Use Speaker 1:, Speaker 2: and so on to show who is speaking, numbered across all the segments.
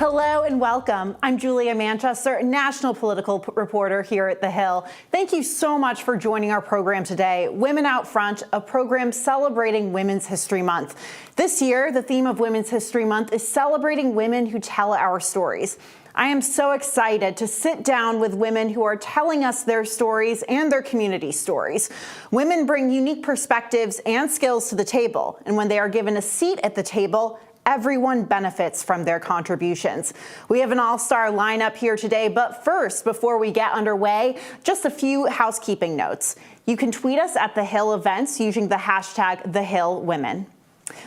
Speaker 1: Hello and welcome. I'm Julia Manchester, national political reporter here at The Hill. Thank you so much for joining our program today, Women Out Front, a program celebrating Women's History Month. This year, the theme of Women's History Month is celebrating women who tell our stories. I am so excited to sit down with women who are telling us their stories and their community stories. Women bring unique perspectives and skills to the table, and when they are given a seat at the table, everyone benefits from their contributions. We have an all-star lineup here today, but first, before we get underway, just a few housekeeping notes. You can tweet us at The Hill Events using the hashtag #TheHillWomen.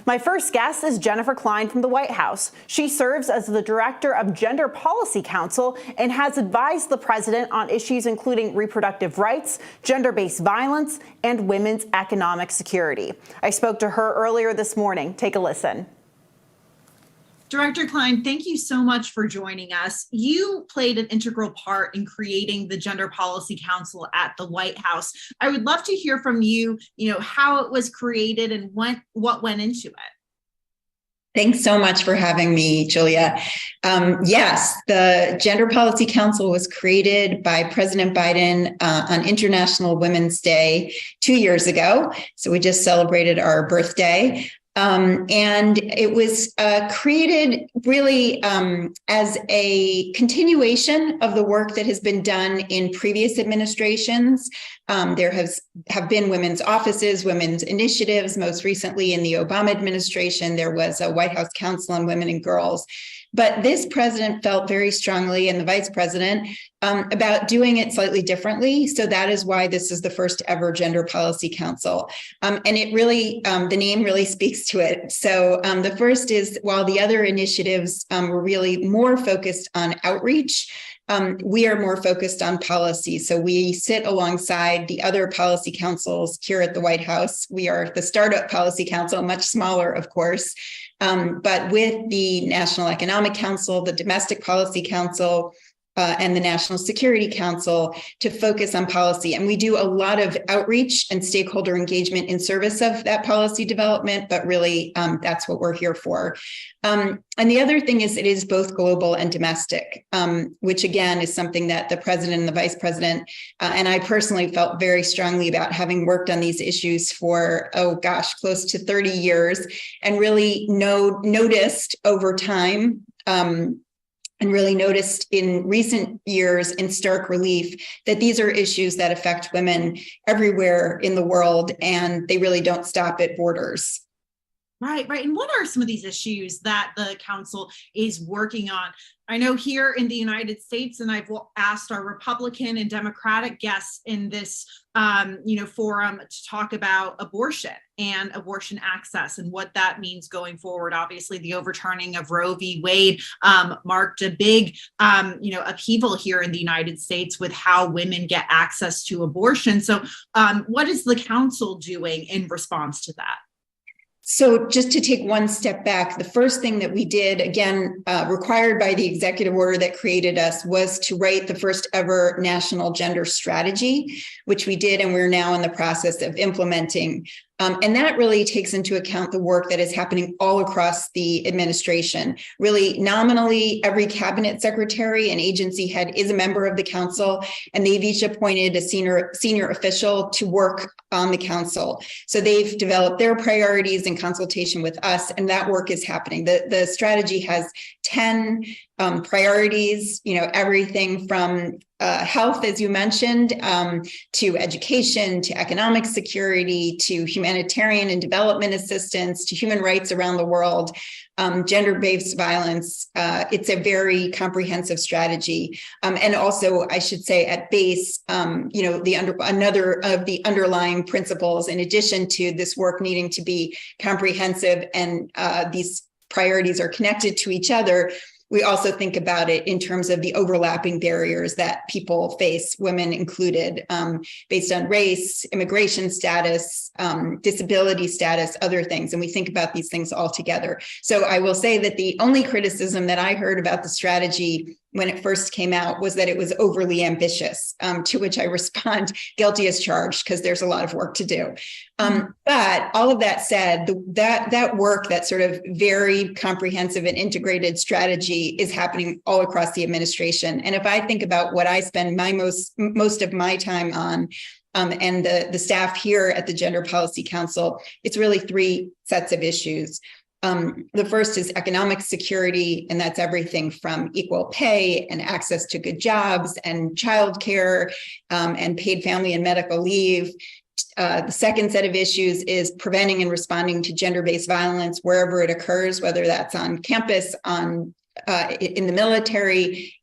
Speaker 1: My first guest is Jennifer Klein from the White House. She serves as the Director of Gender Policy Council and has advised the president on issues including reproductive rights, gender-based violence, and women's economic security. I spoke to her earlier this morning. Take a listen.
Speaker 2: Director Klein, thank you so much for joining us. You played an integral part in creating the Gender Policy Council at the White House. I would love to hear from you, how it was created and what went into it.
Speaker 3: Thanks so much for having me, Julia. Yes, the Gender Policy Council was created by President Biden on International Women's Day 2 years ago. So we just celebrated our birthday. And it was created really as a continuation of the work that has been done in previous administrations. There have been women's offices, women's initiatives. Most recently in the Obama administration, there was a White House Council on Women and Girls. But this president felt very strongly, and the vice president, about doing it slightly differently. So that is why this is the first ever Gender Policy Council. And it really, the name really speaks to it. So the first is, while the other initiatives were really more focused on outreach, we are more focused on policy. So we sit alongside the other policy councils here at the White House. We are the Startup Policy Council, much smaller, of course, but with the National Economic Council, the Domestic Policy Council, and the National Security Council to focus on policy. And we do a lot of outreach and stakeholder engagement in service of that policy development, but really that's what we're here for. And the other thing is it is both global and domestic, which again is something that the president and the vice president and I personally felt very strongly about, having worked on these issues for, close to 30 years, and really noticed over time and really noticed in recent years in stark relief that these are issues that affect women everywhere in the world, and they really don't stop at borders.
Speaker 2: Right. And what are some of these issues that the council is working on? I know here in the United States, and I've asked our Republican and Democratic guests in this, forum to talk about abortion and abortion access and what that means going forward. Obviously, the overturning of Roe v. Wade marked a big, upheaval here in the United States with how women get access to abortion. So what is the council doing in response to that?
Speaker 3: So just to take one step back, the first thing that we did, again, required by the executive order that created us, was to write the first ever national gender strategy, which we did, and we're now in the process of implementing. And that really takes into account the work that is happening all across the administration. Really, nominally, every cabinet secretary and agency head is a member of the council, and they've each appointed a senior official to work on the council. So they've developed their priorities in consultation with us, and that work is happening. The strategy has 10 priorities, everything from health, as you mentioned, to education, to economic security, to humanitarian and development assistance, to human rights around the world, gender-based violence. It's a very comprehensive strategy. And also, I should say, at base, another of the underlying principles, in addition to this work needing to be comprehensive and these priorities are connected to each other, we also think about it in terms of the overlapping barriers that people face, women included, based on race, immigration status, disability status, other things. And we think about these things all together. So I will say that the only criticism that I heard about the strategy when it first came out was that it was overly ambitious, to which I respond, guilty as charged, because there's a lot of work to do. But all of that said, that work, that sort of very comprehensive and integrated strategy is happening all across the administration. And if I think about what I spend most of my time on, and the staff here at the Gender Policy Council, it's really three sets of issues. The first is economic security, and that's everything from equal pay and access to good jobs and childcare and paid family and medical leave. The second set of issues is preventing and responding to gender-based violence wherever it occurs, whether that's on campus, in the military,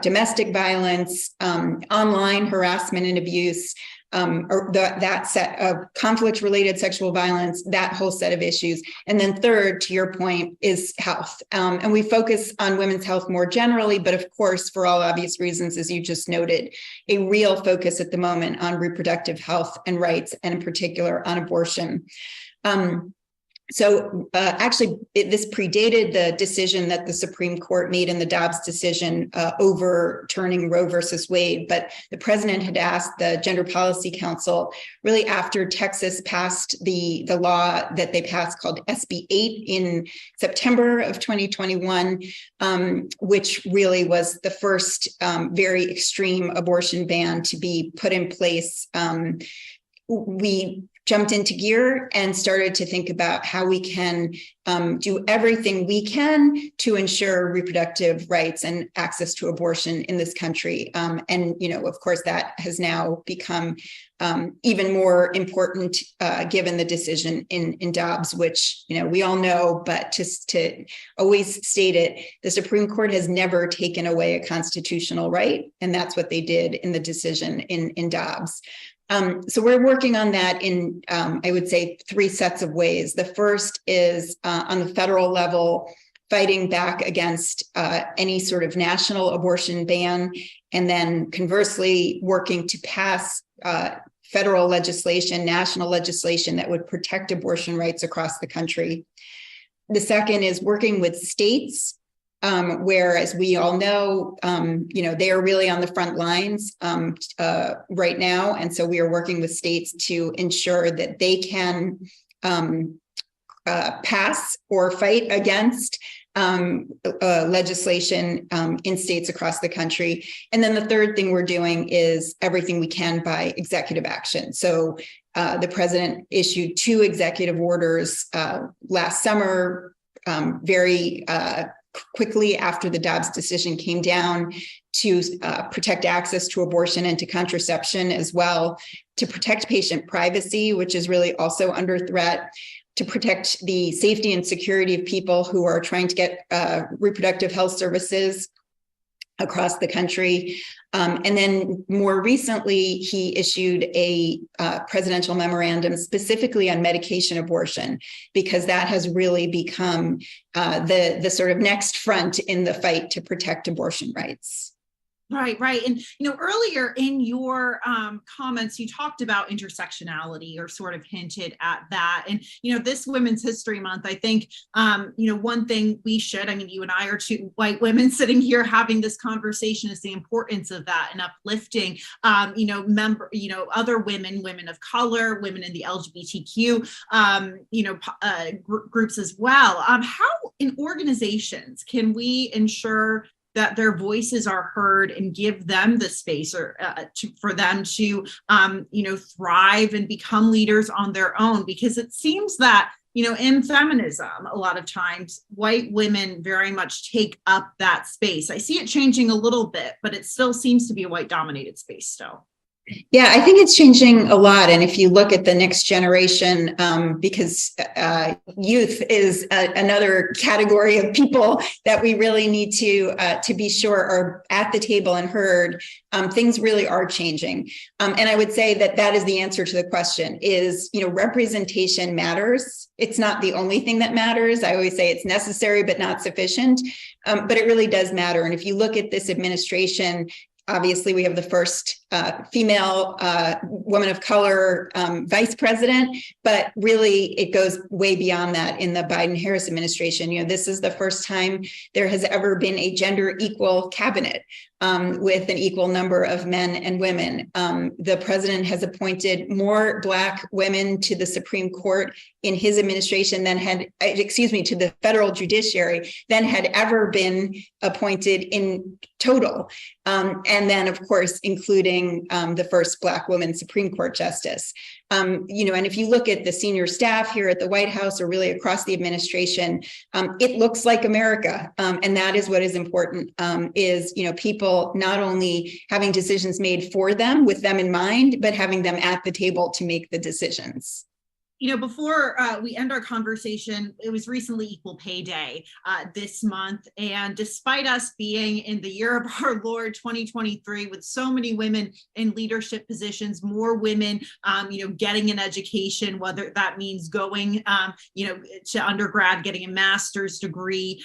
Speaker 3: domestic violence, online harassment and abuse, or that set of conflict-related sexual violence, that whole set of issues. And then third, to your point, is health. And we focus on women's health more generally, but of course, for all obvious reasons, as you just noted, a real focus at the moment on reproductive health and rights, and in particular on abortion. So actually, this predated the decision that the Supreme Court made in the Dobbs decision overturning Roe versus Wade. But the president had asked the Gender Policy Council, really after Texas passed the law that they passed called SB 8 in September of 2021, which really was the first very extreme abortion ban to be put in place. We jumped into gear and started to think about how we can do everything we can to ensure reproductive rights and access to abortion in this country. And, you know, of course, that has now become even more important given the decision in Dobbs, which, you know, we all know, but just to always state it, the Supreme Court has never taken away a constitutional right. And that's what they did in the decision in Dobbs. So we're working on that in, I would say, three sets of ways. The first is on the federal level, fighting back against any sort of national abortion ban, and then conversely working to pass federal legislation, national legislation that would protect abortion rights across the country. The second is working with states, where, as we all know, you know, they are really on the front lines right now. And so we are working with states to ensure that they can pass or fight against legislation in states across the country. And then the third thing we're doing is everything we can by executive action. So the president issued 2 executive orders last summer, very quickly after the Dobbs decision came down, to protect access to abortion and to contraception, as well, to protect patient privacy, which is really also under threat, to protect the safety and security of people who are trying to get reproductive health services across the country. And then more recently, he issued a presidential memorandum specifically on medication abortion, because that has really become the sort of next front in the fight to protect abortion rights.
Speaker 2: Right, right. And, you know, earlier in your comments, you talked about intersectionality, or sort of hinted at that. And, you know, this Women's History Month, I think, you know, one thing we should, I mean, you and I are 2 white women sitting here having this conversation, is the importance of that and uplifting, you know, other women of color, women in the LGBTQ, you know, groups as well. How in organizations can we ensure that their voices are heard and give them the space, or for them to, you know, thrive and become leaders on their own? Because it seems that, you know, in feminism, a lot of times white women very much take up that space. I see it changing a little bit, but it still seems to be a white dominated space still.
Speaker 3: Yeah, I think it's changing a lot. And if you look at the next generation, because youth is another category of people that we really need to be sure are at the table and heard, things really are changing. And I would say that is the answer to the question is, you know, representation matters. It's not the only thing that matters. I always say it's necessary, but not sufficient. But it really does matter. And if you look at this administration, obviously we have the first female woman of color vice president, but really it goes way beyond that in the Biden-Harris administration. This is the first time there has ever been a gender equal cabinet with an equal number of men and women. The president has appointed more Black women to the Supreme Court in his administration to the federal judiciary than had ever been appointed in total. And then, of course, including the first Black woman Supreme Court justice. And if you look at the senior staff here at the White House or really across the administration, it looks like America. And that is what is important, is, people not only having decisions made for them with them in mind, but having them at the table to make the decisions.
Speaker 2: Before we end our conversation, it was recently Equal Pay Day this month. And despite us being in the year of our Lord 2023, with so many women in leadership positions, more women, getting an education, whether that means going, to undergrad, getting a master's degree,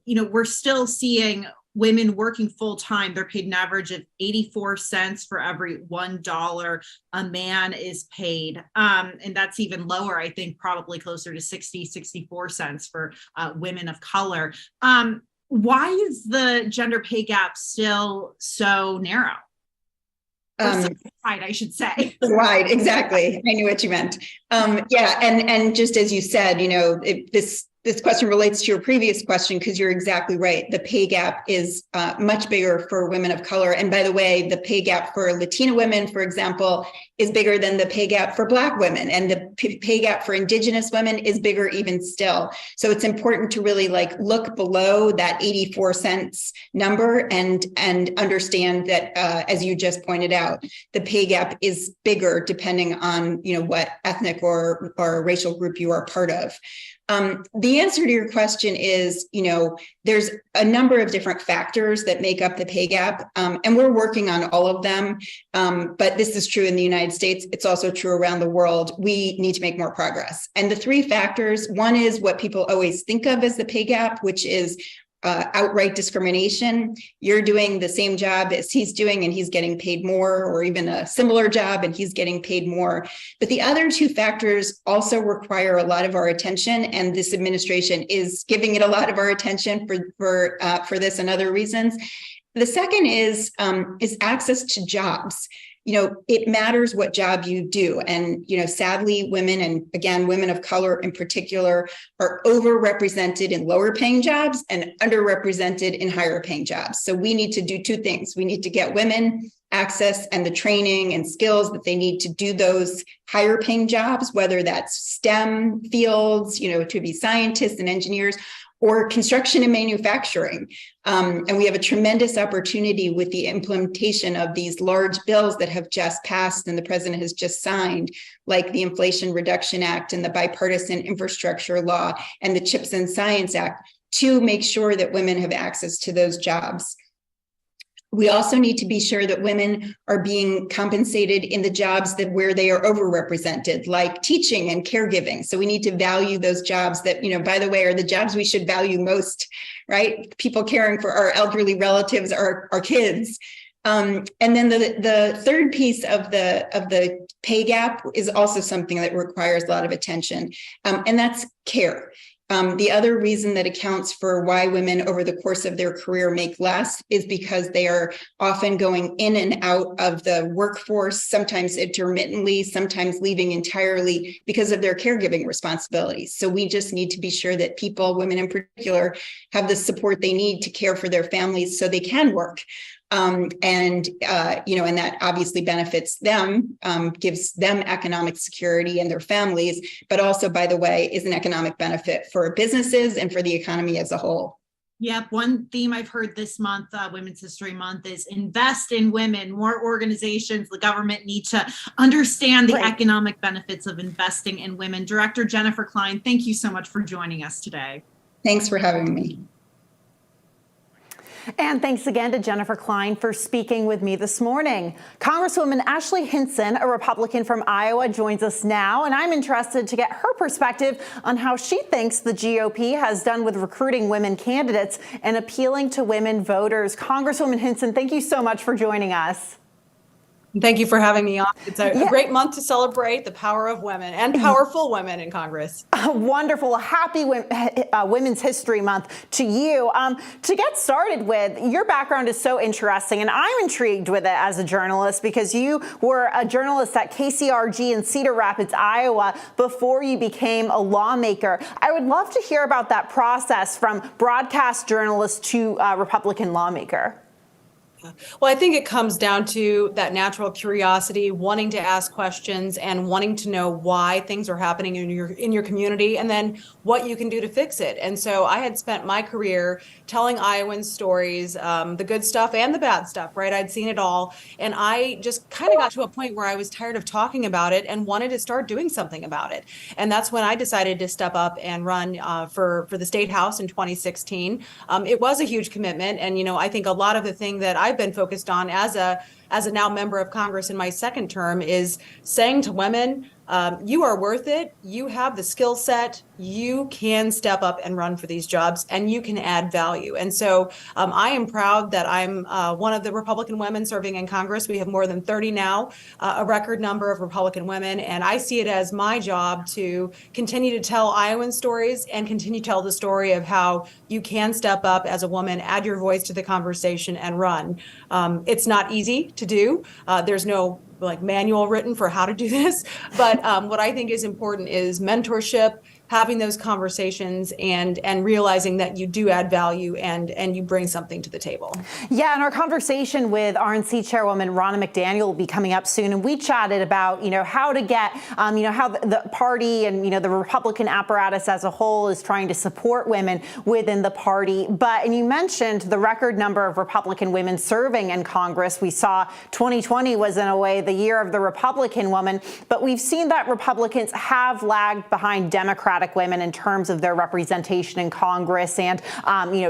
Speaker 2: we're still seeing women working full time. They're paid an average of 84 cents for every $1 a man is paid. And that's even lower, I think, probably closer to 64 cents for women of color. Why is the gender pay gap still so narrow? So wide, I should say.
Speaker 3: Wide, exactly. I knew what you meant. And just as you said, this question relates to your previous question, because you're exactly right. The pay gap is much bigger for women of color. And by the way, the pay gap for Latina women, for example, is bigger than the pay gap for Black women. And the pay gap for Indigenous women is bigger even still. So it's important to really look below that 84 cents number and understand that, as you just pointed out, the pay gap is bigger depending on, what ethnic or racial group you are part of. The answer to your question is, there's a number of different factors that make up the pay gap, and we're working on all of them. But this is true in the United States. It's also true around the world. We need to make more progress. And the three factors, one is what people always think of as the pay gap, which is outright discrimination. You're doing the same job as he's doing and he's getting paid more, or even a similar job and he's getting paid more. But the other two factors also require a lot of our attention, and this administration is giving it a lot of our attention for this and other reasons. The second is access to jobs. It matters what job you do. And, sadly, women, and again, women of color in particular, are overrepresented in lower paying jobs and underrepresented in higher paying jobs. So we need to do two things. We need to get women access and the training and skills that they need to do those higher paying jobs, whether that's STEM fields, to be scientists and engineers, or construction and manufacturing. And we have a tremendous opportunity with the implementation of these large bills that have just passed and the president has just signed, like the Inflation Reduction Act and the Bipartisan Infrastructure Law and the CHIPS and Science Act, to make sure that women have access to those jobs. We also need to be sure that women are being compensated in the jobs where they are overrepresented, like teaching and caregiving. So we need to value those jobs that, by the way, are the jobs we should value most, right? People caring for our elderly relatives, our kids. And then the third piece of the pay gap is also something that requires a lot of attention, and that's care. The other reason that accounts for why women over the course of their career make less is because they are often going in and out of the workforce, sometimes intermittently, sometimes leaving entirely because of their caregiving responsibilities. So we just need to be sure that people, women in particular, have the support they need to care for their families so they can work. And that obviously benefits them, gives them economic security and their families, but also, by the way, is an economic benefit for businesses and for the economy as a whole.
Speaker 2: Yep. One theme I've heard this month, Women's History Month, is invest in women. More organizations, the government need to understand the economic benefits of investing in women. Director Jennifer Klein, thank you so much for joining us today.
Speaker 3: Thanks for having me.
Speaker 1: And thanks again to Jennifer Klein for speaking with me this morning. Congresswoman Ashley Hinson, a Republican from Iowa, joins us now, and I'm interested to get her perspective on how she thinks the GOP has done with recruiting women candidates and appealing to women voters. Congresswoman Hinson, thank you so much for joining us.
Speaker 4: Thank you for having me on. It's a great month to celebrate the power of women and powerful women in Congress.
Speaker 1: Wonderful. Happy Women's History Month to you. To get started with, your background is so interesting, and I'm intrigued with it as a journalist because you were a journalist at KCRG in Cedar Rapids, Iowa, before you became a lawmaker. I would love to hear about that process from broadcast journalist to Republican lawmaker.
Speaker 4: Well, I think it comes down to that natural curiosity, wanting to ask questions and wanting to know why things are happening in your community and then what you can do to fix it. And so I had spent my career telling Iowans stories, the good stuff and the bad stuff, right? I'd seen it all. And I just kind of got to a point where I was tired of talking about it and wanted to start doing something about it. And that's when I decided to step up and run for the State House in 2016. It was a huge commitment. And, I think a lot of the thing that I've been focused on as a now member of Congress in my second term is saying to women, you are worth it. You have the skill set. You can step up and run for these jobs and you can add value. And so I am proud that I'm one of the Republican women serving in Congress. We have more than 30 now, a record number of Republican women. And I see it as my job to continue to tell Iowan stories and continue to tell the story of how you can step up as a woman, add your voice to the conversation and run. It's not easy to do. There's no manual written for how to do this. But what I think is important is mentorship, having those conversations and realizing that you do add value and you bring something to the table.
Speaker 1: Yeah, and our conversation with RNC Chairwoman Ronna McDaniel will be coming up soon. And we chatted about, how to get, how the party and, the Republican apparatus as a whole is trying to support women within the party. And you mentioned the record number of Republican women serving in Congress. We saw 2020 was in a way the year of the Republican woman, but we've seen that Republicans have lagged behind Democratic women in terms of their representation in Congress and,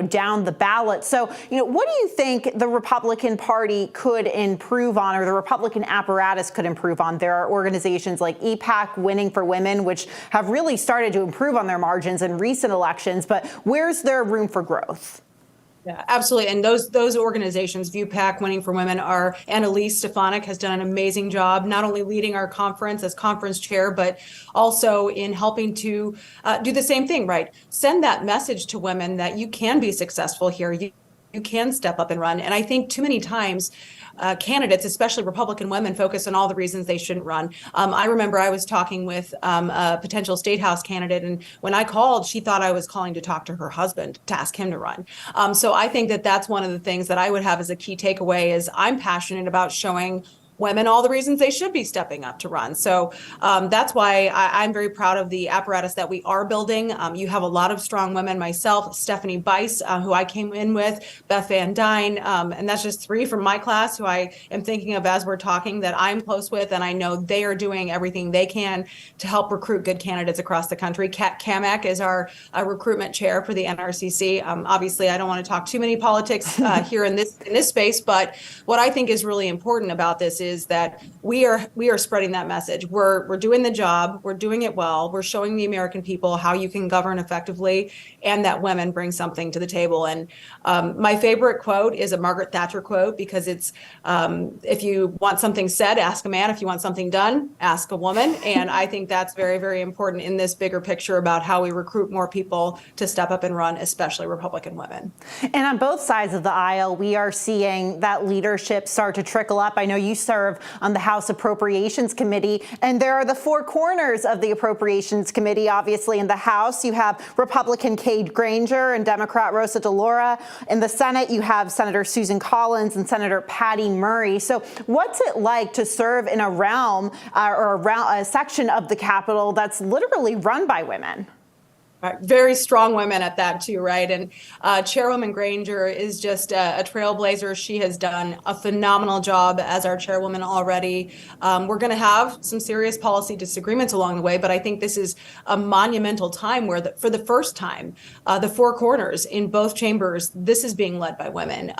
Speaker 1: down the ballot. So, what do you think the Republican Party could improve on, or the Republican apparatus could improve on? There are organizations like EPAC, Winning for Women, which have really started to improve on their margins in recent elections, but where's there room for growth?
Speaker 4: Yeah, absolutely. And those organizations, ViewPAC, Winning for Women, are Annalise Stefanik has done an amazing job, not only leading our conference as conference chair, but also in helping to do the same thing, right? Send that message to women that you can be successful here. You can step up and run. And I think too many times candidates, especially Republican women, focus on all the reasons they shouldn't run. I remember I was talking with a potential state house candidate, and when I called, she thought I was calling to talk to her husband to ask him to run. So I think that that's one of the things that I would have as a key takeaway is I'm passionate about showing women all the reasons they should be stepping up to run. So that's why I'm very proud of the apparatus that we are building. You have a lot of strong women, myself, Stephanie Bice, who I came in with, Beth Van Dyne, and that's just three from my class who I am thinking of as we're talking that I'm close with, and I know they are doing everything they can to help recruit good candidates across the country. Kat Kamak is our recruitment chair for the NRCC. Obviously, I don't want to talk too many politics here in this space, but what I think is really important about this is that we are spreading that message. We're doing the job. We're doing it well. We're showing the American people how you can govern effectively and that women bring something to the table. And my favorite quote is a Margaret Thatcher quote because it's if you want something said, ask a man. If you want something done, ask a woman. And I think that's very, very important in this bigger picture about how we recruit more people to step up and run, especially Republican women.
Speaker 1: And on both sides of the aisle, we are seeing that leadership start to trickle up. I know you serve on the House Appropriations Committee, and there are the four corners of the Appropriations Committee. Obviously, in the House, you have Republican Cade Granger and Democrat Rosa DeLauro. In the Senate, you have Senator Susan Collins and Senator Patty Murray. So what's it like to serve in a realm or a section of the Capitol that's literally run by women?
Speaker 4: Right. Very strong women at that too, right? And Chairwoman Granger is just a trailblazer. She has done a phenomenal job as our chairwoman already. We're going to have some serious policy disagreements along the way, but I think this is a monumental time where for the first time, the four corners in both chambers, this is being led by women.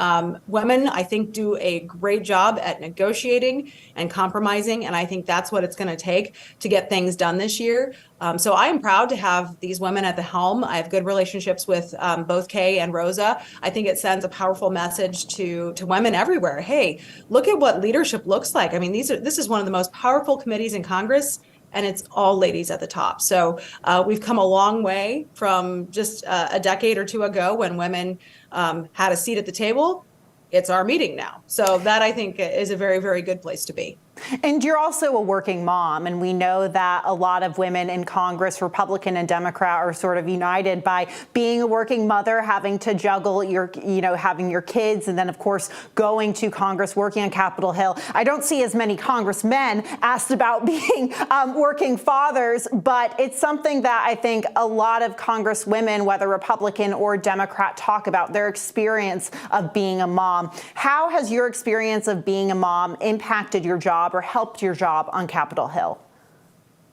Speaker 4: Women, I think, do a great job at negotiating and compromising, and I think that's what it's going to take to get things done this year. So I am proud to have these women at the helm. I have good relationships with both Kay and Rosa. I think it sends a powerful message to women everywhere. Hey, look at what leadership looks like. I mean, this is one of the most powerful committees in Congress, and it's all ladies at the top. So we've come a long way from just a decade or two ago when women had a seat at the table. It's our meeting now. So that, I think, is a very, very good place to be.
Speaker 1: And you're also a working mom, and we know that a lot of women in Congress, Republican and Democrat, are sort of united by being a working mother, having to juggle having your kids, and then, of course, going to Congress, working on Capitol Hill. I don't see as many congressmen asked about being working fathers, but it's something that I think a lot of congresswomen, whether Republican or Democrat, talk about, their experience of being a mom. How has your experience of being a mom impacted your job or helped your job on Capitol Hill?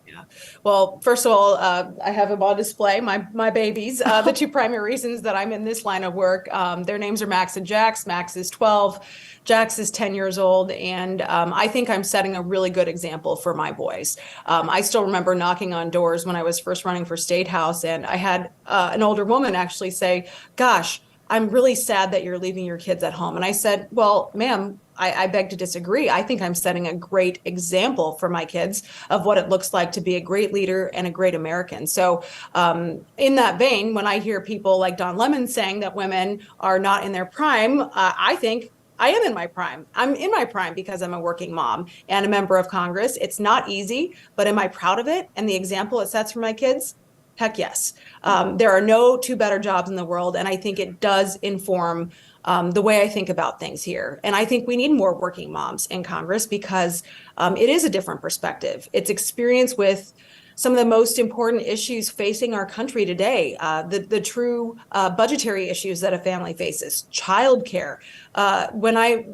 Speaker 4: Yeah. Well, first of all, I have them on display, my babies. The two primary reasons that I'm in this line of work, their names are Max and Jax. Max is 12, Jax is 10 years old, and I think I'm setting a really good example for my boys. I still remember knocking on doors when I was first running for State House, and I had an older woman actually say, "Gosh, I'm really sad that you're leaving your kids at home." And I said, "Well, ma'am, I beg to disagree. I think I'm setting a great example for my kids of what it looks like to be a great leader and a great American." So in that vein, when I hear people like Don Lemon saying that women are not in their prime, I think I am in my prime. I'm in my prime because I'm a working mom and a member of Congress. It's not easy, but am I proud of it and the example it sets for my kids? Heck yes. There are no two better jobs in the world, and I think it does inform the way I think about things here. And I think we need more working moms in Congress because it is a different perspective. It's experience with some of the most important issues facing our country today, the true budgetary issues that a family faces, childcare. When I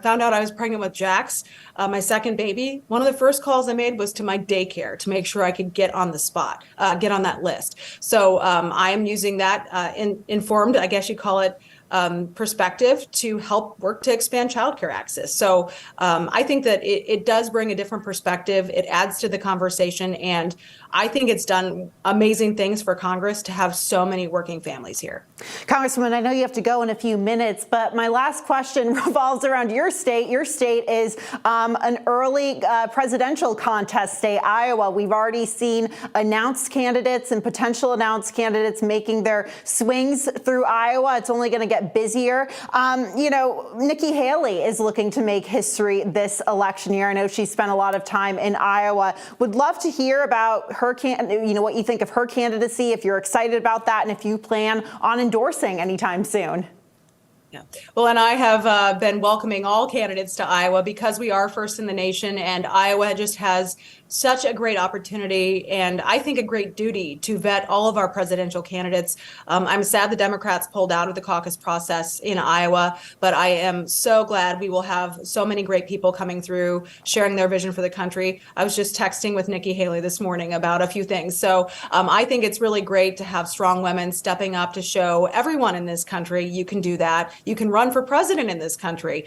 Speaker 4: found out I was pregnant with Jax, my second baby, one of the first calls I made was to my daycare to make sure I could get on the spot, get on that list. So I am using that informed, I guess you call it, perspective to help work to expand childcare access. So I think that it does bring a different perspective. It adds to the conversation. And I think it's done amazing things for Congress to have so many working families here.
Speaker 1: Congresswoman, I know you have to go in a few minutes, but my last question revolves around your state. Your state is an early presidential contest state, Iowa. We've already seen announced candidates and potential announced candidates making their swings through Iowa. It's only going to get busier. Nikki Haley is looking to make history this election year. I know she spent a lot of time in Iowa. Would love to hear about her, what you think of her candidacy, if you're excited about that, and if you plan on endorsing anytime soon.
Speaker 4: Yeah. Well, and I have been welcoming all candidates to Iowa because we are first in the nation, and Iowa just has such a great opportunity and I think a great duty to vet all of our presidential candidates. I'm sad the Democrats pulled out of the caucus process in Iowa, but I am so glad we will have so many great people coming through, sharing their vision for the country. I was just texting with Nikki Haley this morning about a few things. So I think it's really great to have strong women stepping up to show everyone in this country you can do that. You can run for president in this country.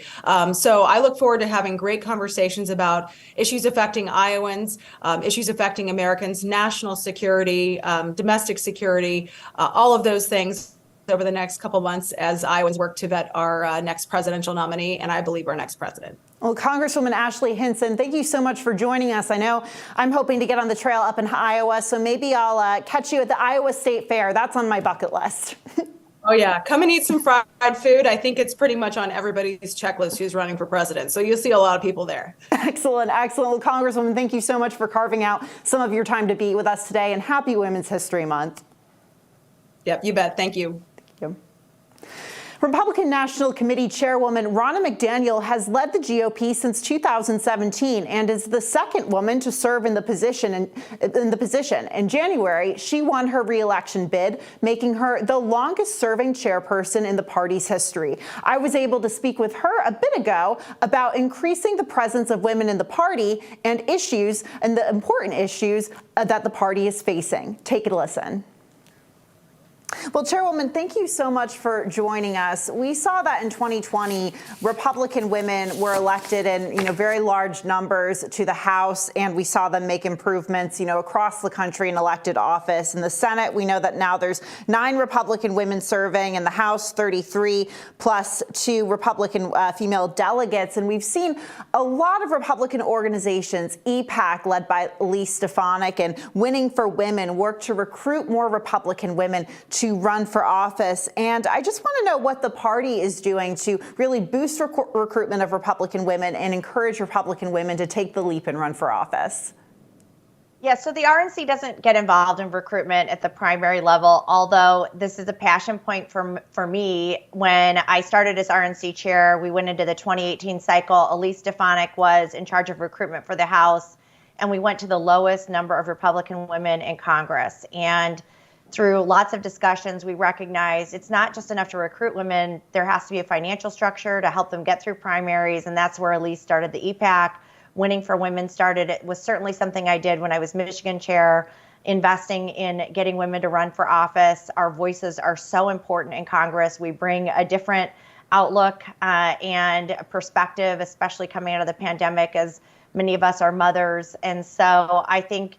Speaker 4: So I look forward to having great conversations about issues affecting Iowans, issues affecting Americans, national security, domestic security, all of those things over the next couple months as Iowans work to vet our next presidential nominee, and I believe our next president.
Speaker 1: Well, Congresswoman Ashley Hinson, thank you so much for joining us. I know I'm hoping to get on the trail up in Iowa, so maybe I'll catch you at the Iowa State Fair. That's on my bucket list.
Speaker 4: Oh, yeah. Come and eat some fried food. I think it's pretty much on everybody's checklist who's running for president. So you'll see a lot of people there.
Speaker 1: Excellent. Excellent. Well, Congresswoman, thank you so much for carving out some of your time to be with us today, and happy Women's History Month.
Speaker 4: Yep, you bet. Thank you.
Speaker 1: Thank you. Republican National Committee Chairwoman Ronna McDaniel has led the GOP since 2017 and is the second woman to serve in the position. In January, she won her re-election bid, making her the longest-serving chairperson in the party's history. I was able to speak with her a bit ago about increasing the presence of women in the party and the important issues that the party is facing. Take a listen. Well, Chairwoman, thank you so much for joining us. We saw that in 2020, Republican women were elected in, very large numbers to the House, and we saw them make improvements, across the country in elected office. In the Senate, we know that now there's 9 Republican women serving, in the House, 33, plus 2 Republican female delegates. And we've seen a lot of Republican organizations, EPAC, led by Elise Stefanik, and Winning for Women, work to recruit more Republican women to run for office. And I just want to know what the party is doing to really boost recruitment of Republican women and encourage Republican women to take the leap and run for office.
Speaker 5: Yeah, so the RNC doesn't get involved in recruitment at the primary level, although this is a passion point for me. When I started as RNC chair, we went into the 2018 cycle. Elise Stefanik was in charge of recruitment for the House, and we went to the lowest number of Republican women in Congress. And through lots of discussions, we recognized it's not just enough to recruit women. There has to be a financial structure to help them get through primaries, and that's where Elise started the EPAC. Winning for Women started. It was certainly something I did when I was Michigan chair, investing in getting women to run for office. Our voices are so important in Congress. We bring a different outlook and a perspective, especially coming out of the pandemic, as many of us are mothers. And so I think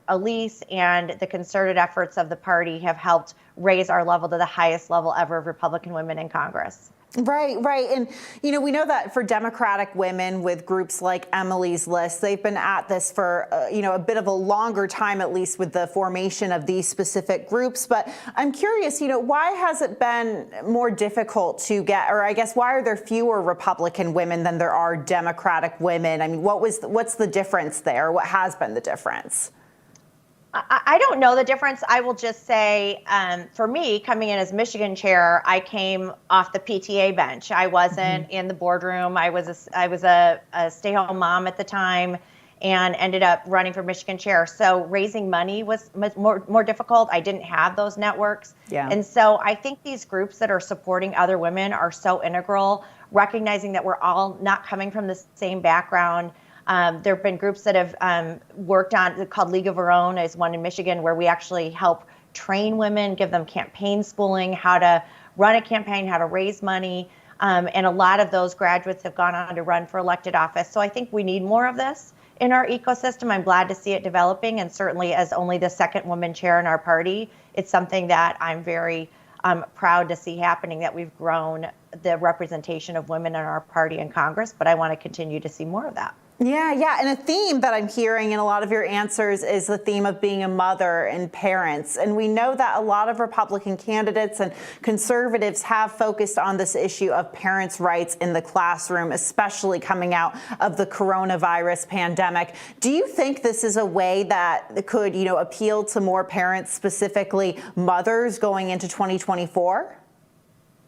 Speaker 5: Elise and the concerted efforts of the party have helped raise our level to the highest level ever of Republican women in Congress.
Speaker 1: Right. And, we know that for Democratic women with groups like Emily's List, they've been at this for, a bit of a longer time, at least with the formation of these specific groups. But I'm curious, why has it been more difficult to get, or I guess, why are there fewer Republican women than there are Democratic women? I mean, what's the difference there? What has been the difference?
Speaker 5: I don't know the difference. I will just say, for me, coming in as Michigan chair, I came off the PTA bench. I wasn't in the boardroom. I was a stay-home mom at the time, and ended up running for Michigan chair. So raising money was more difficult. I didn't have those networks.
Speaker 1: Yeah.
Speaker 5: And so I think these groups that are supporting other women are so integral, recognizing that we're all not coming from the same background. There have been groups that have worked on, called League of Our Own, is one in Michigan, where we actually help train women, give them campaign schooling, how to run a campaign, how to raise money. And a lot of those graduates have gone on to run for elected office. So I think we need more of this in our ecosystem. I'm glad to see it developing. And certainly, as only the second woman chair in our party, it's something that I'm very proud to see happening, that we've grown the representation of women in our party in Congress. But I want to continue to see more of that.
Speaker 1: Yeah. And a theme that I'm hearing in a lot of your answers is the theme of being a mother and parents. And we know that a lot of Republican candidates and conservatives have focused on this issue of parents' rights in the classroom, especially coming out of the coronavirus pandemic. Do you think this is a way that could, appeal to more parents, specifically mothers, going into 2024?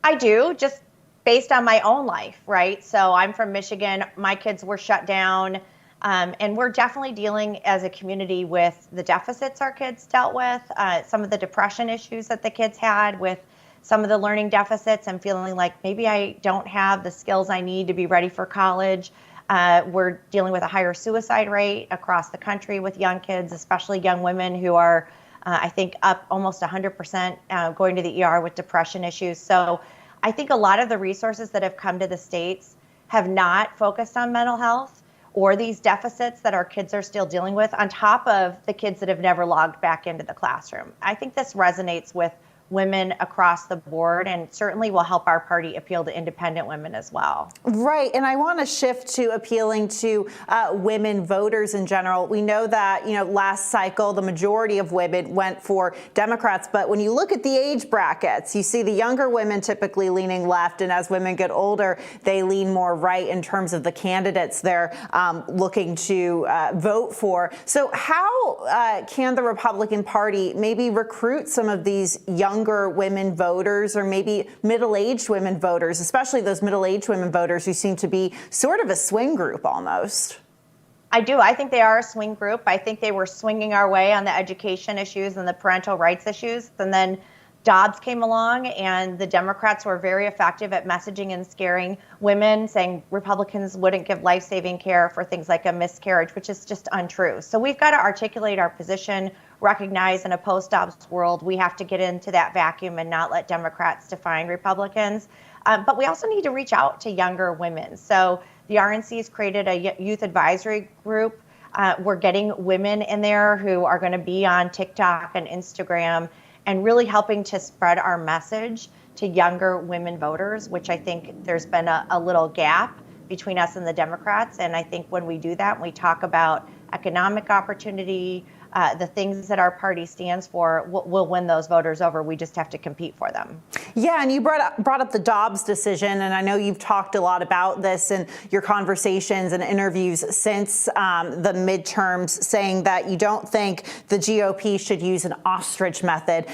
Speaker 5: I do, just based on my own life, right? So I'm from Michigan. My kids were shut down. And we're definitely dealing as a community with the deficits our kids dealt with, some of the depression issues that the kids had, with some of the learning deficits, and feeling like maybe I don't have the skills I need to be ready for college. We're dealing with a higher suicide rate across the country with young kids, especially young women who are, I think, up almost 100% going to the ER with depression issues. So I think a lot of the resources that have come to the states have not focused on mental health or these deficits that our kids are still dealing with, on top of the kids that have never logged back into the classroom. I think this resonates with women across the board, and certainly will help our party appeal to independent women as well.
Speaker 1: Right. And I want to shift to appealing to women voters in general. We know that, last cycle, the majority of women went for Democrats. But when you look at the age brackets, you see the younger women typically leaning left. And as women get older, they lean more right in terms of the candidates they're looking to vote for. So how can the Republican Party maybe recruit some of these younger women voters, or maybe middle-aged women voters, especially those middle-aged women voters who seem to be sort of a swing group almost?
Speaker 5: I do. I think they are a swing group. I think they were swinging our way on the education issues and the parental rights issues. And then Dobbs came along, and the Democrats were very effective at messaging and scaring women, saying Republicans wouldn't give life-saving care for things like a miscarriage, which is just untrue. So we've got to articulate our position. recognize in a post-ops world, we have to get into that vacuum and not let Democrats define Republicans. But we also need to reach out to younger women. So the RNC has created a youth advisory group. We're getting women in there who are going to be on TikTok and Instagram and really helping to spread our message to younger women voters, which I think there's been a little gap between us and the Democrats. And I think when we do that, we talk about economic opportunity, the things that our party stands for, we'll win those voters over. We just have to compete for them.
Speaker 1: Yeah, and you brought up the Dobbs decision, and I know you've talked a lot about this in your conversations and interviews since the midterms, saying that you don't think the GOP should use an ostrich method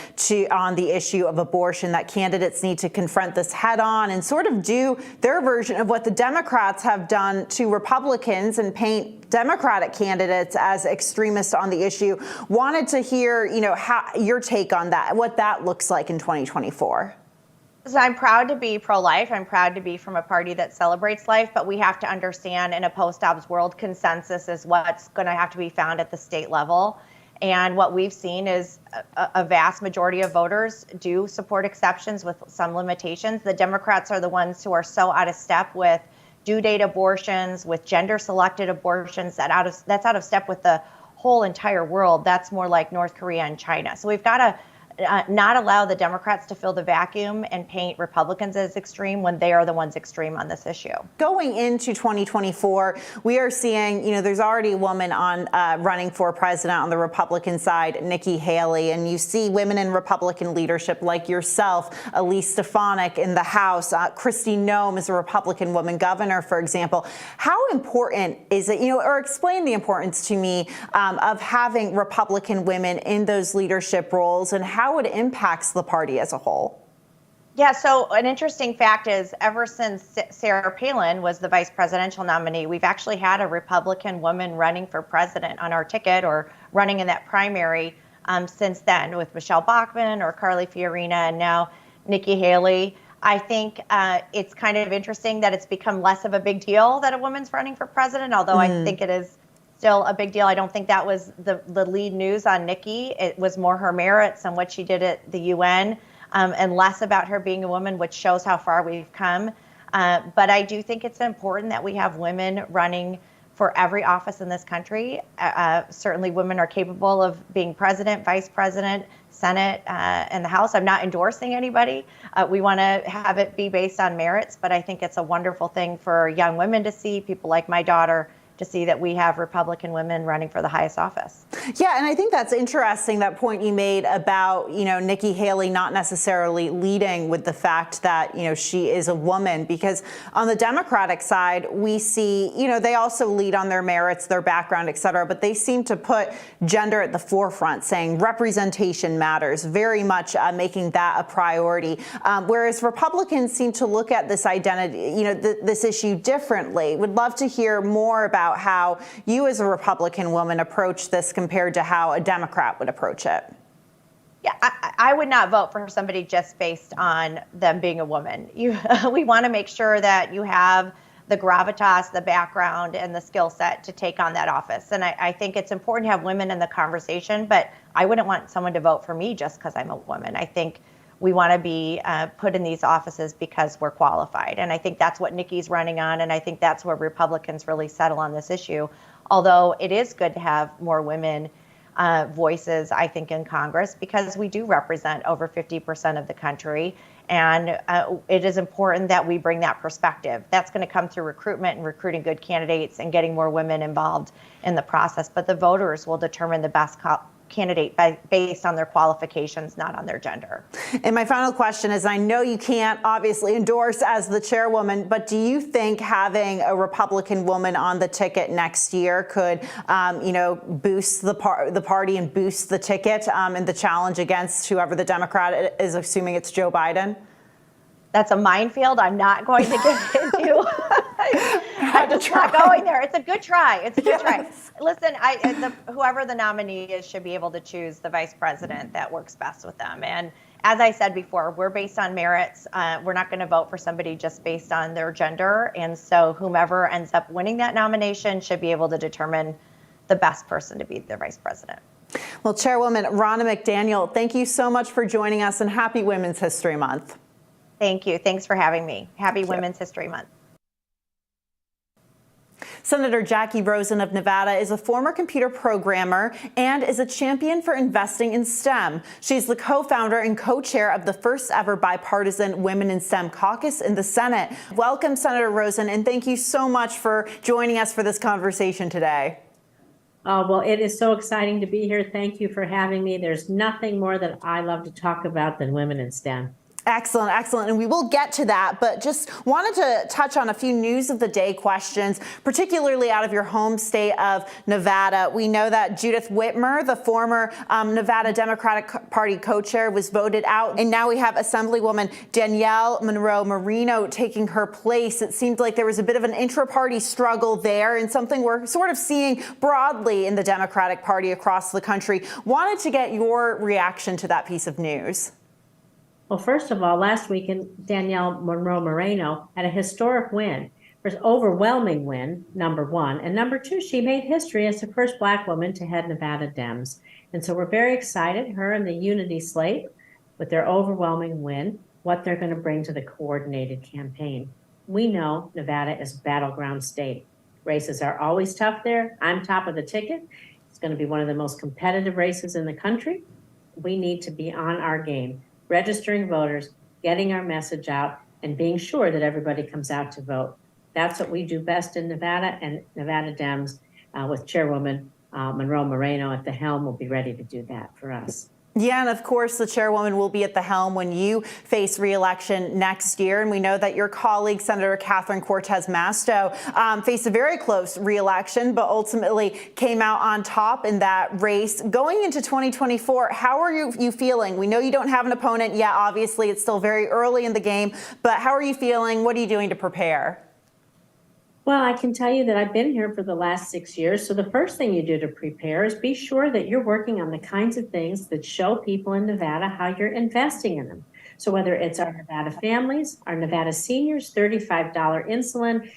Speaker 1: on the issue of abortion, that candidates need to confront this head on and sort of do their version of what the Democrats have done to Republicans and paint Democratic candidates as extremists on the issue. Wanted to hear, how your take on that, what that looks like in 2024.
Speaker 5: So I'm proud to be pro-life. I'm proud to be from a party that celebrates life, but we have to understand in a post-ops world, consensus is what's going to have to be found at the state level. And what we've seen is a vast majority of voters do support exceptions with some limitations. The Democrats are the ones who are so out of step with due date abortions, with gender-selected abortions, that's out of step with the whole entire world. That's more like North Korea and China. So we've got to not allow the Democrats to fill the vacuum and paint Republicans as extreme when they are the ones extreme on this issue.
Speaker 1: Going into 2024, we are seeing, there's already a woman on running for president on the Republican side, Nikki Haley, and you see women in Republican leadership like yourself, Elise Stefanik in the House, Kristi Noem is a Republican woman governor, for example. How important is it, or explain the importance to me of having Republican women in those leadership roles and how it impacts the party as a whole?
Speaker 5: Yeah, so an interesting fact is ever since Sarah Palin was the vice presidential nominee, we've actually had a Republican woman running for president on our ticket or running in that primary since then, with Michelle Bachmann or Carly Fiorina and now Nikki Haley. I think it's kind of interesting that it's become less of a big deal that a woman's running for president, although I think it is still a big deal. I don't think that was the lead news on Nikki. It was more her merits and what she did at the UN, and less about her being a woman, which shows how far we've come. But I do think it's important that we have women running for every office in this country. Certainly women are capable of being president, vice president, Senate, and the House. I'm not endorsing anybody. We want to have it be based on merits, but I think it's a wonderful thing for young women to see, people like my daughter, to see that we have Republican women running for the highest office.
Speaker 1: Yeah, and I think that's interesting, that point you made about, Nikki Haley not necessarily leading with the fact that, she is a woman, because on the Democratic side, we see, they also lead on their merits, their background, et cetera, but they seem to put gender at the forefront, saying representation matters, very much making that a priority. Whereas Republicans seem to look at this identity, this issue differently. Would love to hear more about how you as a Republican woman approach this compared to how a Democrat would approach it.
Speaker 5: Yeah, I would not vote for somebody just based on them being a woman. We want to make sure that you have the gravitas, the background, and the skill set to take on that office. And I think it's important to have women in the conversation, but I wouldn't want someone to vote for me just because I'm a woman. I think we want to be put in these offices because we're qualified. And I think that's what Nikki's running on. And I think that's where Republicans really settle on this issue. Although it is good to have more women voices, I think, in Congress, because we do represent over 50% of the country. And it is important that we bring that perspective. That's going to come through recruitment and recruiting good candidates and getting more women involved in the process. But the voters will determine the best candidate based on their qualifications, not on their gender.
Speaker 1: And my final question is, I know you can't obviously endorse as the chairwoman, but do you think having a Republican woman on the ticket next year could, boost the party and boost the ticket and the challenge against whoever the Democrat is, assuming it's Joe Biden?
Speaker 5: That's a minefield I'm not going to get into. I'm just not going there. It's a good try. It's a good try. Listen, whoever the nominee is should be able to choose the vice president that works best with them. And as I said before, we're based on merits. We're not going to vote for somebody just based on their gender. And so whomever ends up winning that nomination should be able to determine the best person to be the vice president.
Speaker 1: Well, Chairwoman Ronna McDaniel, thank you so much for joining us, and happy Women's History Month.
Speaker 5: Thank you. Thanks for having me. Happy Women's History Month.
Speaker 1: Senator Jackie Rosen of Nevada is a former computer programmer and is a champion for investing in STEM. She's the co-founder and co-chair of the first ever bipartisan Women in STEM caucus in the Senate. Welcome, Senator Rosen, and thank you so much for joining us for this conversation today.
Speaker 6: Well, it is so exciting to be here. Thank you for having me. There's nothing more that I love to talk about than women in STEM.
Speaker 1: Excellent, excellent. And we will get to that, but just wanted to touch on a few news of the day questions, particularly out of your home state of Nevada. We know that Judith Whitmer, the former Nevada Democratic Party co-chair, was voted out. And now we have Assemblywoman Danielle Monroe-Marino taking her place. It seemed like there was a bit of an intra-party struggle there, and something we're sort of seeing broadly in the Democratic Party across the country. Wanted to get your reaction to that piece of news.
Speaker 6: Well, first of all, last weekend, Danielle Monroe-Marino had a historic win, first overwhelming win, number one. And number two, she made history as the first Black woman to head Nevada Dems. And so we're very excited, her and the Unity slate, with their overwhelming win, what they're going to bring to the coordinated campaign. We know Nevada is a battleground state. Races are always tough there. I'm top of the ticket. It's going to be one of the most competitive races in the country. We need to be on our game, registering voters, getting our message out, and being sure that everybody comes out to vote. That's what we do best in Nevada, and Nevada Dems with Chairwoman Monroe-Marino at the helm will be ready to do that for us.
Speaker 1: Yeah, and of course, the chairwoman will be at the helm when you face re-election next year. And we know that your colleague, Senator Catherine Cortez Masto, faced a very close re-election, but ultimately came out on top in that race. Going into 2024, how are you feeling? We know you don't have an opponent yet. Obviously, it's still very early in the game, but how are you feeling? What are you doing to prepare?
Speaker 6: Well, I can tell you that I've been here for the last 6 years. So the first thing you do to prepare is be sure that you're working on the kinds of things that show people in Nevada how you're investing in them. So whether it's our Nevada families, our Nevada seniors, $35 insulin,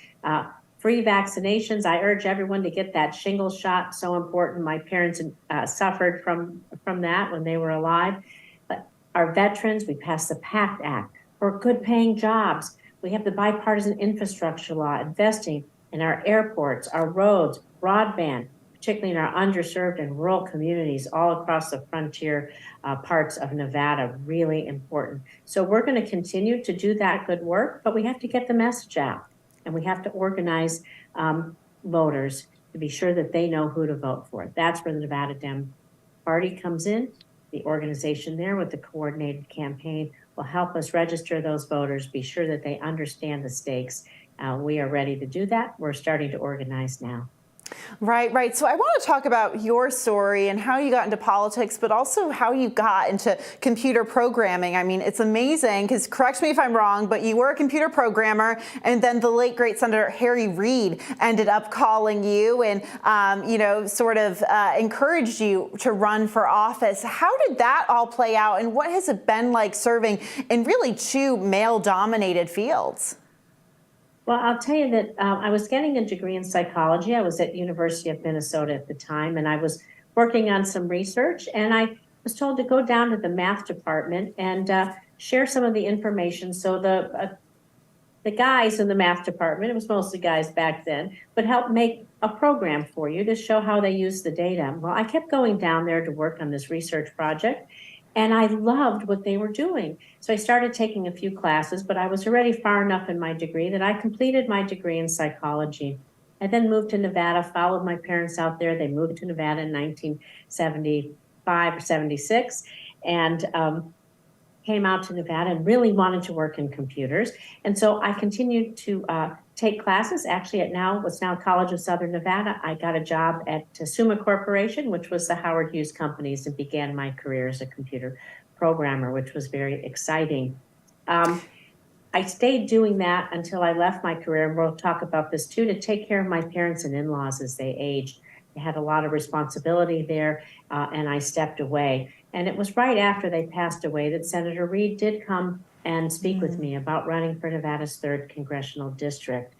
Speaker 6: free vaccinations. I urge everyone to get that shingles shot. So important. My parents suffered from that when they were alive. But our veterans, we passed the PACT Act for good paying jobs. We have the bipartisan infrastructure law, investing in our airports, our roads, broadband, particularly in our underserved and rural communities all across the frontier parts of Nevada, really important. So we're going to continue to do that good work, but we have to get the message out, and we have to organize voters to be sure that they know who to vote for. That's where the Nevada Dem Party comes in. The organization there with the coordinated campaign will help us register those voters, be sure that they understand the stakes. We are ready to do that. We're starting to organize now.
Speaker 1: Right. So I want to talk about your story and how you got into politics, but also how you got into computer programming. I mean, it's amazing because, correct me if I'm wrong, but you were a computer programmer, and then the late great Senator Harry Reid ended up calling you and, encouraged you to run for office. How did that all play out, and what has it been like serving in really two male-dominated fields?
Speaker 6: Well, I'll tell you that I was getting a degree in psychology. I was at University of Minnesota at the time, and I was working on some research, and I was told to go down to the math department and share some of the information. So the guys in the math department, it was mostly guys back then, would help make a program for you to show how they use the data. Well, I kept going down there to work on this research project, and I loved what they were doing. So I started taking a few classes, but I was already far enough in my degree that I completed my degree in psychology. I then moved to Nevada, followed my parents out there. They moved to Nevada in 1975 or 76, and came out to Nevada and really wanted to work in computers. And so I continued to take classes, actually at what's now College of Southern Nevada. I got a job at Summa Corporation, which was the Howard Hughes companies, and began my career as a computer programmer, which was very exciting. I stayed doing that until I left my career, and we'll talk about this too, to take care of my parents and in-laws as they aged. They had a lot of responsibility there, and I stepped away. And it was right after they passed away that Senator Reid did come and speak with me about running for Nevada's 3rd Congressional District.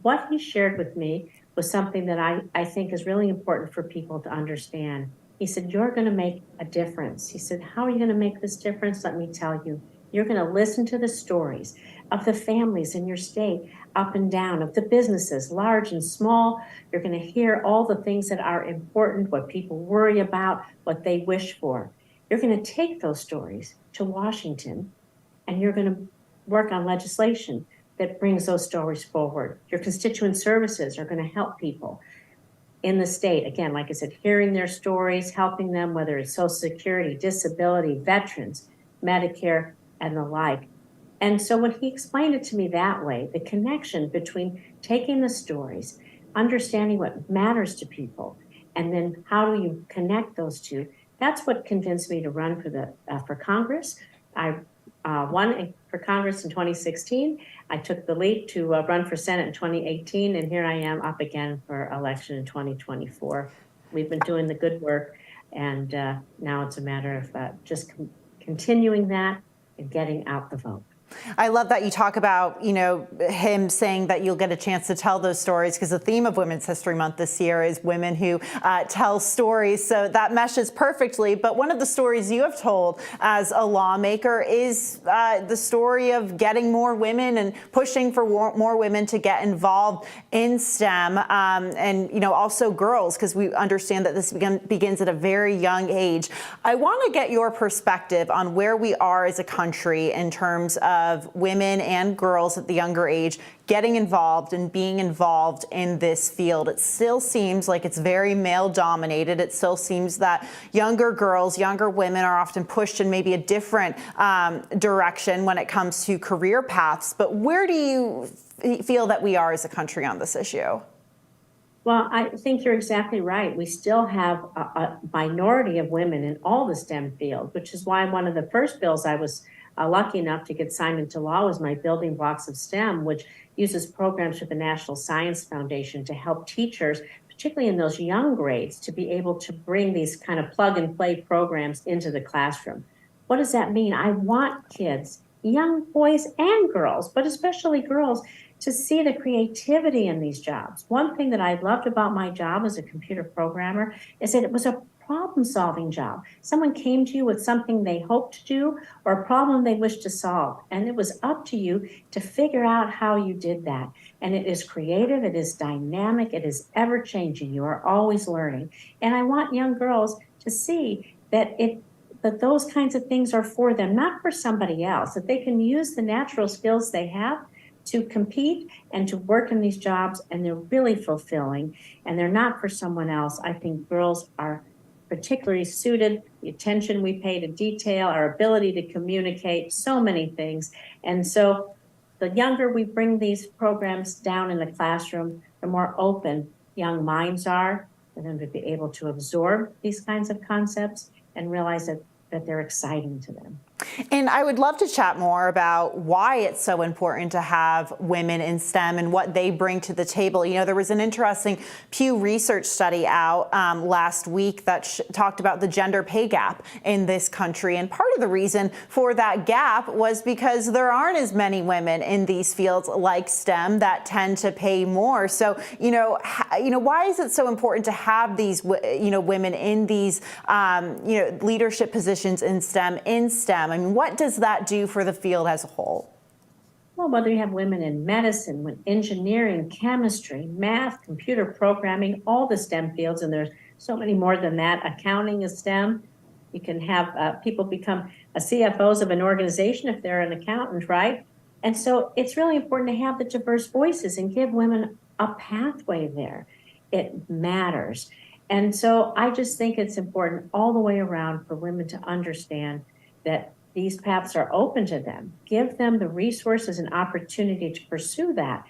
Speaker 6: What he shared with me was something that I think is really important for people to understand. He said, you're going to make a difference. He said, how are you going to make this difference? Let me tell you. You're going to listen to the stories of the families in your state, up and down, of the businesses, large and small. You're going to hear all the things that are important, what people worry about, what they wish for. You're going to take those stories to Washington, and you're going to work on legislation that brings those stories forward. Your constituent services are going to help people in the state. Again, like I said, hearing their stories, helping them, whether it's Social Security, disability, veterans, Medicare, and the like. And so when he explained it to me that way, the connection between taking the stories, understanding what matters to people, and then how do you connect those two, that's what convinced me to run for Congress. I won for Congress in 2016. I took the leap to run for Senate in 2018, and here I am up again for election in 2024. We've been doing the good work, and now it's a matter of just continuing that and getting out the vote.
Speaker 1: I love that you talk about, him saying that you'll get a chance to tell those stories, because the theme of Women's History Month this year is women who tell stories. So that meshes perfectly. But one of the stories you have told as a lawmaker is the story of getting more women and pushing for more women to get involved in STEM, and, also girls, because we understand that this begins at a very young age. I want to get your perspective on where we are as a country in terms of women and girls at the younger age getting involved and being involved in this field. It still seems like it's very male dominated. It still seems that younger girls, younger women are often pushed in maybe a different direction when it comes to career paths. But where do you feel that we are as a country on this issue?
Speaker 6: Well, I think you're exactly right. We still have a minority of women in all the STEM field, which is why one of the first bills I was lucky enough to get signed into law was my Building Blocks of STEM, which uses programs with the National Science Foundation to help teachers, particularly in those young grades, to be able to bring these kind of plug and play programs into the classroom. What does that mean? I want kids, young boys and girls, but especially girls, to see the creativity in these jobs. One thing that I loved about my job as a computer programmer is that it was a problem-solving job. Someone came to you with something they hoped to do or a problem they wished to solve, and it was up to you to figure out how you did that. And it is creative, it is dynamic, it is ever-changing. You are always learning. And I want young girls to see that those kinds of things are for them, not for somebody else, that they can use the natural skills they have to compete and to work in these jobs, and they're really fulfilling, and they're not for someone else. I think girls are particularly suited, the attention we pay to detail, our ability to communicate, so many things. And so the younger we bring these programs down in the classroom, the more open young minds are for them to be able to absorb these kinds of concepts and realize that they're exciting to them.
Speaker 1: And I would love to chat more about why it's so important to have women in STEM and what they bring to the table. There was an interesting Pew Research study out last week that talked about the gender pay gap in this country. And part of the reason for that gap was because there aren't as many women in these fields like STEM that tend to pay more. So, why is it so important to have these, women in these, leadership positions in STEM? I mean, what does that do for the field as a whole?
Speaker 6: Well, whether you have women in medicine, engineering, chemistry, math, computer programming, all the STEM fields, and there's so many more than that. Accounting is STEM. You can have people become CFOs of an organization if they're an accountant, right? And so it's really important to have the diverse voices and give women a pathway there. It matters. And so I just think it's important all the way around for women to understand that these paths are open to them. Give them the resources and opportunity to pursue that.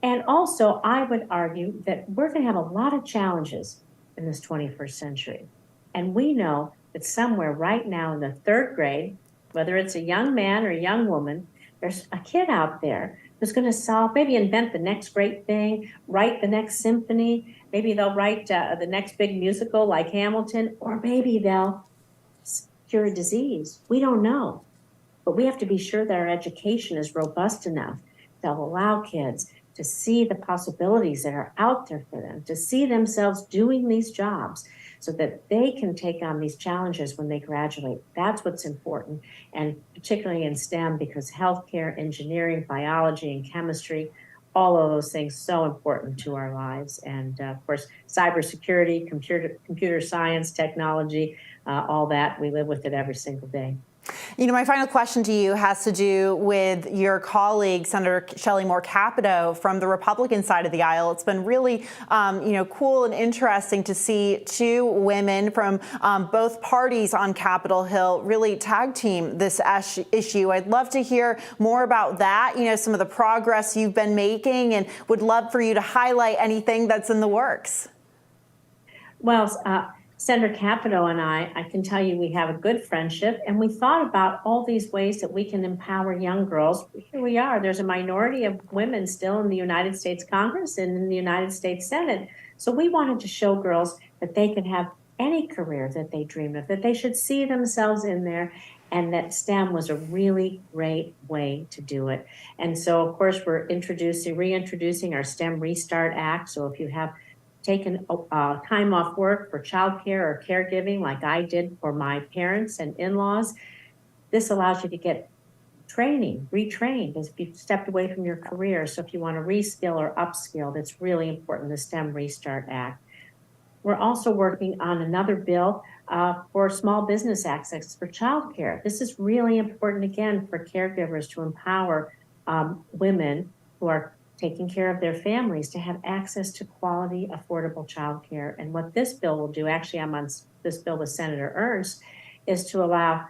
Speaker 6: And also, I would argue that we're going to have a lot of challenges in this 21st century. And we know that somewhere right now in the third grade, whether it's a young man or a young woman, there's a kid out there who's going to solve, maybe invent the next great thing, write the next symphony. Maybe they'll write the next big musical like Hamilton, or maybe they'll cure a disease. We don't know. But we have to be sure that our education is robust enough to allow kids to see the possibilities that are out there for them, to see themselves doing these jobs. so that they can take on these challenges when they graduate. That's what's important, and particularly in STEM, because healthcare, engineering, biology, and chemistry, all of those things so important to our lives. And of course, cybersecurity, computer science, technology, all that, we live with it every single day.
Speaker 1: You know, my final question to you has to do with your colleague, Senator Shelley Moore Capito from the Republican side of the aisle. It's been really, cool and interesting to see two women from both parties on Capitol Hill really tag team this issue. I'd love to hear more about that, some of the progress you've been making, and would love for you to highlight anything that's in the works.
Speaker 6: Well, Senator Capito and I can tell you we have a good friendship, and we thought about all these ways that we can empower young girls. Here we are. There's a minority of women still in the United States Congress and in the United States Senate. So we wanted to show girls that they can have any career that they dream of, that they should see themselves in there, and that STEM was a really great way to do it. And so, of course, we're reintroducing our STEM Restart Act. So if you have taken time off work for childcare or caregiving, like I did for my parents and in-laws, this allows you to get retrained as if you stepped away from your career. So if you want to reskill or upskill, that's really important, the STEM Restart Act. We're also working on another bill for small business access for childcare. This is really important, again, for caregivers to empower women who are taking care of their families to have access to quality, affordable childcare. And what this bill will do, actually I'm on this bill with Senator Ernst, is to allow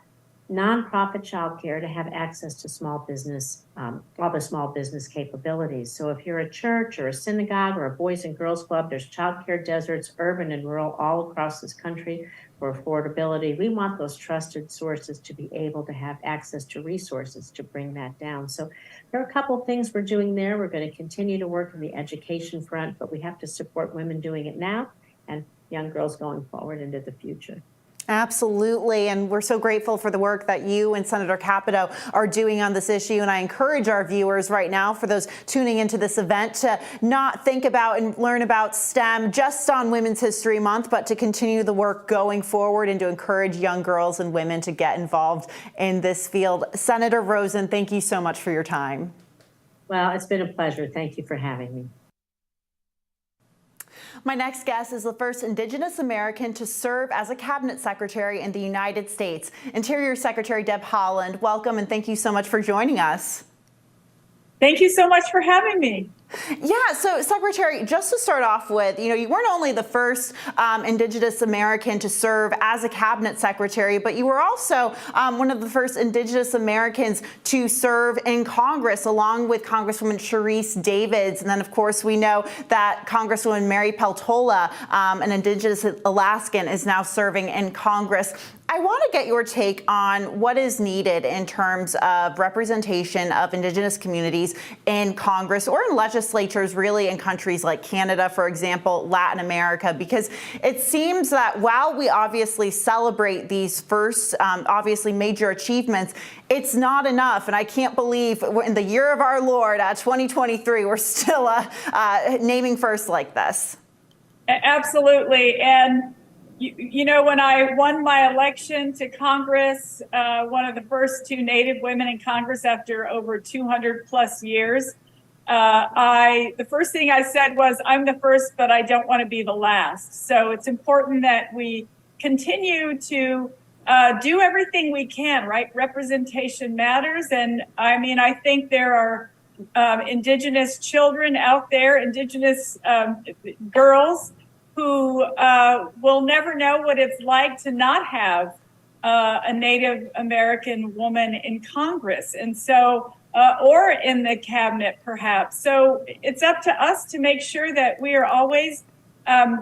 Speaker 6: nonprofit childcare to have access to small business, all the small business capabilities. So if you're a church or a synagogue or a Boys and Girls Club, there's childcare deserts, urban and rural, all across this country for affordability. We want those trusted sources to be able to have access to resources to bring that down. So there are a couple of things we're doing there. We're going to continue to work on the education front, but we have to support women doing it now and young girls going forward into the future.
Speaker 1: Absolutely. And we're so grateful for the work that you and Senator Capito are doing on this issue. And I encourage our viewers right now, for those tuning into this event, to not think about and learn about STEM just on Women's History Month, but to continue the work going forward and to encourage young girls and women to get involved in this field. Senator Rosen, thank you so much for your time.
Speaker 6: Well, it's been a pleasure. Thank you for having me.
Speaker 1: My next guest is the first Indigenous American to serve as a cabinet secretary in the United States. Interior Secretary Deb Haaland, welcome, and thank you so much for joining us.
Speaker 7: Thank you so much for having me.
Speaker 1: Yeah, so Secretary, just to start off with, you weren't only the first Indigenous American to serve as a cabinet secretary, but you were also one of the first Indigenous Americans to serve in Congress, along with Congresswoman Sharice Davids. And then, of course, we know that Congresswoman Mary Peltola, an Indigenous Alaskan, is now serving in Congress. I want to get your take on what is needed in terms of representation of Indigenous communities in Congress or in legislatures, really, in countries like Canada, for example, Latin America, because it seems that while we obviously celebrate these first, obviously major achievements, it's not enough. And I can't believe in the year of our Lord, 2023, we're still naming first like this.
Speaker 7: Absolutely. And you know, when I won my election to Congress, one of the first two Native women in Congress after over 200 plus years, the first thing I said was, I'm the first, but I don't want to be the last. So it's important that we continue to do everything we can, right? Representation matters. And I mean, I think there are Indigenous children out there, Indigenous girls who will never know what it's like to not have a Native American woman in Congress, and so or in the cabinet, perhaps. So it's up to us to make sure that we are always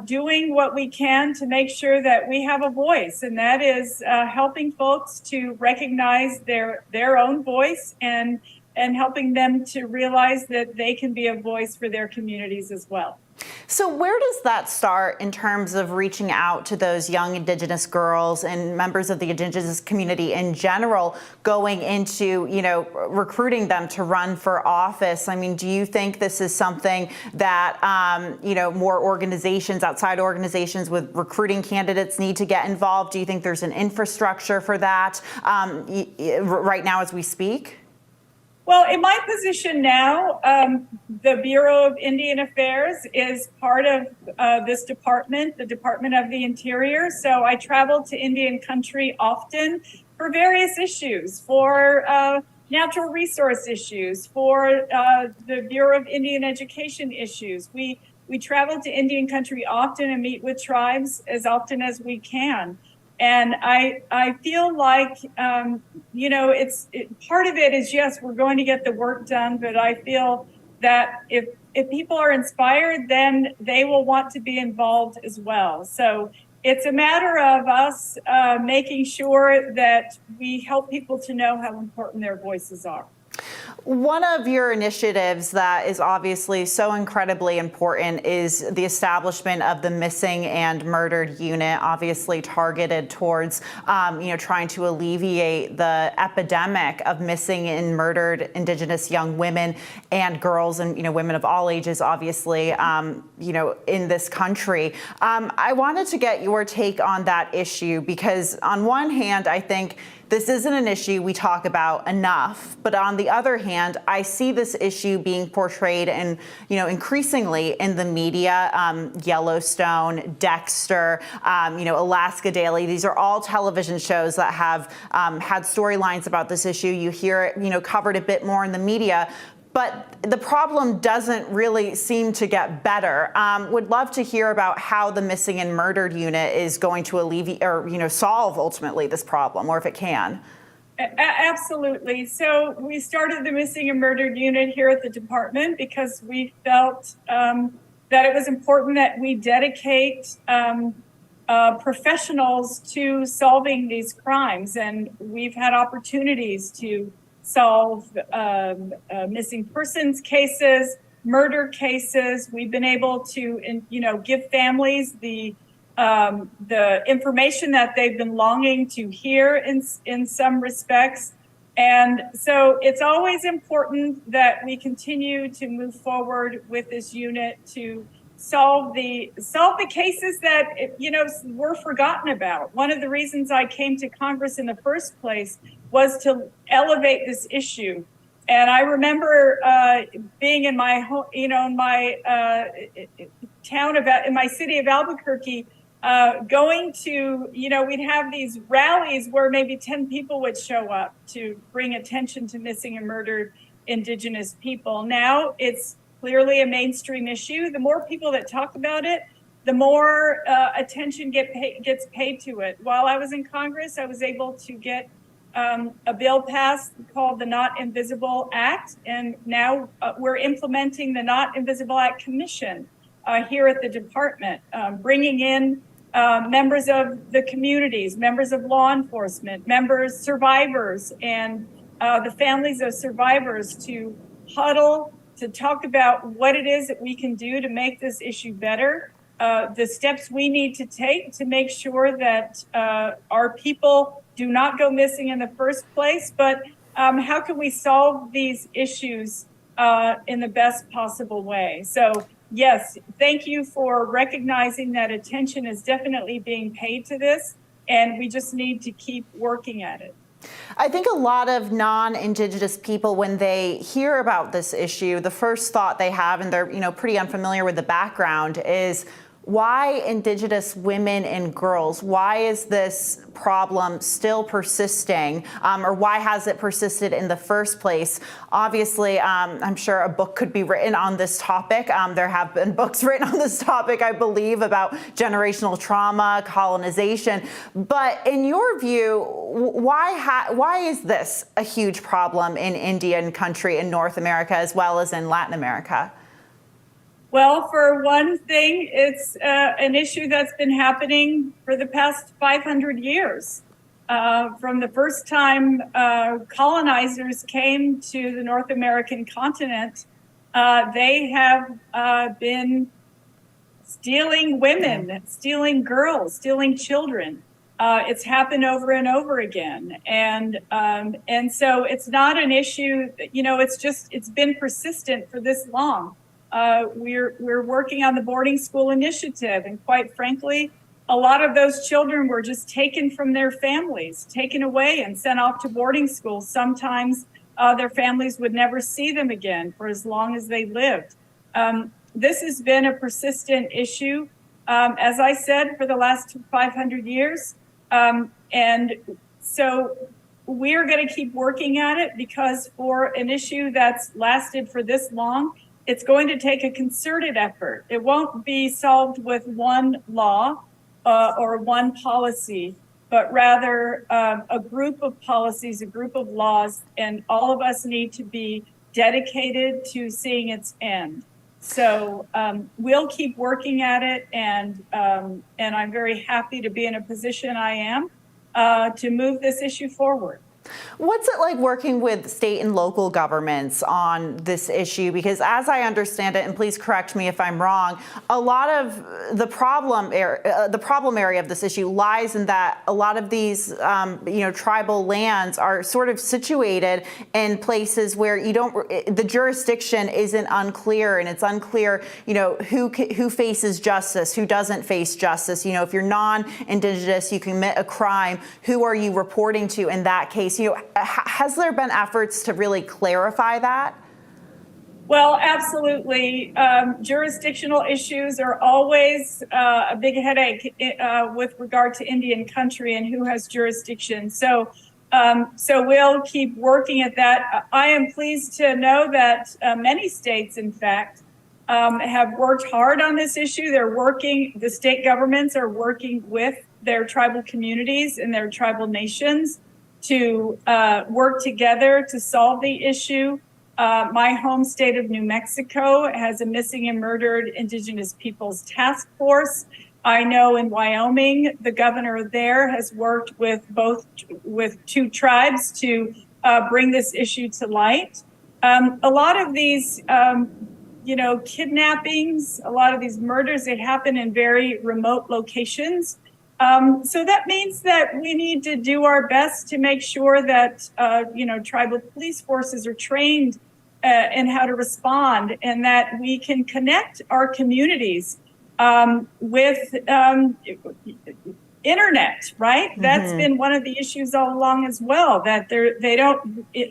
Speaker 7: doing what we can to make sure that we have a voice, and that is helping folks to recognize their own voice and and helping them to realize that they can be a voice for their communities as well.
Speaker 1: So where does that start in terms of reaching out to those young Indigenous girls and members of the Indigenous community in general, going into, recruiting them to run for office? I mean, do you think this is something that, more organizations, outside organizations with recruiting candidates need to get involved? Do you think there's an infrastructure for that right now as we speak?
Speaker 7: Well, in my position now, the Bureau of Indian Affairs is part of this department, the Department of the Interior. So I travel to Indian country often for various issues, for natural resource issues, for the Bureau of Indian Education issues. We travel to Indian country often and meet with tribes as often as we can. And I feel like, part of it is, yes, we're going to get the work done, but I feel that if people are inspired, then they will want to be involved as well. So it's a matter of us making sure that we help people to know how important their voices are.
Speaker 1: One of your initiatives that is obviously so incredibly important is the establishment of the Missing and Murdered Unit, obviously targeted towards, trying to alleviate the epidemic of missing and murdered Indigenous young women and girls and, women of all ages, obviously, in this country. I wanted to get your take on that issue because on one hand, I think this isn't an issue we talk about enough, but on the other hand, I see this issue being portrayed and, increasingly in the media. Yellowstone, Dexter, Alaska Daily. These are all television shows that have had storylines about this issue. You hear it, covered a bit more in the media. But the problem doesn't really seem to get better. Would love to hear about how the Missing and Murdered Unit is going to alleviate or, solve ultimately this problem, or if it can.
Speaker 7: Absolutely. So we started the Missing and Murdered Unit here at the department because we felt that it was important that we dedicate professionals to solving these crimes. And we've had opportunities to solve missing persons cases, murder cases. We've been able to, give families the information that they've been longing to hear in some respects. And so it's always important that we continue to move forward with this unit to solve the cases that, were forgotten about. One of the reasons I came to Congress in the first place was to elevate this issue. And I remember being in my home, in my in my city of Albuquerque, going to, we'd have these rallies where maybe 10 people would show up to bring attention to missing and murdered Indigenous people. Now it's clearly a mainstream issue. The more people that talk about it, the more attention gets paid to it. While I was in Congress, I was able to get a bill passed called the Not Invisible Act. And now we're implementing the Not Invisible Act Commission here at the department, bringing in members of the communities, members of law enforcement, survivors, and the families of survivors to huddle, to talk about what it is that we can do to make this issue better, the steps we need to take to make sure that our people do not go missing in the first place, but how can we solve these issues in the best possible way? So yes, thank you for recognizing that attention is definitely being paid to this, and we just need to keep working at it.
Speaker 1: I think a lot of non-Indigenous people, when they hear about this issue, the first thought they have, and they're pretty unfamiliar with the background, is why Indigenous women and girls? Why is this problem still persisting, or why has it persisted in the first place? Obviously, I'm sure a book could be written on this topic. There have been books written on this topic, I believe, about generational trauma, colonization. But in your view, why is this a huge problem in Indian country in North America as well as in Latin America?
Speaker 7: Well, for one thing, it's an issue that's been happening for the past 500 years. from the first time colonizers came to the North American continent, they have been stealing women, stealing girls, stealing children. It's happened over and over again, and so it's not an issue. It's been persistent for this long. We're working on the boarding school initiative, and quite frankly, a lot of those children were just taken from their families, taken away and sent off to boarding schools. Sometimes their families would never see them again for as long as they lived. This has been a persistent issue, as I said, for the last 500 years. And so we're going to keep working at it, because for an issue that's lasted for this long, it's going to take a concerted effort. It won't be solved with one law or one policy, but rather a group of policies, a group of laws, and all of us need to be dedicated to seeing its end. So we'll keep working at it, and I'm very happy to be in a position I am to move this issue forward.
Speaker 1: What's it like working with state and local governments on this issue? Because as I understand it, and please correct me if I'm wrong, a lot of the problem area of this issue lies in that a lot of these, tribal lands are sort of situated in places where the jurisdiction isn't unclear, and it's unclear, who faces justice, who doesn't face justice. If you're non-Indigenous, you commit a crime, who are you reporting to in that case? Has there been efforts to really clarify that?
Speaker 7: Well, absolutely. Jurisdictional issues are always a big headache with regard to Indian country and who has jurisdiction. So we'll keep working at that. I am pleased to know that many states, in fact, have worked hard on this issue. The state governments are working with their tribal communities and their tribal nations to work together to solve the issue. My home state of New Mexico has a missing and murdered Indigenous peoples task force. I know in Wyoming, the governor there has worked with two tribes to bring this issue to light. A lot of these, kidnappings, a lot of these murders, they happen in very remote locations. So that means that we need to do our best to make sure that, tribal police forces are trained in how to respond, and that we can connect our communities with internet, right? Mm-hmm. That's been one of the issues all along as well, that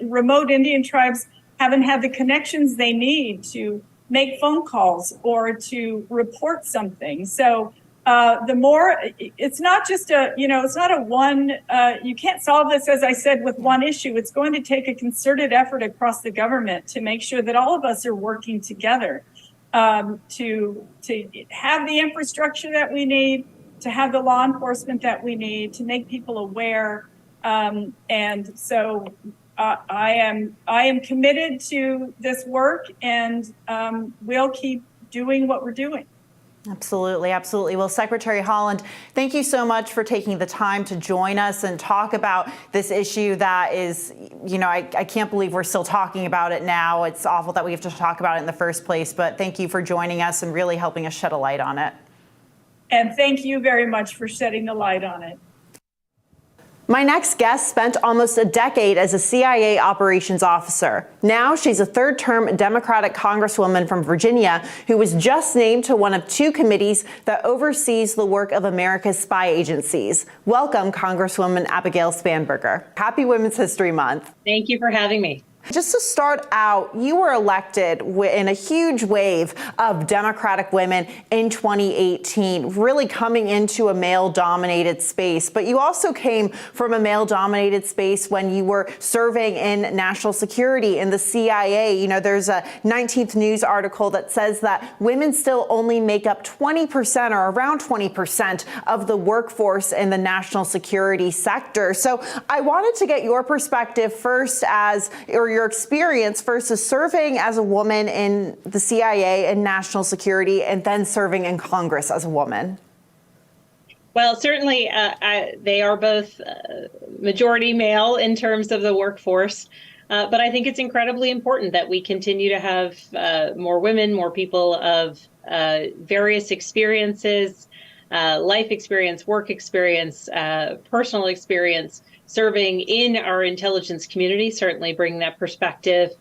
Speaker 7: remote Indian tribes haven't had the connections they need to make phone calls or to report something. So the more, it's not just it's not a one, you can't solve this, as I said, with one issue. It's going to take a concerted effort across the government to make sure that all of us are working together to have the infrastructure that we need, to have the law enforcement that we need, to make people aware. And so I am committed to this work, and we'll keep doing what we're doing.
Speaker 1: Absolutely, absolutely. Well, Secretary Haaland, thank you so much for taking the time to join us and talk about this issue that is, I can't believe we're still talking about it now. It's awful that we have to talk about it in the first place, but thank you for joining us and really helping us shed a light on it.
Speaker 7: And thank you very much for shedding the light on it.
Speaker 1: My next guest spent almost a decade as a CIA operations officer. Now she's a third-term Democratic Congresswoman from Virginia who was just named to one of two committees that oversees the work of America's spy agencies. Welcome, Congresswoman Abigail Spanberger. Happy Women's History Month.
Speaker 8: Thank you for having me.
Speaker 1: Just to start out, you were elected in a huge wave of Democratic women in 2018, really coming into a male-dominated space. But you also came from a male-dominated space when you were serving in national security in the CIA. There's a 19th News article that says that women still only make up 20% or around 20% of the workforce in the national security sector. So I wanted to get your perspective first or your experience versus serving as a woman in the CIA and national security and then serving in Congress as a woman.
Speaker 8: Well, certainly they are both majority male in terms of the workforce. But I think it's incredibly important that we continue to have more women, more people of various experiences, life experience, work experience, personal experience, serving in our intelligence community. Certainly bringing that perspective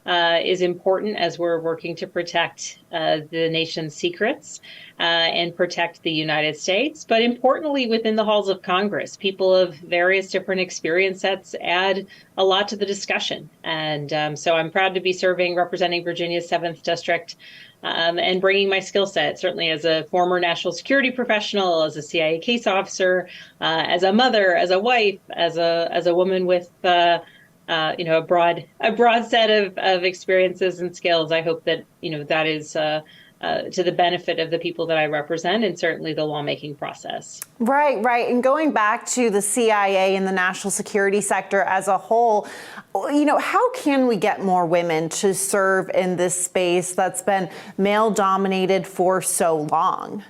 Speaker 8: is important as we're working to protect the nation's secrets and protect the United States. But importantly, within the halls of Congress, people of various different experience sets add a lot to the discussion. And so I'm proud to be serving, representing Virginia's 7th District and bringing my skill set, certainly as a former national security professional, as a CIA case officer, as a mother, as a wife, as a woman with a broad set of experiences and skills. I hope that that is to the benefit of the people that I represent and certainly the lawmaking process.
Speaker 1: Right, right. And going back to the CIA and the national security sector as a whole, how can we get more women to serve in this space that's been male dominated for so long?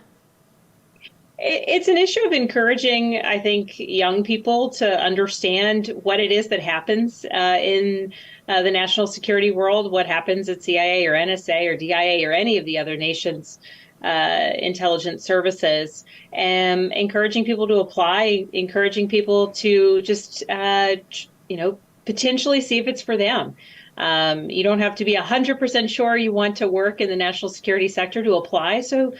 Speaker 8: It's an issue of encouraging, I think, young people to understand what it is that happens in the national security world, what happens at CIA or NSA or DIA or any of the other nations' intelligence services, and encouraging people to apply, encouraging people to just, potentially see if it's for them. You don't have to be 100% sure you want to work in the national security sector to apply. So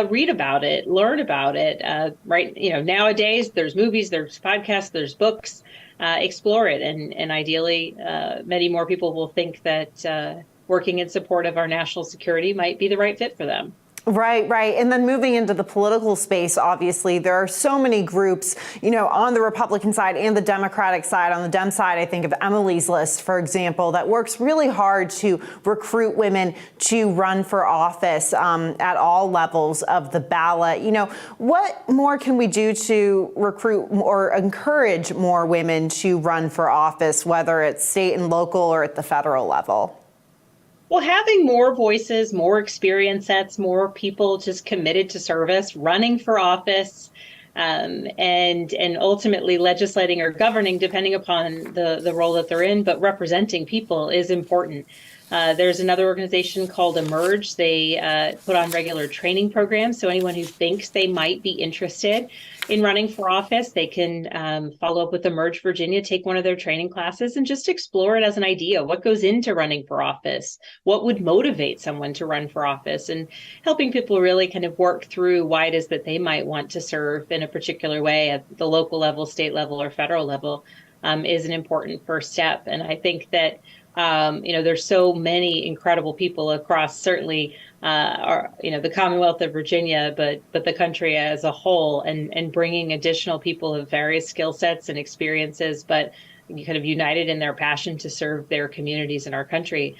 Speaker 8: read about it, learn about it. Nowadays there's movies, there's podcasts, there's books. Explore it, and ideally, many more people will think that working in support of our national security might be the right fit for them.
Speaker 1: Right, right. And then moving into the political space, obviously, there are so many groups, on the Republican side and the Democratic side. On the Dem side, I think of Emily's List, for example, that works really hard to recruit women to run for office at all levels of the ballot. What more can we do to recruit or encourage more women to run for office, whether it's state and local or at the federal level?
Speaker 8: Well, having more voices, more experience sets, more people just committed to service, running for office, and ultimately legislating or governing, depending upon the role that they're in, but representing people is important. There's another organization called Emerge. They put on regular training programs. So anyone who thinks they might be interested in running for office, they can follow up with Emerge Virginia, take one of their training classes, and just explore it as an idea. What goes into running for office? What would motivate someone to run for office? And helping people really kind of work through why it is that they might want to serve in a particular way at the local level, state level, or federal level is an important first step. And I think that there's so many incredible people across certainly the Commonwealth of Virginia, but the country as a whole, and bringing additional people of various skill sets and experiences, but kind of united in their passion to serve their communities in our country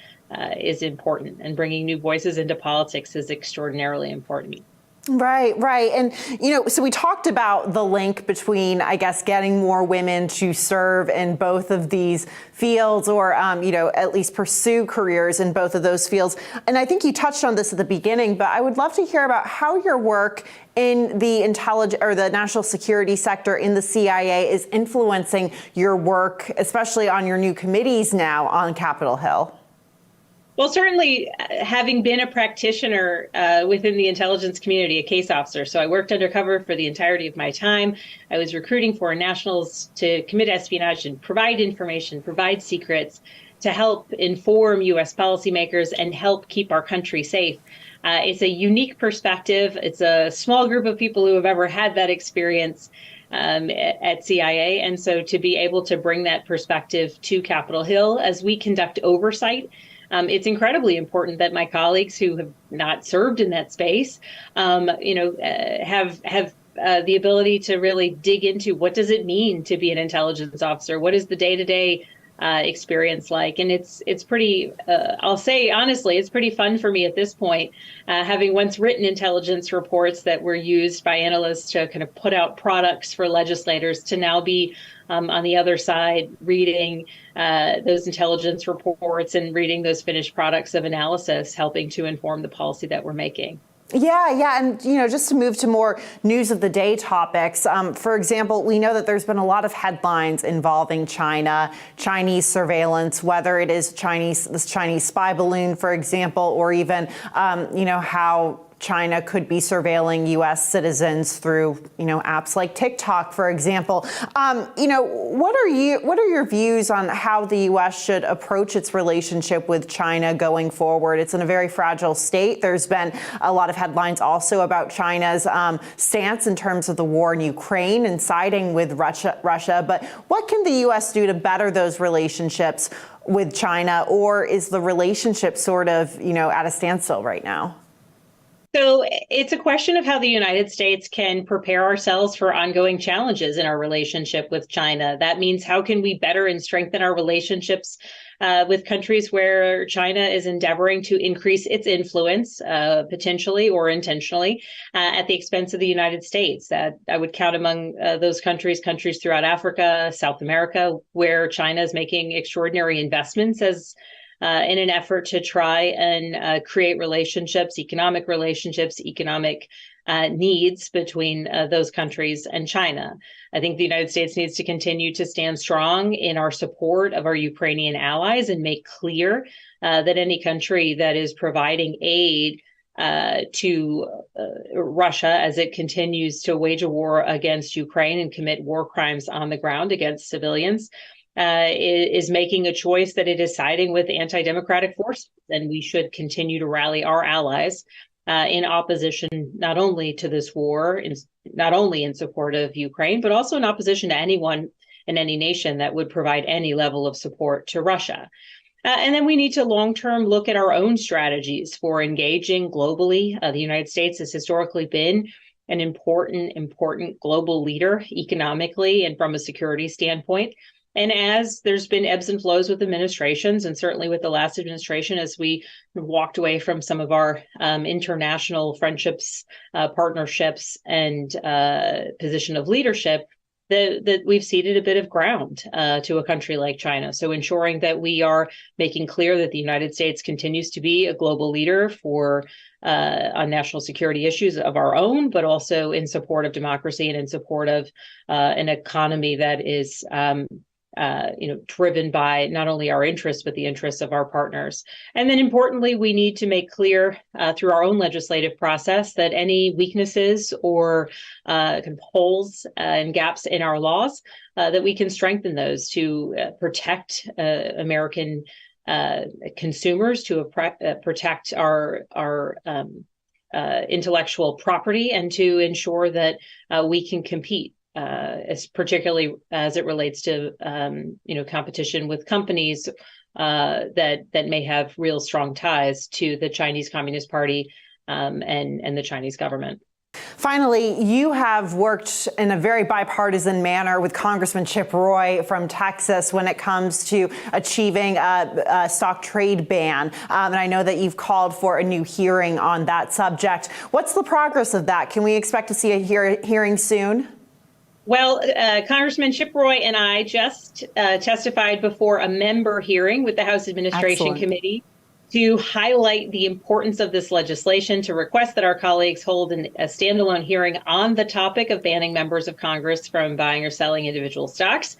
Speaker 8: is important. And bringing new voices into politics is extraordinarily important.
Speaker 1: Right, right. And, so we talked about the link between, I guess, getting more women to serve in both of these fields or, at least pursue careers in both of those fields. And I think you touched on this at the beginning, but I would love to hear about how your work in the intelligence or the national security sector in the CIA is influencing your work, especially on your new committees now on Capitol Hill.
Speaker 8: Well, certainly having been a practitioner within the intelligence community, a case officer, so I worked undercover for the entirety of my time. I was recruiting foreign nationals to commit espionage and provide information, provide secrets to help inform U.S. policymakers and help keep our country safe. It's a unique perspective. It's a small group of people who have ever had that experience at CIA. And so to be able to bring that perspective to Capitol Hill as we conduct oversight, it's incredibly important that my colleagues who have not served in that space, have the ability to really dig into what does it mean to be an intelligence officer? What is the day-to-day experience like? And it's pretty, I'll say honestly, it's pretty fun for me at this point, having once written intelligence reports that were used by analysts to kind of put out products for legislators, to now be on the other side reading those intelligence reports and reading those finished products of analysis, helping to inform the policy that we're making.
Speaker 1: Yeah, and just to move to more news of the day topics. For example, we know that there's been a lot of headlines involving China, Chinese surveillance, whether it is this Chinese spy balloon, for example, or even how China could be surveilling U.S. citizens through, apps like TikTok, for example. What are your views on how the U.S. should approach its relationship with China going forward? It's in a very fragile state. There's been a lot of headlines also about China's stance in terms of the war in Ukraine and siding with Russia. But what can the U.S. do to better those relationships with China, or is the relationship sort of, at a standstill right now?
Speaker 8: So it's a question of how the United States can prepare ourselves for ongoing challenges in our relationship with China. That means how can we better and strengthen our relationships with countries where China is endeavoring to increase its influence, potentially or intentionally, at the expense of the United States. That I would count among those countries throughout Africa, South America, where China is making extraordinary investments in an effort to try and create relationships, economic needs between those countries and China. I think the United States needs to continue to stand strong in our support of our Ukrainian allies and make clear that any country that is providing aid to Russia as it continues to wage a war against Ukraine and commit war crimes on the ground against civilians is making a choice that it is siding with anti-democratic forces. And we should continue to rally our allies in opposition not only to this war, not only in support of Ukraine, but also in opposition to anyone and any nation that would provide any level of support to Russia. And then we need to long-term look at our own strategies for engaging globally. The United States has historically been an important global leader economically and from a security standpoint. And as there's been ebbs and flows with administrations, and certainly with the last administration, as we walked away from some of our international friendships, partnerships, and position of leadership, that we've ceded a bit of ground to a country like China. So ensuring that we are making clear that the United States continues to be a global leader on national security issues of our own, but also in support of democracy and in support of an economy that is driven by not only our interests, but the interests of our partners. And then importantly, we need to make clear through our own legislative process that any weaknesses or holes and gaps in our laws, that we can strengthen those to protect American consumers, to protect our intellectual property, and to ensure that we can compete. Particularly as it relates to competition with companies that may have real strong ties to the Chinese Communist Party and the Chinese government.
Speaker 1: Finally, you have worked in a very bipartisan manner with Congressman Chip Roy from Texas when it comes to achieving a stock trade ban. And I know that you've called for a new hearing on that subject. What's the progress of that? Can we expect to see a hearing soon?
Speaker 8: Well, Congressman Chip Roy and I just testified before a member hearing with the House Administration Committee to highlight the importance of this legislation, to request that our colleagues hold a standalone hearing on the topic of banning members of Congress from buying or selling individual stocks.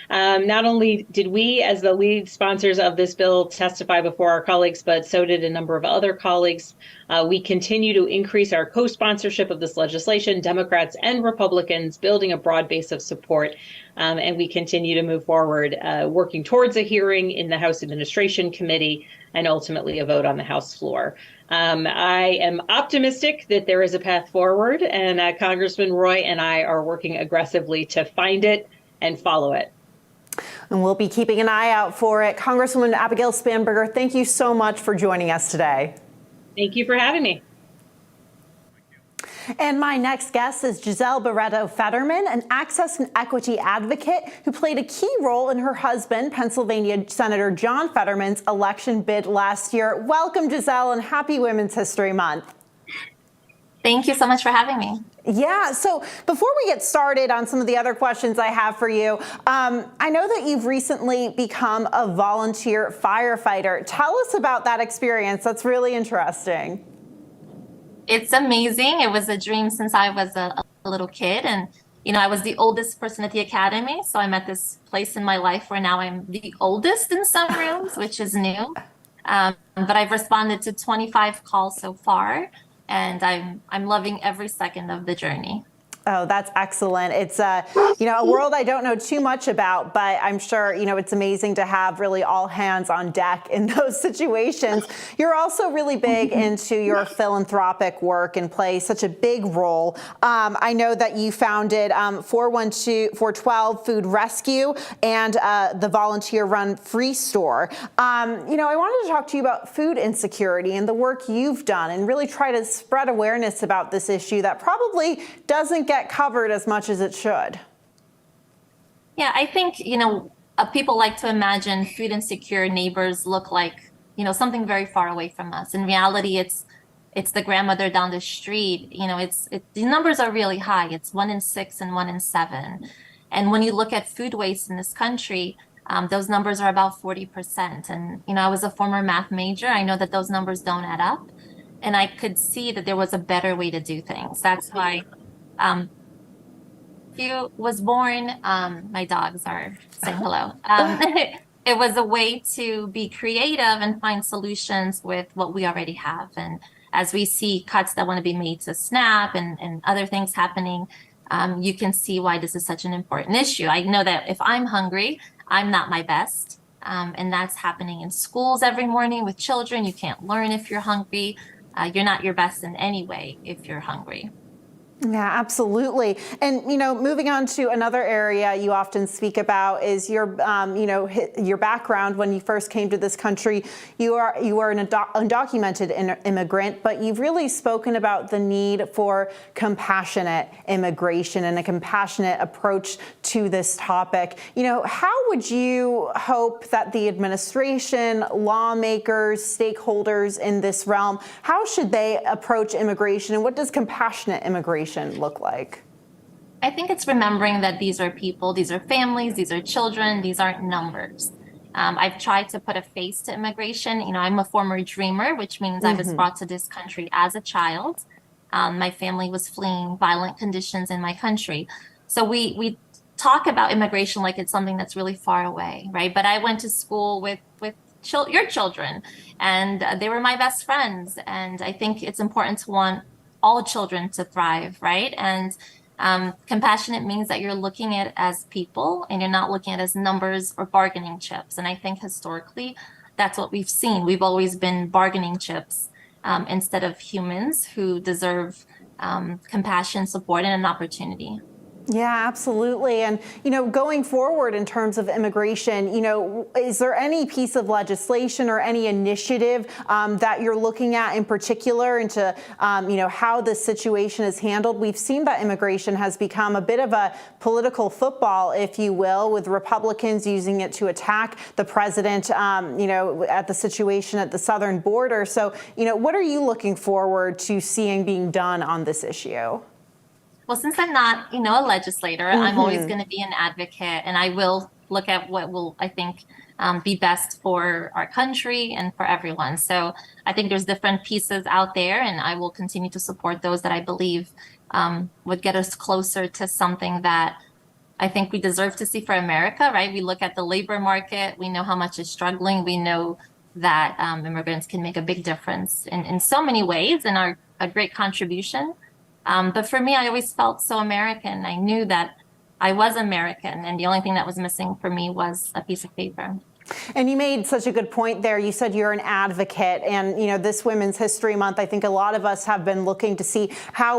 Speaker 8: Not only did we, as the lead sponsors of this bill, testify before our colleagues, but so did a number of other colleagues. We continue to increase our co-sponsorship of this legislation, Democrats and Republicans, building a broad base of support. And we continue to move forward, working towards a hearing in the House Administration Committee and ultimately a vote on the House floor. I am optimistic that there is a path forward, and Congressman Roy and I are working aggressively to find it and follow it.
Speaker 1: And we'll be keeping an eye out for it. Congresswoman Abigail Spanberger, thank you so much for joining us today.
Speaker 8: Thank you for having me.
Speaker 1: And my next guest is Giselle Barreto-Fetterman, an access and equity advocate who played a key role in her husband, Pennsylvania Senator John Fetterman's election bid last year. Welcome, Giselle, and happy Women's History Month.
Speaker 9: Thank you so much for having me.
Speaker 1: Yeah, so before we get started on some of the other questions I have for you, I know that you've recently become a volunteer firefighter. Tell us about that experience. That's really interesting.
Speaker 9: It's amazing. It was a dream since I was a little kid. And, I was the oldest person at the academy. So I'm at this place in my life where now I'm the oldest in some rooms, which is new. But I've responded to 25 calls so far, and I'm loving every second of the journey.
Speaker 1: Oh, that's excellent. It's a world I don't know too much about, but I'm sure, it's amazing to have really all hands on deck in those situations. You're also really big into your philanthropic work and play such a big role. I know that you founded 412 Food Rescue and the volunteer-run Free Store. I wanted to talk to you about food insecurity and the work you've done and really try to spread awareness about this issue that probably doesn't get covered as much as it should.
Speaker 9: Yeah, I think, people like to imagine food insecure neighbors look like, something very far away from us. In reality, it's the grandmother down the street. The numbers are really high. It's 1 in 6 and 1 in 7. And when you look at food waste in this country, those numbers are about 40%. And, I was a former math major. I know that those numbers don't add up. And I could see that there was a better way to do things. That's why Hugh was born. My dogs are saying hello. It was a way to be creative and find solutions with what we already have. And as we see cuts that want to be made to SNAP and other things happening, you can see why this is such an important issue. I know that if I'm hungry, I'm not my best. And that's happening in schools every morning with children. You can't learn if you're hungry. You're not your best in any way if you're hungry.
Speaker 1: Yeah, absolutely. And, moving on to another area you often speak about is your background. When you first came to this country, you are an undocumented immigrant, but you've really spoken about the need for compassionate immigration and a compassionate approach to this topic. How would you hope that the administration, lawmakers, stakeholders in this realm, how should they approach immigration, and what does compassionate immigration look like?
Speaker 9: I think it's remembering that these are people, these are families, these are children, these aren't numbers. I've tried to put a face to immigration. I'm a former dreamer, which means I was brought to this country as a child. My family was fleeing violent conditions in my country. So we talk about immigration like it's something that's really far away, right? But I went to school with your children, and they were my best friends. And I think it's important to want all children to thrive, right? And compassionate means that you're looking at it as people and you're not looking at it as numbers or bargaining chips. And I think historically, that's what we've seen. We've always been bargaining chips instead of humans who deserve compassion, support, and an opportunity.
Speaker 1: Yeah, absolutely. And, going forward in terms of immigration, is there any piece of legislation or any initiative that you're looking at in particular into, how this situation is handled? We've seen that immigration has become a bit of a political football, if you will, with Republicans using it to attack the president, at the situation at the southern border. So, what are you looking forward to seeing being done on this issue?
Speaker 9: Well, since I'm not, a legislator, I'm always going to be an advocate, and I will look at what will, I think, be best for our country and for everyone. So I think there's different pieces out there, and I will continue to support those that I believe would get us closer to something that I think we deserve to see for America, right? We look at the labor market. We know how much is struggling. We know that immigrants can make a big difference in so many ways and are a great contribution. But for me, I always felt so American. I knew that I was American, and the only thing that was missing for me was a piece of paper.
Speaker 1: And you made such a good point there. You said you're an advocate, and this Women's History Month, I think a lot of us have been looking to see how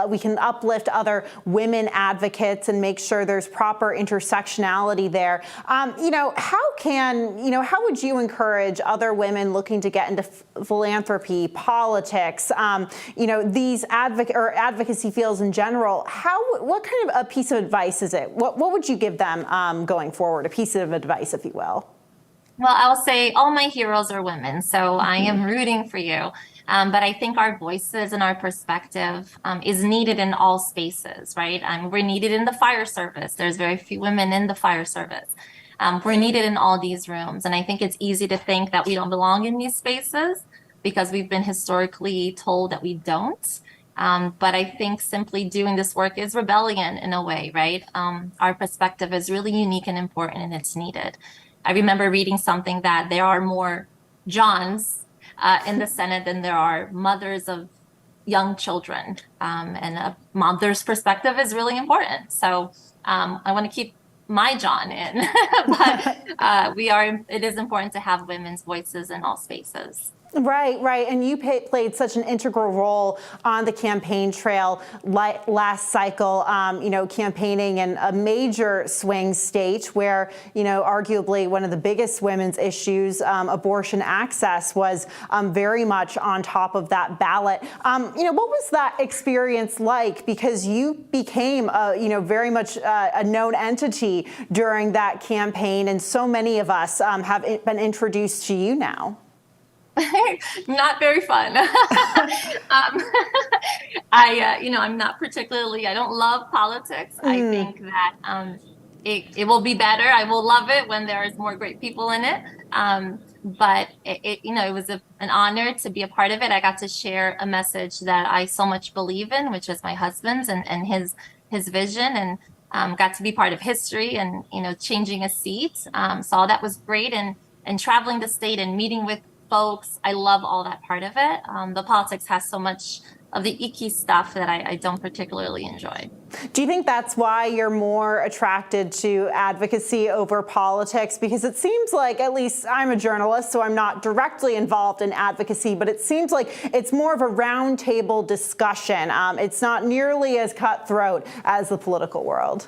Speaker 1: we can uplift other women advocates and make sure there's proper intersectionality there. How would you encourage other women looking to get into philanthropy, politics, these advocacy fields in general? What kind of a piece of advice is it? What would you give them going forward? A piece of advice, if you will. Well,
Speaker 9: I'll say all my heroes are women, so I am rooting for you. But I think our voices and our perspective is needed in all spaces, right? We're needed in the fire service. There's very few women in the fire service. We're needed in all these rooms. And I think it's easy to think that we don't belong in these spaces. because we've been historically told that we don't. But I think simply doing this work is rebellion in a way, right? Our perspective is really unique and important, and it's needed. I remember reading something that there are more Johns in the Senate than there are mothers of young children, and a mother's perspective is really important. So I want to keep my John in, but it is important to have women's voices in all spaces.
Speaker 1: Right, right. And you played such an integral role on the campaign trail last cycle, campaigning in a major swing state where, arguably one of the biggest women's issues, abortion access, was very much on top of that ballot. What was that experience like? Because you became, very much a known entity during that campaign, and so many of us have been introduced to you now.
Speaker 9: Not very fun. I'm not particularly, I don't love politics. I think that it will be better. I will love it when there's more great people in it. But it was an honor to be a part of it. I got to share a message that I so much believe in, which is my husband's and his vision, and got to be part of history and, changing a seat. So all that was great. And traveling the state and meeting with folks, I love all that part of it. The politics has so much of the icky stuff that I don't particularly enjoy.
Speaker 1: Do you think that's why you're more attracted to advocacy over politics? Because it seems like, at least I'm a journalist, so I'm not directly involved in advocacy, but it seems like it's more of a roundtable discussion. It's not nearly as cutthroat as the political world.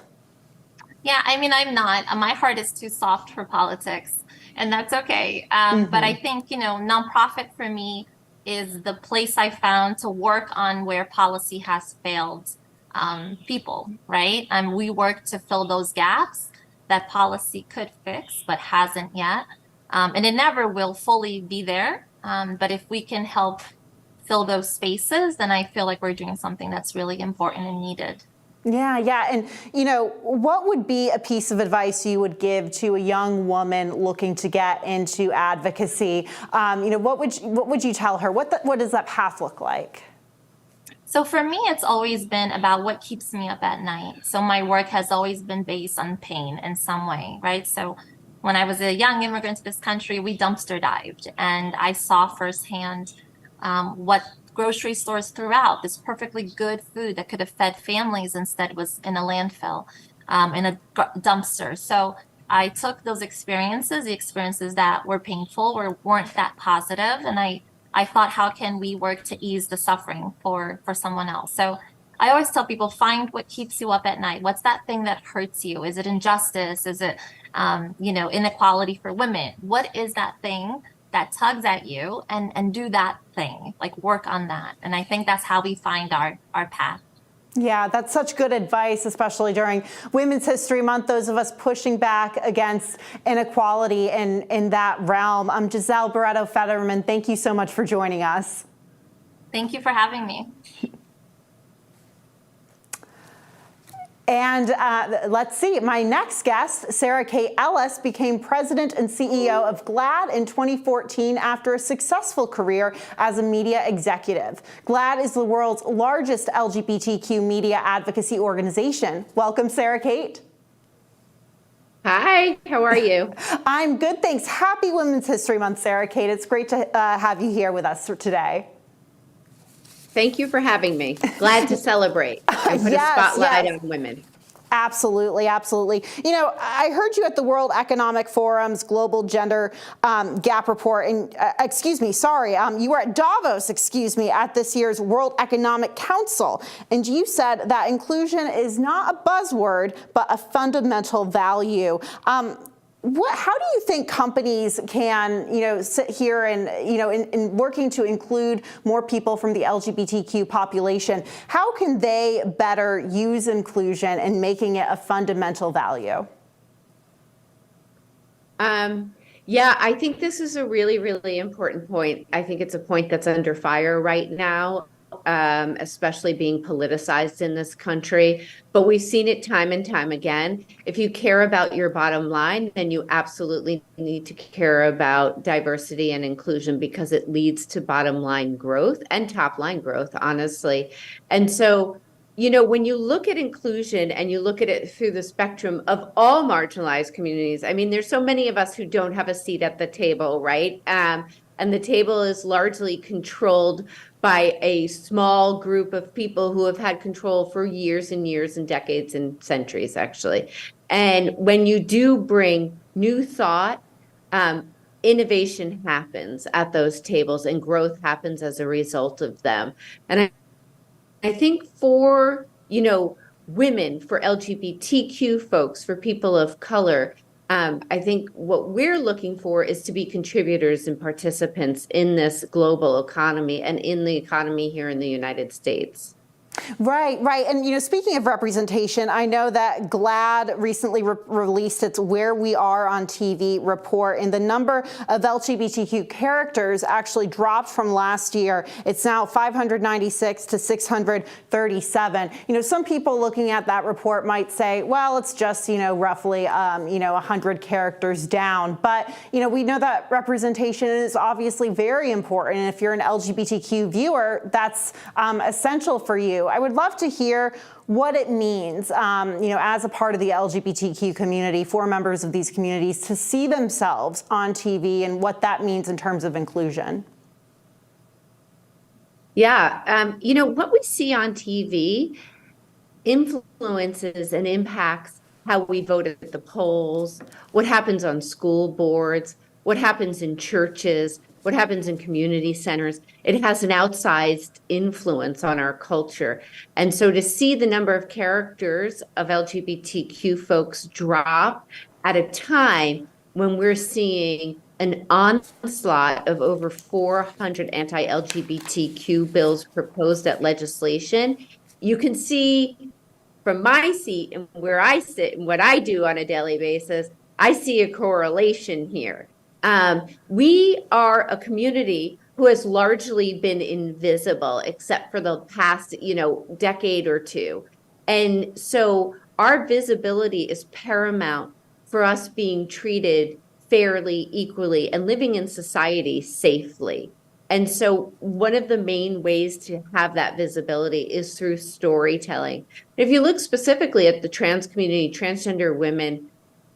Speaker 9: Yeah, I'm not. My heart is too soft for politics. And that's okay. But I think, nonprofit for me is the place I found to work on where policy has failed people, right? We work to fill those gaps that policy could fix, but hasn't yet. And it never will fully be there. But if we can help fill those spaces, then I feel like we're doing something that's really important and needed.
Speaker 1: Yeah. And, what would be a piece of advice you would give to a young woman looking to get into advocacy? What would you tell her? What does that path look like?
Speaker 9: So for me, it's always been about what keeps me up at night. So my work has always been based on pain in some way, right? So when I was a young immigrant to this country, we dumpster dived, and I saw firsthand what grocery stores throughout, this perfectly good food that could have fed families, instead was in a landfill, in a dumpster. So I took those experiences, the experiences that were painful, weren't that positive, and I thought, how can we work to ease the suffering for someone else? So I always tell people, find what keeps you up at night. What's that thing that hurts you? Is it injustice? Is it, inequality for women? What is that thing that tugs at you, and do that thing, like work on that. And I think that's how we find our path.
Speaker 1: Yeah, that's such good advice, especially during Women's History Month, those of us pushing back against inequality in that realm. Giselle Barreto-Fetterman, thank you so much for joining us.
Speaker 9: Thank you for having me.
Speaker 1: And let's see, my next guest, Sarah Kate Ellis, became president and CEO of GLAAD in 2014 after a successful career as a media executive. GLAAD is the world's largest LGBTQ media advocacy organization. Welcome, Sarah Kate.
Speaker 10: Hi, how are you?
Speaker 1: I'm good, thanks. Happy Women's History Month, Sarah Kate. It's great to have you here with us today.
Speaker 10: Thank you for having me. Glad to celebrate and put a spotlight on women.
Speaker 1: Absolutely, absolutely. I heard you at the World Economic Forum's Global Gender Gap Report, and you were at Davos, at this year's World Economic Council, and you said that inclusion is not a buzzword, but a fundamental value. How do you think companies can, sit here and, in working to include more people from the LGBTQ population, how can they better use inclusion and making it a fundamental value?
Speaker 10: Yeah, I think this is a really, really important point. I think it's a point that's under fire right now. especially being politicized in this country. But we've seen it time and time again. If you care about your bottom line, then you absolutely need to care about diversity and inclusion, because it leads to bottom line growth and top line growth, honestly. And so, when you look at inclusion and you look at it through the spectrum of all marginalized communities, I mean, there's so many of us who don't have a seat at the table, right? And the table is largely controlled by a small group of people who have had control for years and years and decades and centuries, actually. And when you do bring new thought, innovation happens at those tables and growth happens as a result of them. And I think for, women, for LGBTQ folks, for people of color, I think what we're looking for is to be contributors and participants in this global economy and in the economy here in the United States.
Speaker 1: Right. And, speaking of representation, I know that GLAAD recently released its Where We Are on TV report, and the number of LGBTQ characters actually dropped from last year. It's now 596 to 637. Some people looking at that report might say, well, it's just, roughly, 100 characters down. But, we know that representation is obviously very important. And if you're an LGBTQ viewer, that's essential for you. I would love to hear what it means, as a part of the LGBTQ community, for members of these communities to see themselves on TV and what that means in terms of inclusion.
Speaker 10: Yeah. What we see on TV influences and impacts how we vote at the polls, what happens on school boards, what happens in churches, what happens in community centers. It has an outsized influence on our culture. And so to see the number of characters of LGBTQ folks drop at a time when we're seeing an onslaught of over 400 anti-LGBTQ bills proposed at legislation, you can see from my seat and where I sit and what I do on a daily basis, I see a correlation here. We are a community who has largely been invisible, except for the past, decade or two. And so our visibility is paramount for us being treated fairly, equally, and living in society safely. And so one of the main ways to have that visibility is through storytelling. If you look specifically at the trans community, transgender women,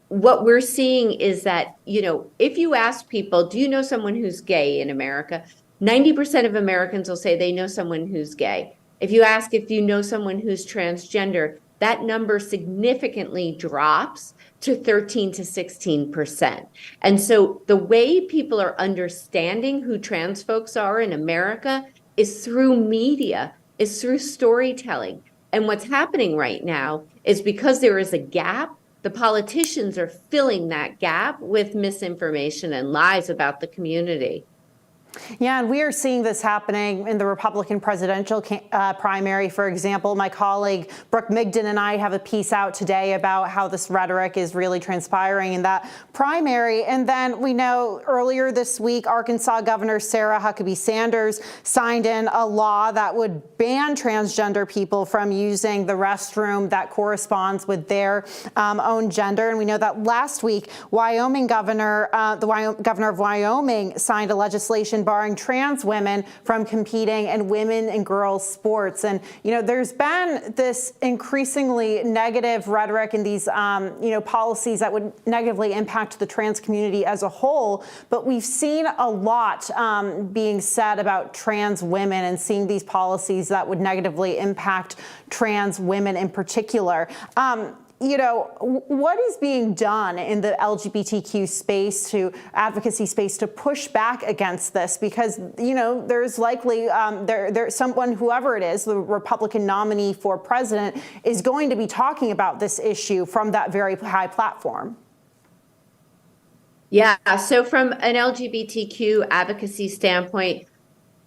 Speaker 10: what we're seeing is that, if you ask people, do you know someone who's gay in America? 90% of Americans will say they know someone who's gay. If you ask if you know someone who's transgender, that number significantly drops to 13 to 16%. And so the way people are understanding who trans folks are in America is through media, is through storytelling. And what's happening right now is because there is a gap, the politicians are filling that gap with misinformation and lies about the community.
Speaker 1: Yeah, and we are seeing this happening in the Republican presidential primary. For example, my colleague Brooke Migden and I have a piece out today about how this rhetoric is really transpiring in that primary. And then we know earlier this week, Arkansas Governor Sarah Huckabee Sanders signed in a law that would ban transgender people from using the restroom that corresponds with their own gender. And we know that last week, Wyoming governor, governor of Wyoming signed a legislation barring trans women from competing in women and girls sports. And, there's been this increasingly negative rhetoric in these, policies that would negatively impact the trans community as a whole. But we've seen a lot being said about trans women and seeing these policies that would negatively impact trans women in particular. What is being done in the LGBTQ space, advocacy space, to push back against this? Because, there's likely there's someone, whoever it is, the Republican nominee for president, is going to be talking about this issue from that very high platform.
Speaker 10: Yeah. So from an LGBTQ advocacy standpoint,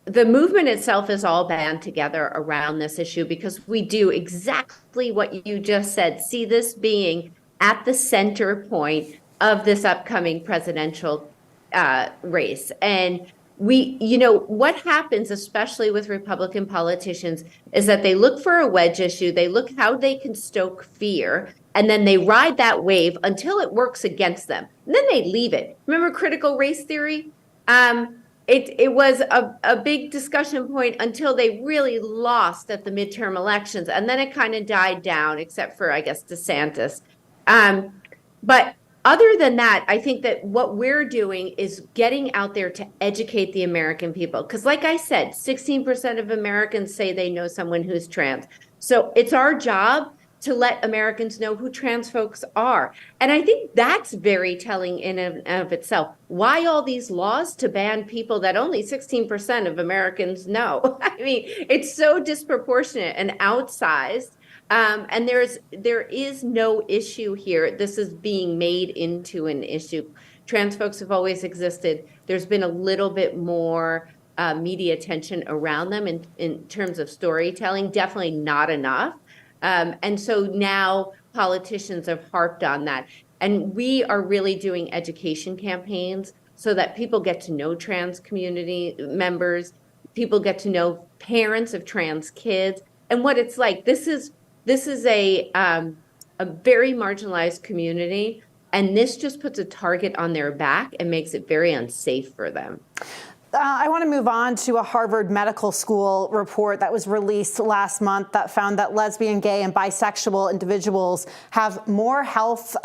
Speaker 10: the movement itself is all band together around this issue because we do exactly what you just said, see this being at the center point of this upcoming presidential race. And what happens, especially with Republican politicians, is that they look for a wedge issue, they look how they can stoke fear, and then they ride that wave until it works against them. And then they leave it. Remember critical race theory? It was a big discussion point until they really lost at the midterm elections. And then it kind of died down, except for, I guess, DeSantis. But other than that, I think that what we're doing is getting out there to educate the American people. Because like I said, 16% of Americans say they know someone who's trans. So it's our job to let Americans know who trans folks are. And I think that's very telling in and of itself. Why all these laws to ban people that only 16% of Americans know? I mean, it's so disproportionate and outsized. And there is no issue here. This is being made into an issue. Trans folks have always existed. There's been a little bit more media attention around them in terms of storytelling, definitely not enough. And so now politicians have harped on that. And we are really doing education campaigns so that people get to know trans community members, people get to know parents of trans kids and what it's like. This is a very marginalized community, and this just puts a target on their back and makes it very unsafe for them.
Speaker 1: I want to move on to a Harvard Medical School report that was released last month that found that lesbian, gay, and bisexual individuals have more health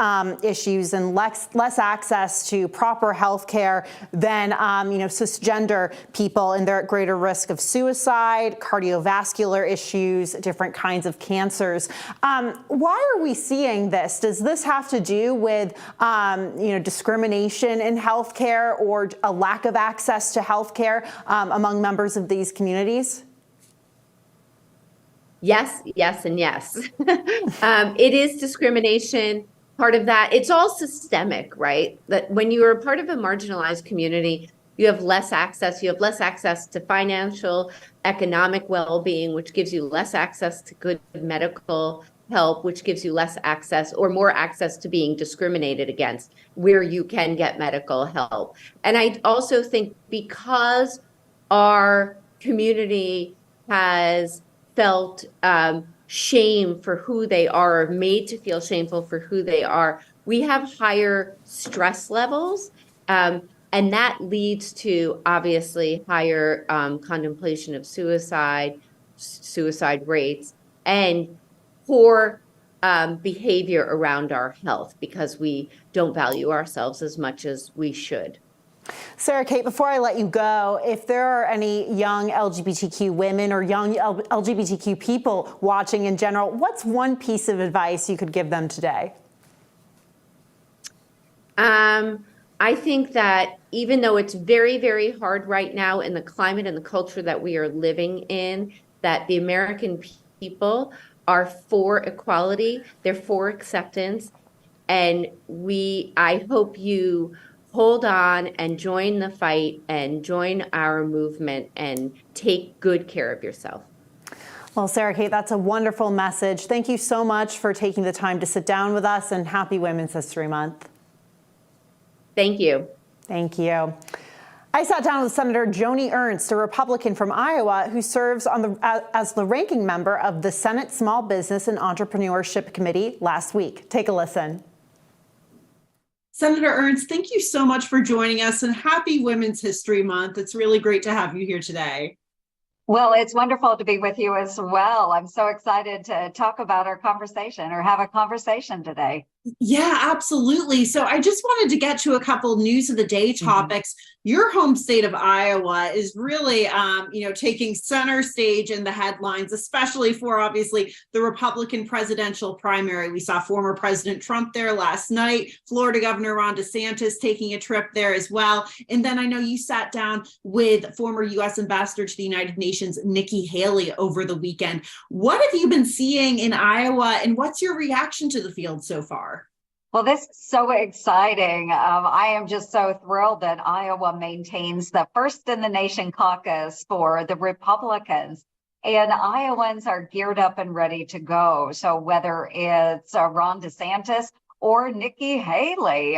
Speaker 1: issues and less access to proper health care than cisgender people, and they're at greater risk of suicide, cardiovascular issues, different kinds of cancers. Why are we seeing this? Does this have to do with discrimination in healthcare or a lack of access to healthcare among members of these communities?
Speaker 10: Yes, yes, and yes. It is discrimination, part of that. It's all systemic, right? That when you are a part of a marginalized community, you have less access. You have less access to financial, economic well-being, which gives you less access to good medical help, which gives you less access or more access to being discriminated against where you can get medical help. And I also think because our community has felt shame for who they are, made to feel shameful for who they are, we have higher stress levels. And that leads to obviously higher contemplation of suicide rates, and poor behavior around our health because we don't value ourselves as much as we should.
Speaker 1: Sarah Kate, before I let you go, if there are any young LGBTQ women or young LGBTQ people watching in general, what's one piece of advice you could give them today?
Speaker 10: I think that even though it's very, very hard right now in the climate and the culture that we are living in, that the American people are for equality, they're for acceptance, and I hope you hold on and join the fight and join our movement and take good care of yourself.
Speaker 1: Well, Sarah Kate, that's a wonderful message. Thank you so much for taking the time to sit down with us, and happy Women's History Month.
Speaker 10: Thank you.
Speaker 1: Thank you. I sat down with Senator Joni Ernst, a Republican from Iowa, who serves as the ranking member of the Senate Small Business and Entrepreneurship Committee last week. Take a listen.
Speaker 2: Senator Ernst, thank you so much for joining us, and happy Women's History Month. It's really great to have you here today.
Speaker 11: Well, it's wonderful to be with you as well. I'm so excited to talk about our conversation or have a conversation today.
Speaker 2: Yeah, absolutely. So I just wanted to get to a couple news of the day topics. Your home state of Iowa is really, taking center stage in the headlines, especially for obviously the Republican presidential primary. We saw former President Trump there last night, Florida Governor Ron DeSantis taking a trip there as well. And then I know you sat down with former U.S. Ambassador to the United Nations, Nikki Haley, over the weekend. What have you been seeing in Iowa, and what's your reaction to the field so far?
Speaker 11: Well, this is so exciting. I am just so thrilled that Iowa maintains the first in the nation caucus for the Republicans, and Iowans are geared up and ready to go. So whether it's Ron DeSantis or Nikki Haley,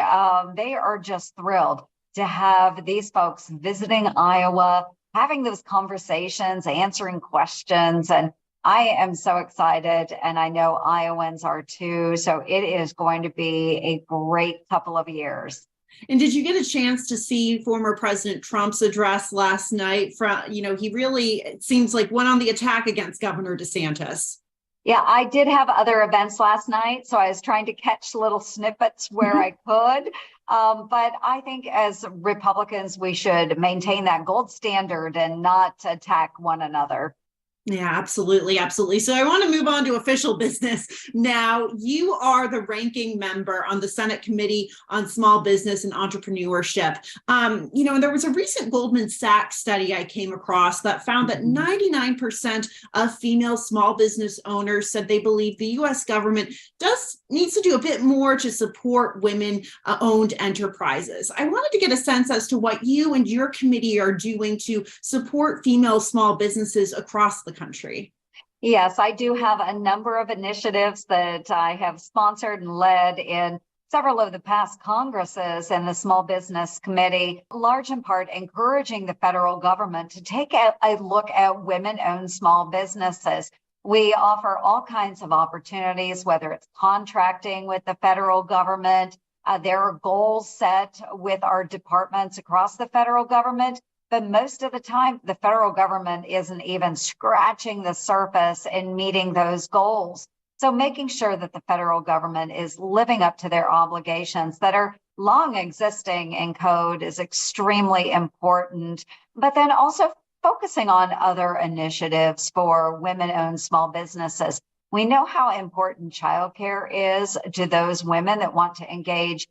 Speaker 11: they are just thrilled. to have these folks visiting Iowa, having those conversations, answering questions. And I am so excited, and I know Iowans are too. So it is going to be a great couple of years.
Speaker 2: And did you get a chance to see former President Trump's address last night? He really, it seems like, went on the attack against Governor DeSantis.
Speaker 11: Yeah, I did have other events last night, so I was trying to catch little snippets where I could. But I think as Republicans, we should maintain that gold standard and not attack one another.
Speaker 2: Yeah, absolutely. Absolutely. So I want to move on to official business. Now, you are the ranking member on the Senate Committee on Small Business and Entrepreneurship. And there was a recent Goldman Sachs study I came across that found that 99% of female small business owners said they believe the U.S. government needs to do a bit more to support women-owned enterprises. I wanted to get a sense as to what you and your committee are doing to support female small businesses across the country.
Speaker 11: Yes, I do have a number of initiatives that I have sponsored and led in several of the past Congresses and the Small Business Committee, large in part encouraging the federal government to take a look at women-owned small businesses. We offer all kinds of opportunities, whether it's contracting with the federal government. There are goals set with our departments across the federal government. But most of the time, the federal government isn't even scratching the surface in meeting those goals. So making sure that the federal government is living up to their obligations that are long existing in code is extremely important. But then also focusing on other initiatives for women-owned small businesses. We know how important childcare is to those women that want to engage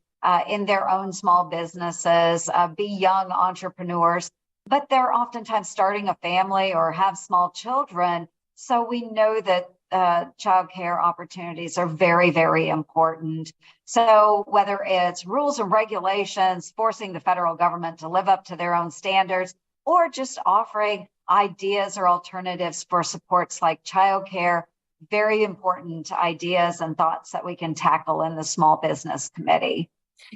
Speaker 11: in their own small businesses, be young entrepreneurs. But they're oftentimes starting a family or have small children. So we know that childcare opportunities are very, very important. So whether it's rules and regulations, forcing the federal government to live up to their own standards, or just offering ideas or alternatives for supports like childcare, very important ideas and thoughts that we can tackle in the Small Business Committee.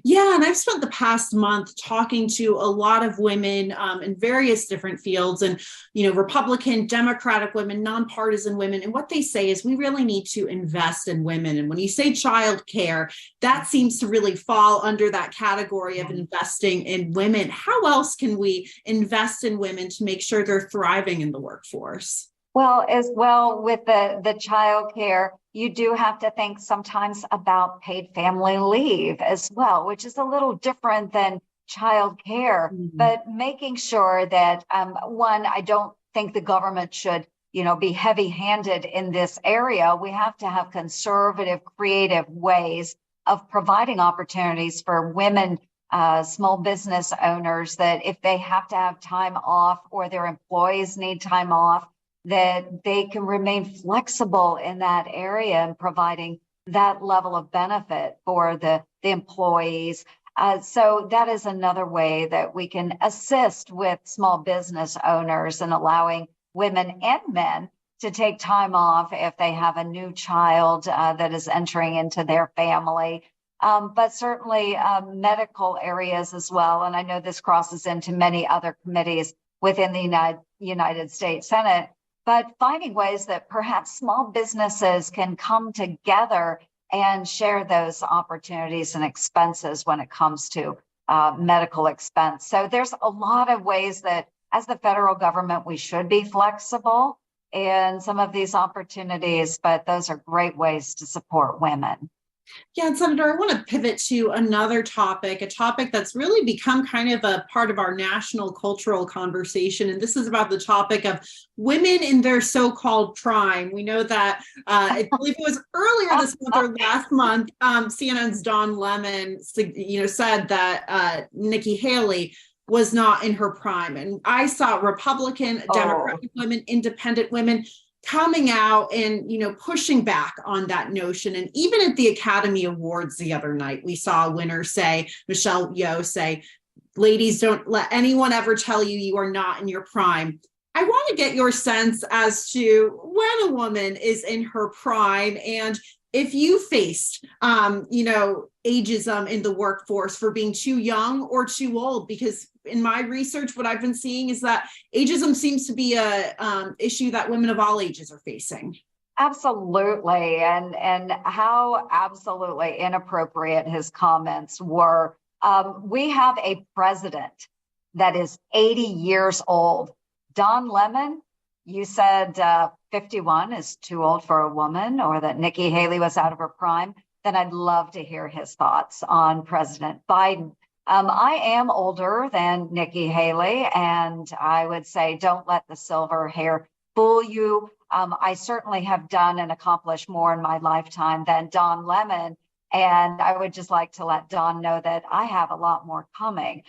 Speaker 2: Yeah, and I've spent the past month talking to a lot of women in various different fields, and Republican, Democratic women, nonpartisan women, and what they say is we really need to invest in women. And when you say childcare, that seems to really fall under that category of investing in women. How else can we invest in women to make sure they're thriving in the workforce?
Speaker 11: Well, as well with the child care, you do have to think sometimes about paid family leave as well, which is a little different than child care, but making sure that, one, I don't think the government should, be heavy-handed in this area. We have to have conservative, creative ways of providing opportunities for women, small business owners, that if they have to have time off or their employees need time off, that they can remain flexible in that area and providing that level of benefit for the employees. So that is another way that we can assist with small business owners and allowing women and men to take time off if they have a new child that is entering into their family. But certainly medical areas as well. And I know this crosses into many other committees within the United States Senate. But finding ways that perhaps small businesses can come together and share those opportunities and expenses when it comes to medical expense. So there's a lot of ways that as the federal government, we should be flexible in some of these opportunities, but those are great ways to support women.
Speaker 2: Yeah, and Senator, I want to pivot to another topic, a topic that's really become kind of a part of our national cultural conversation. And this is about the topic of women in their so-called prime. We know that, I believe it was earlier this month or last month, CNN's Don Lemon, said that Nikki Haley was not in her prime. And I saw Republican, Democratic women, independent women coming out and, pushing back on that notion. And even at the Academy Awards the other night, we saw a winner say, Michelle Yeoh say, ladies, don't let anyone ever tell you you are not in your prime. I want to get your sense as to when a woman is in her prime and if you faced, ageism in the workforce for being too young or too old, because in my research, what I've been seeing is that ageism seems to be a issue that women of all ages are facing.
Speaker 11: Absolutely. And how absolutely inappropriate his comments were. We have a president that is 80 years old. Don Lemon, you said 51 is too old for a woman, or that Nikki Haley was out of her prime. Then I'd love to hear his thoughts on President Biden. I am older than Nikki Haley, and I would say don't let the silver hair fool you. I certainly have done and accomplished more in my lifetime than Don Lemon. And I would just like to let Don know that I have a lot more coming.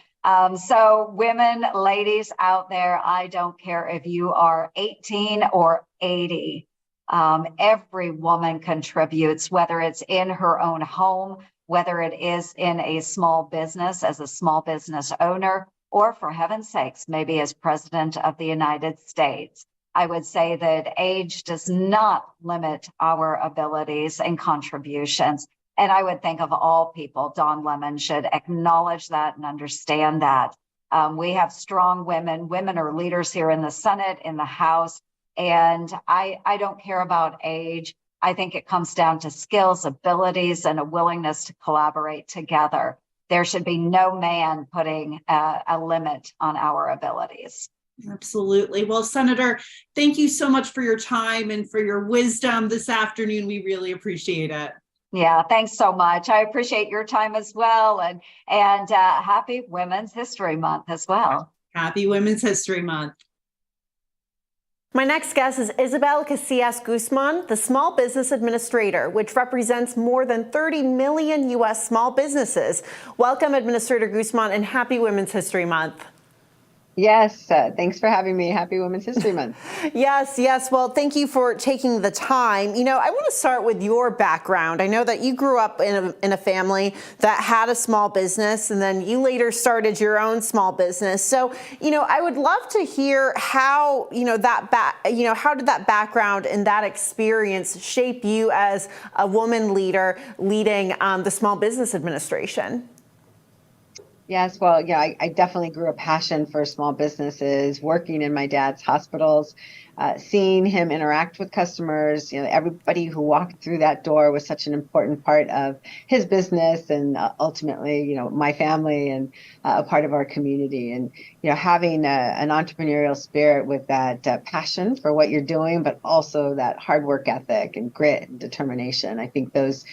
Speaker 11: So women, ladies out there, I don't care if you are 18 or 80. Every woman contributes, whether it's in her own home, whether it is in a small business as a small business owner, or for heaven's sakes, maybe as president of the United States. I would say that age does not limit our abilities and contributions. And I would think of all people, Don Lemon should acknowledge that and understand that. We have strong women. Women are leaders here in the Senate, in the House. And I don't care about age. I think it comes down to skills, abilities, and a willingness to collaborate together. There should be no man putting a limit on our abilities.
Speaker 2: Absolutely. Well, Senator, thank you so much for your time and for your wisdom this afternoon. We really appreciate it.
Speaker 11: Yeah, thanks so much. I appreciate your time as well. And happy Women's History Month as well.
Speaker 2: Happy Women's History Month.
Speaker 1: My next guest is Isabel Casillas Guzman, the Small Business Administrator, which represents more than 30 million U.S. small businesses. Welcome, Administrator Guzman, and happy Women's History Month.
Speaker 12: Yes, thanks for having me. Happy Women's History Month.
Speaker 1: Yes. Well, thank you for taking the time. I want to start with your background. I know that you grew up in a family that had a small business, and then you later started your own small business. So, I would love to hear how, how did that background and that experience shape you as a woman leader leading the Small Business Administration?
Speaker 12: Yes, well, yeah, I definitely grew a passion for small businesses, working in my dad's hospitals, seeing him interact with customers. Everybody who walked through that door was such an important part of his business and ultimately, my family and a part of our community. And, having an entrepreneurial spirit with that passion for what you're doing, but also that hard work ethic and grit and determination. I think those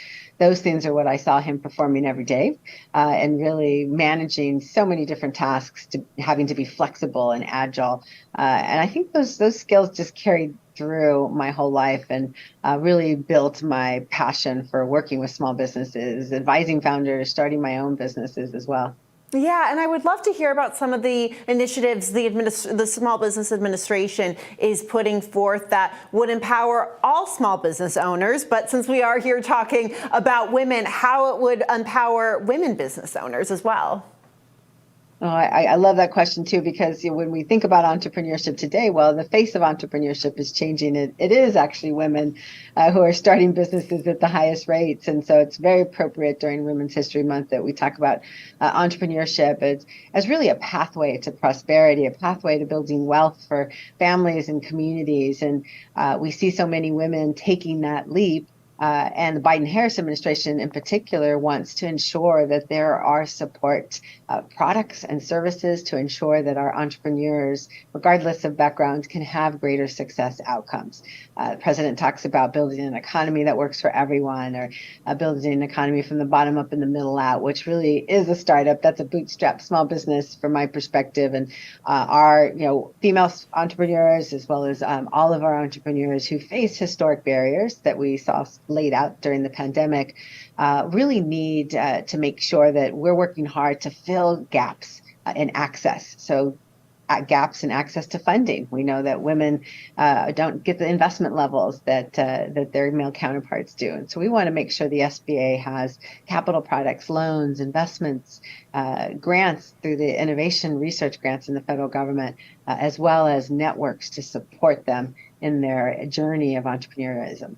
Speaker 12: things are what I saw him performing every day, and really managing so many different tasks, to having to be flexible and agile. And I think those skills just carried through my whole life and really built my passion for working with small businesses, advising founders, starting my own businesses as well.
Speaker 1: Yeah, and I would love to hear about some of the initiatives the Small Business Administration is putting forth that would empower all small business owners. But since we are here talking about women, how it would empower women business owners as well.
Speaker 12: Oh, I love that question too, because when we think about entrepreneurship today, well, the face of entrepreneurship is changing. It is actually women who are starting businesses at the highest rates. And so it's very appropriate during Women's History Month that we talk about entrepreneurship as really a pathway to prosperity, a pathway to building wealth for families and communities. And we see so many women taking that leap. And the Biden-Harris administration in particular wants to ensure that there are support products and services to ensure that our entrepreneurs, regardless of backgrounds, can have greater success outcomes. The president talks about building an economy that works for everyone, or building an economy from the bottom up and the middle out, which really is a startup. That's a bootstrap small business from my perspective. And our female entrepreneurs, as well as all of our entrepreneurs who face historic barriers that we saw laid out during the pandemic, really need to make sure that we're working hard to fill gaps in access. So gaps in access to funding. We know that women don't get the investment levels that their male counterparts do. And so we want to make sure the SBA has capital products, loans, investments, grants through the innovation research grants in the federal government, as well as networks to support them in their journey of entrepreneurism.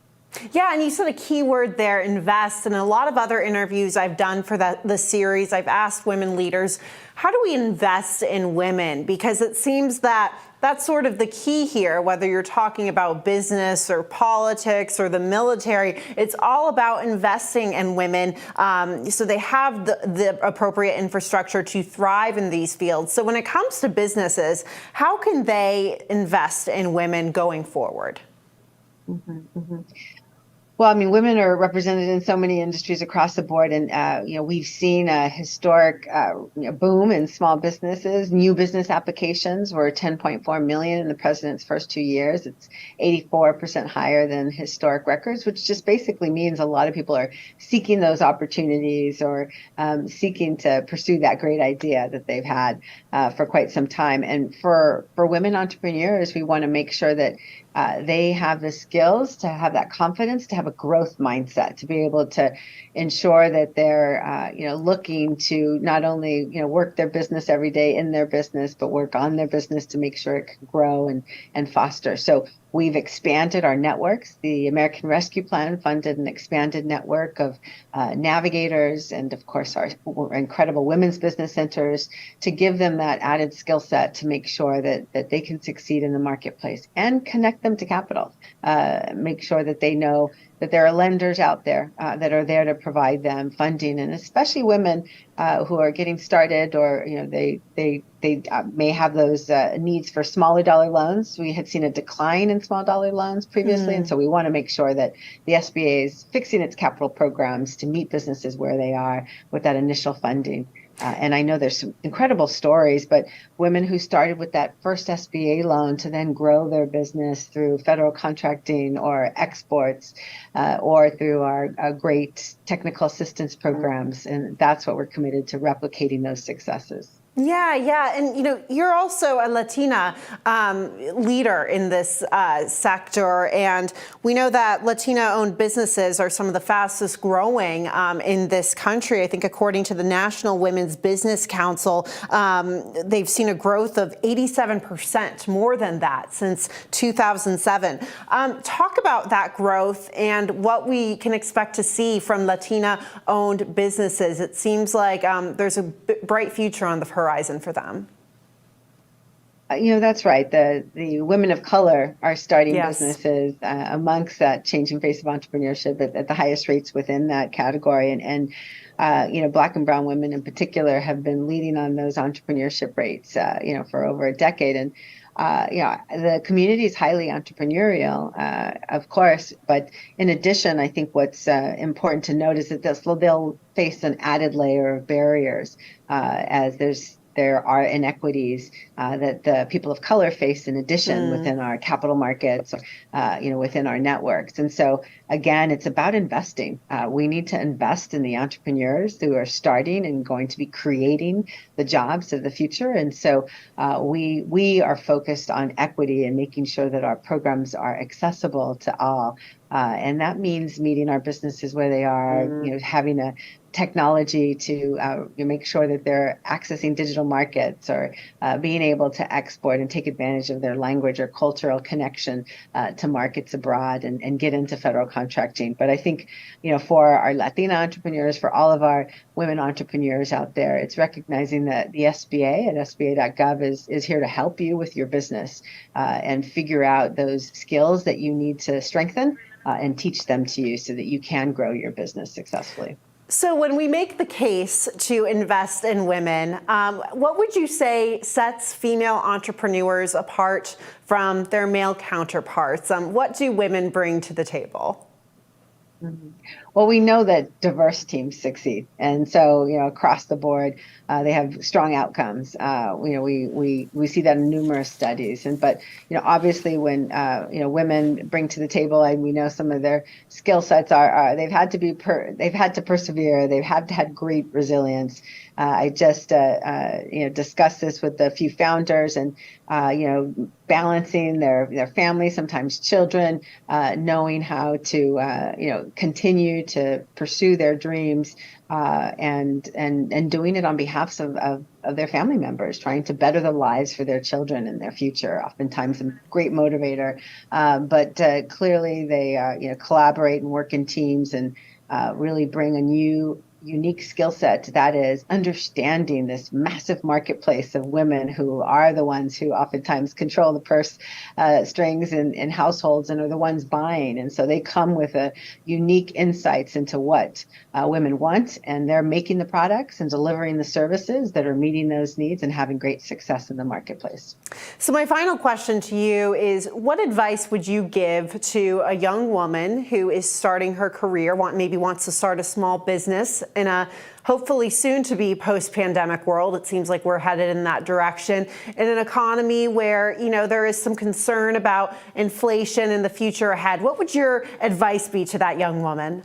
Speaker 1: Yeah, and you said a key word there, invest. And a lot of other interviews I've done for the series, I've asked women leaders, how do we invest in women? Because it seems that that's sort of the key here, whether you're talking about business or politics or the military, it's all about investing in women so they have the appropriate infrastructure to thrive in these fields. So when it comes to businesses, how can they invest in women going forward?
Speaker 12: Mm-hmm, mm-hmm. Well, I mean, women are represented in so many industries across the board, and we've seen a historic boom in small businesses. New business applications were 10.4 million in the president's first 2 years. It's 84% higher than historic records, which just basically means a lot of people are seeking those opportunities or seeking to pursue that great idea that they've had for quite some time. And for women entrepreneurs, we want to make sure that they have the skills to have that confidence, to have a growth mindset, to be able to ensure that they're, looking to not only, work their business every day in their business, but work on their business to make sure it can grow and foster. So we've expanded our networks. The American Rescue Plan funded an expanded network of navigators and, of course, our incredible women's business centers to give them that added skill set to make sure that they can succeed in the marketplace and connect them to capital. Make sure that they know that there are lenders out there that are there to provide them funding, and especially women who are getting started, or they may have those needs for smaller dollar loans. We had seen a decline in small dollar loans previously, and so we want to make sure that the SBA is fixing its capital programs to meet businesses where they are with that initial funding. And I know there's some incredible stories, but women who started with that first SBA loan to then grow their business through federal contracting or exports, or through our great technical assistance programs. And that's what we're committed to, replicating those successes.
Speaker 1: Yeah. And, you're also a Latina leader in this sector. And we know that Latina-owned businesses are some of the fastest growing in this country. I think according to the National Women's Business Council, they've seen a growth of 87%, more than that since 2007. Talk about that growth and what we can expect to see from Latina-owned businesses. It seems like there's a bright future on the horizon for them.
Speaker 12: That's right. The women of color are starting businesses amongst that changing face of entrepreneurship at the highest rates within that category. And Black and brown women in particular have been leading on those entrepreneurship rates, for over a decade. And the community is highly entrepreneurial, of course. But in addition, I think what's important to note is that they'll face an added layer of barriers as there are inequities that the people of color face in addition within our capital markets, within our networks. And so, again, it's about investing. We need to invest in the entrepreneurs who are starting and going to be creating the jobs of the future. And so we are focused on equity and making sure that our programs are accessible to all. And that means meeting our businesses where they are, having a technology to make sure that they're accessing digital markets, or being able to export and take advantage of their language or cultural connection to markets abroad and get into federal contracting. But I think, for our Latina entrepreneurs, for all of our women entrepreneurs out there, it's recognizing that the SBA at sba.gov is here to help you with your business and figure out those skills that you need to strengthen and teach them to you so that you can grow your business successfully.
Speaker 1: So when we make the case to invest in women, what would you say sets female entrepreneurs apart from their male counterparts? What do women bring to the table?
Speaker 12: Mm-hmm. Well, we know that diverse teams succeed, and so across the board, they have strong outcomes. We see that in numerous studies, but obviously when women bring to the table, and we know some of their skill sets are they've had to persevere, they've had great resilience. I just discussed this with a few founders, and balancing their family, sometimes children, knowing how to continue to pursue their dreams, and doing it on behalf of their family members, trying to better the lives for their children and their future. Oftentimes a great motivator, but clearly they collaborate and work in teams and really bring a new unique skill set, that is understanding this massive marketplace of women who are the ones who oftentimes control the purse strings in households and are the ones buying. And so they come with a unique insights into what women want, and they're making the products and delivering the services that are meeting those needs and having great success in the marketplace.
Speaker 1: So my final question to you is, what advice would you give to a young woman who is starting her career, maybe wants to start a small business in a hopefully soon to be post-pandemic world? It seems like we're headed in that direction, in an economy where, there is some concern about inflation in the future ahead. What would your advice be to that young woman?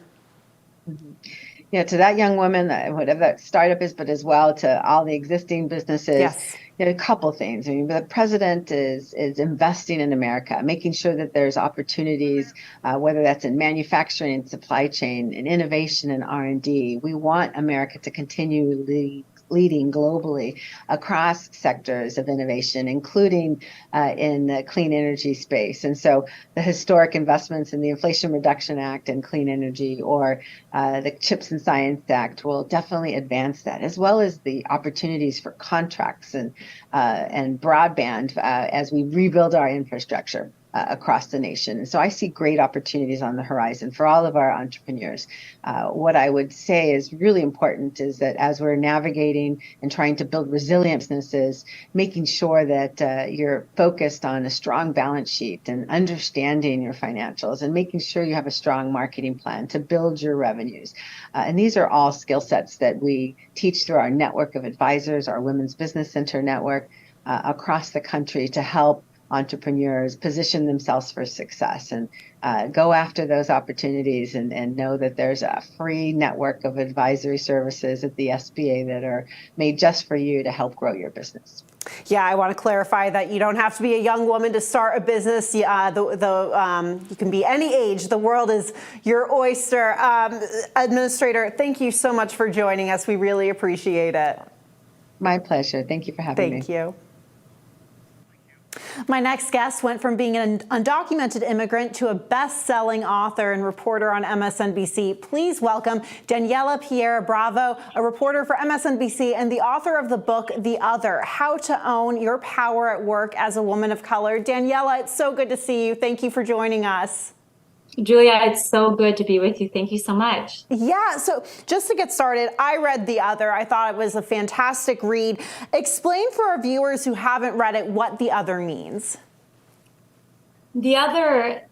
Speaker 12: To that young woman, whatever that startup is, but as well to all the existing businesses.
Speaker 1: Yes.
Speaker 12: A couple things. The president is investing in America, making sure that there's opportunities, whether that's in manufacturing and supply chain, and innovation and R&D. We want America to continue leading globally across sectors of innovation, including in the clean energy space. And so the historic investments in the Inflation Reduction Act and clean energy, or the Chips and Science Act, will definitely advance that, as well as the opportunities for contracts and broadband as we rebuild our infrastructure across the nation. And so I see great opportunities on the horizon for all of our entrepreneurs. What I would say is really important is that as we're navigating and trying to build resilience businesses, making sure that you're focused on a strong balance sheet and understanding your financials, and making sure you have a strong marketing plan to build your revenues. And these are all skill sets that we teach through our network of advisors, our Women's Business Center network across the country, to help entrepreneurs position themselves for success and go after those opportunities, and know that there's a free network of advisory services at the SBA that are made just for you to help grow your business.
Speaker 1: Yeah, I want to clarify that you don't have to be a young woman to start a business. You can be any age. The world is your oyster. Administrator, thank you so much for joining us. We really appreciate it.
Speaker 12: My pleasure. Thank you for having me.
Speaker 1: Thank you. My next guest went from being an undocumented immigrant to a best-selling author and reporter on MSNBC. Please welcome Daniela Pierre Bravo, a reporter for MSNBC and the author of the book, The Other, How to Own Your Power at Work as a Woman of Color. Daniela, it's so good to see you. Thank you for joining us.
Speaker 13: Julia, it's so good to be with you. Thank you so much.
Speaker 1: Yeah, so just to get started, I read The Other. I thought it was a fantastic read. Explain for our viewers who haven't read it what The Other means.
Speaker 13: The Other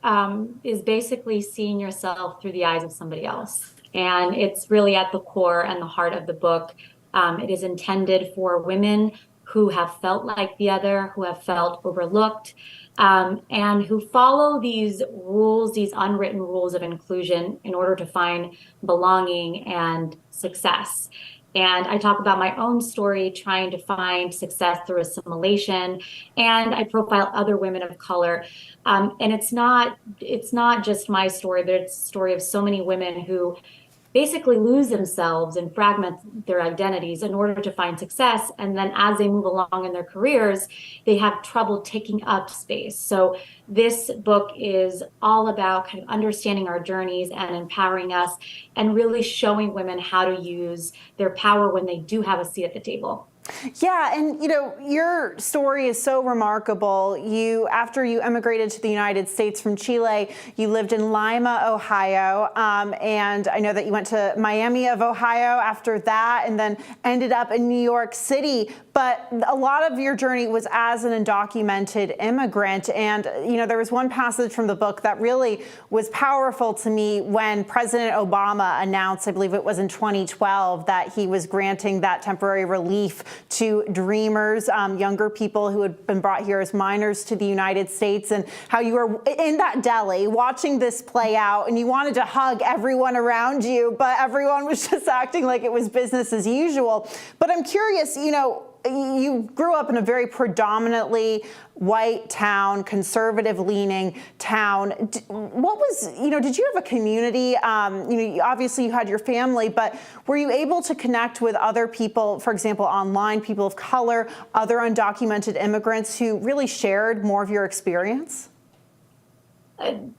Speaker 13: is basically seeing yourself through the eyes of somebody else. And it's really at the core and the heart of the book. It is intended for women who have felt like the other, who have felt overlooked, and who follow these rules, these unwritten rules of inclusion in order to find belonging and success. And I talk about my own story, trying to find success through assimilation, and I profile other women of color. And it's not just my story, but it's the story of so many women who basically lose themselves and fragment their identities in order to find success. And then as they move along in their careers, they have trouble taking up space. So this book is all about kind of understanding our journeys and empowering us, and really showing women how to use their power when they do have a seat at the table.
Speaker 1: Yeah, and your story is so remarkable. After you emigrated to the United States from Chile, you lived in Lima, Ohio, and I know that you went to Miami of Ohio after that, and then ended up in New York City. But a lot of your journey was as an undocumented immigrant, and there was one passage from the book that really was powerful to me when President Obama announced, I believe it was in 2012, that he was granting that temporary relief to dreamers, younger people who had been brought here as minors to the United States, and how you were in that deli watching this play out, and you wanted to hug everyone around you, but everyone was just acting like it was business as usual. But I'm curious, you grew up in a very predominantly white town, conservative-leaning town. What was, did you have a community? Obviously you had your family, but were you able to connect with other people, for example, online, people of color, other undocumented immigrants who really shared more of your experience?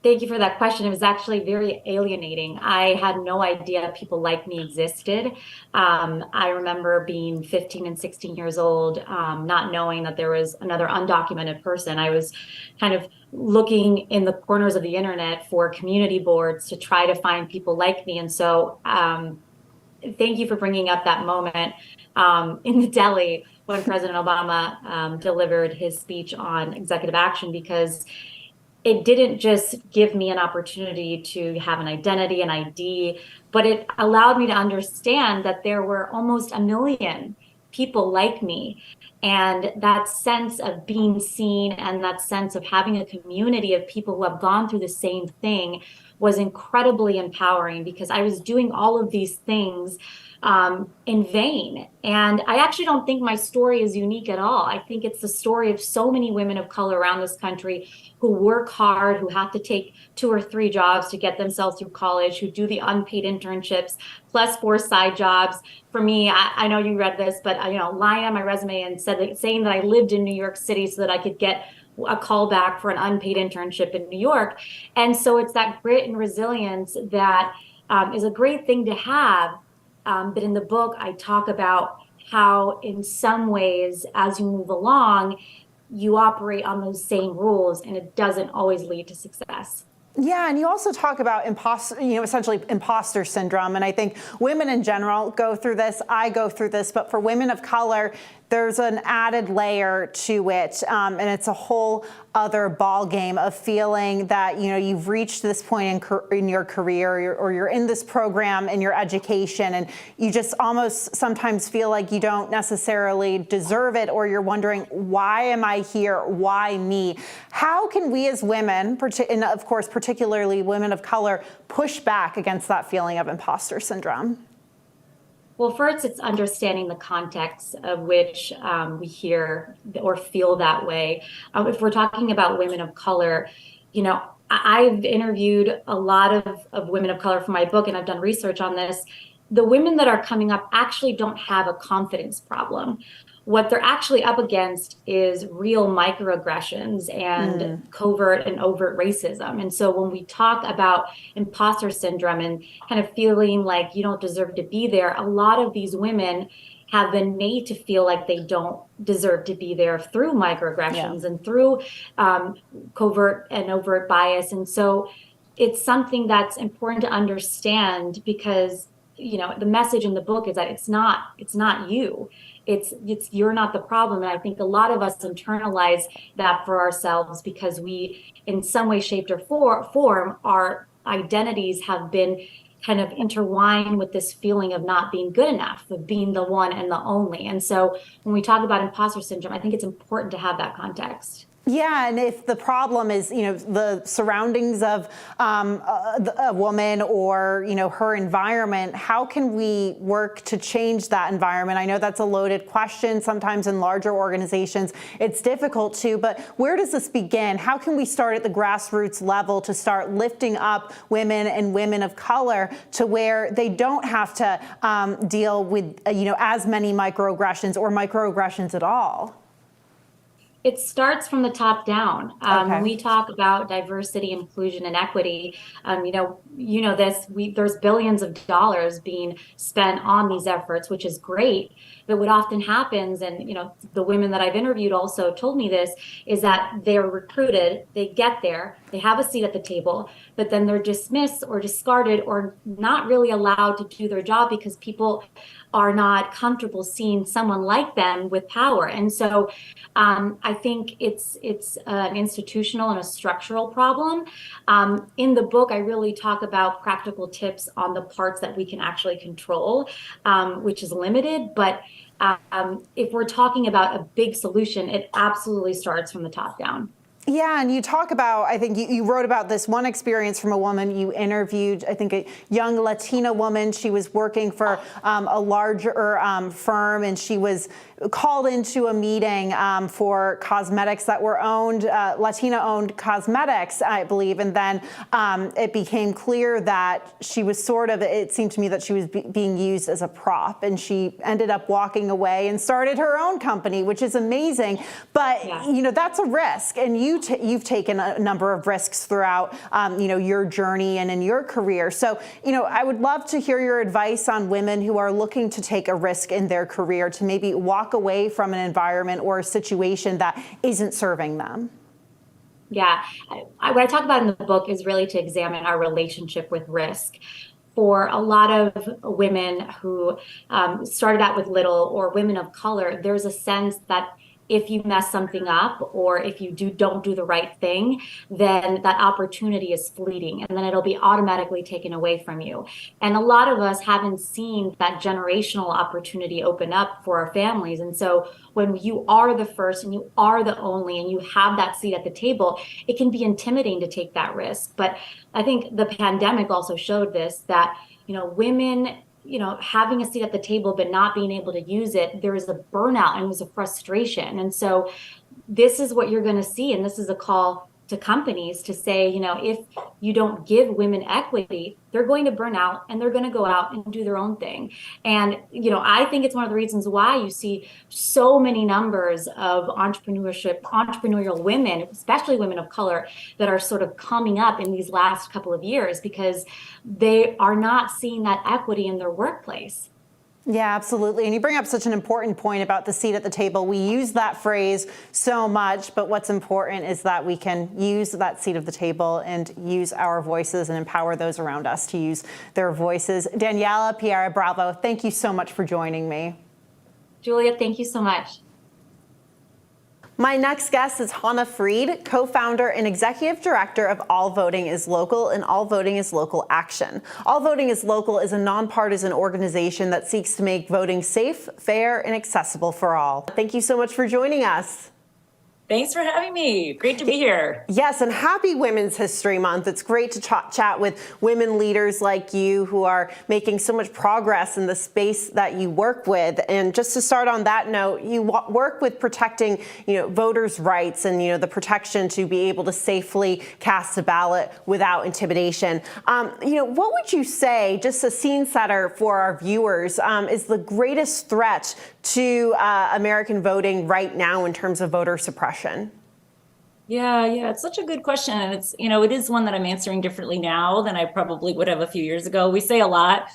Speaker 13: Thank you for that question. It was actually very alienating. I had no idea people like me existed. I remember being 15 and 16 years old, not knowing that there was another undocumented person. I was kind of looking in the corners of the internet for community boards to try to find people like me. And so thank you for bringing up that moment in the deli when President Obama delivered his speech on executive action, because it didn't just give me an opportunity to have an identity, an ID, but it allowed me to understand that there were almost 1 million people like me. And that sense of being seen and that sense of having a community of people who have gone through the same thing was incredibly empowering, because I was doing all of these things in vain. And I actually don't think my story is unique at all. I think it's the story of so many women of color around this country who work hard, who have to take 2 or 3 jobs to get themselves through college, who do the unpaid internships, plus 4 side jobs. For me, I know you read this, but lying on my resume and saying that I lived in New York City so that I could get a call back for an unpaid internship in New York. And so it's that grit and resilience that is a great thing to have. But in the book, I talk about how in some ways, as you move along, you operate on those same rules, and it doesn't always lead to success.
Speaker 1: Yeah, and you also talk about essentially imposter syndrome. And I think women in general go through this. I go through this. But for women of color, there's an added layer to it. And it's a whole other ball game of feeling that, you've reached this point in your career, or you're in this program in your education, and you just almost sometimes feel like you don't necessarily deserve it, or you're wondering, why am I here? Why me? How can we as women, and of course, particularly women of color, push back against that feeling of imposter syndrome?
Speaker 13: Well, first, it's understanding the context of which we hear or feel that way. If we're talking about women of color, I've interviewed a lot of women of color for my book, and I've done research on this. The women that are coming up actually don't have a confidence problem. What they're actually up against is real microaggressions and covert and overt racism. And so when we talk about imposter syndrome and kind of feeling like you don't deserve to be there, a lot of these women have been made to feel like they don't deserve to be there through microaggressions and through covert and overt bias. And so it's something that's important to understand, because the message in the book is that it's not you. It's you're not the problem. And I think a lot of us internalize that for ourselves, because we, in some way, shape, or form, our identities have been kind of intertwined with this feeling of not being good enough, of being the one and the only. And so when we talk about imposter syndrome, I think it's important to have that context.
Speaker 1: Yeah, and if the problem is, the surroundings of a woman or, her environment, how can we work to change that environment? I know that's a loaded question. Sometimes in larger organizations, it's difficult to, but where does this begin? How can we start at the grassroots level to start lifting up women and women of color to where they don't have to deal with, as many microaggressions or microaggressions at all?
Speaker 13: It starts from the top down. When we talk about diversity, inclusion, and equity, there's billions of dollars being spent on these efforts, which is great. But what often happens, and the women that I've interviewed also told me this, is that they're recruited, they get there, they have a seat at the table, but then they're dismissed or discarded or not really allowed to do their job because people are not comfortable seeing someone like them with power. And so I think it's an institutional and a structural problem. In the book, I really talk about practical tips on the parts that we can actually control, which is limited. But if we're talking about a big solution, it absolutely starts from the top down.
Speaker 1: Yeah, and you talk about, I think you wrote about this one experience from a woman you interviewed, I think a young Latina woman. She was working for a larger firm, and she was called into a meeting for cosmetics that were owned, Latina-owned cosmetics, I believe. And then it became clear that she was it seemed to me that she was being used as a prop, and she ended up walking away and started her own company, which is amazing. But, that's a risk. And you've taken a number of risks throughout, your journey and in your career. So, I would love to hear your advice on women who are looking to take a risk in their career to maybe walk away from an environment or a situation that isn't serving them.
Speaker 13: Yeah, what I talk about in the book is really to examine our relationship with risk. For a lot of women who started out with little, or women of color, there's a sense that if you mess something up, or if you don't do the right thing, then that opportunity is fleeting, and then it'll be automatically taken away from you. And a lot of us haven't seen that generational opportunity open up for our families. And so when you are the first and you are the only and you have that seat at the table, it can be intimidating to take that risk. But I think the pandemic also showed this, that women having a seat at the table but not being able to use it, there is a burnout and there's a frustration. And so this is what you're going to see. And this is a call to companies to say, if you don't give women equity, they're going to burn out and they're going to go out and do their own thing. And, I think it's one of the reasons why you see so many numbers of entrepreneurial women, especially women of color, that are sort of coming up in these last couple of years, because they are not seeing that equity in their workplace.
Speaker 1: Yeah, absolutely. And you bring up such an important point about the seat at the table. We use that phrase so much, but what's important is that we can use that seat of the table and use our voices and empower those around us to use their voices. Daniela Piera Bravo, thank you so much for joining me.
Speaker 13: Julia, thank you so much.
Speaker 1: My next guest is Hannah Freed, co-founder and executive director of All Voting is Local and All Voting is Local Action. All Voting is Local is a nonpartisan organization that seeks to make voting safe, fair, and accessible for all. Thank you so much for joining us.
Speaker 14: Thanks for having me. Great to be here.
Speaker 1: Yes, and happy Women's History Month. It's great to chat with women leaders like you who are making so much progress in the space that you work with. And just to start on that note, you work with protecting, voters' rights and, the protection to be able to safely cast a ballot without intimidation. What would you say, just a scene setter for our viewers, is the greatest threat to American voting right now in terms of voter suppression?
Speaker 14: Yeah, it's such a good question. And it's, it is one that I'm answering differently now than I probably would have a few years ago. We say a lot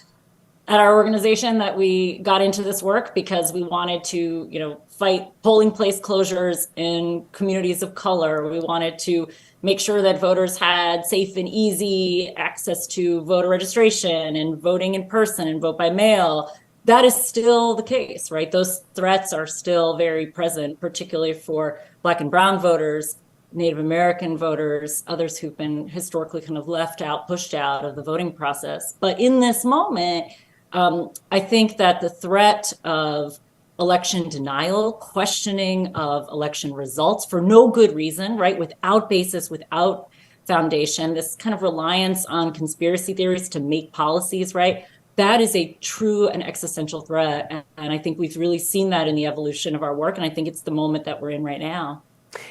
Speaker 14: at our organization that we got into this work because we wanted to, fight polling place closures in communities of color. We wanted to make sure that voters had safe and easy access to voter registration and voting in person and vote by mail. That is still the case, right? Those threats are still very present, particularly for Black and Brown voters, Native American voters, others who've been historically kind of left out, pushed out of the voting process. But in this moment, I think that the threat of election denial, questioning of election results for no good reason, right? Without basis, without foundation, this kind of reliance on conspiracy theories to make policies, right? That is a true and existential threat. And I think we've really seen that in the evolution of our work. And I think it's the moment that we're in right now.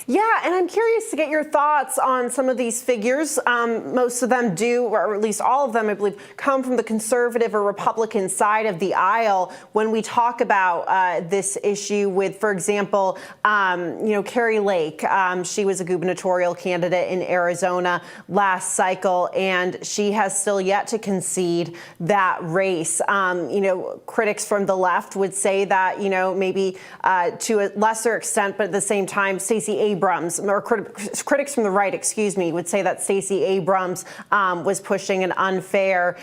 Speaker 1: Yeah, and I'm curious to get your thoughts on some of these figures. Most of them do, or at least all of them, I believe, come from the conservative or Republican side of the aisle. When we talk about this issue with, for example, Kari Lake, she was a gubernatorial candidate in Arizona last cycle, and she has still yet to concede that race. Critics from the left would say that, maybe to a lesser extent, but at the same time, Stacey Abrams, or critics from the right, would say that Stacey Abrams was pushing an unfair,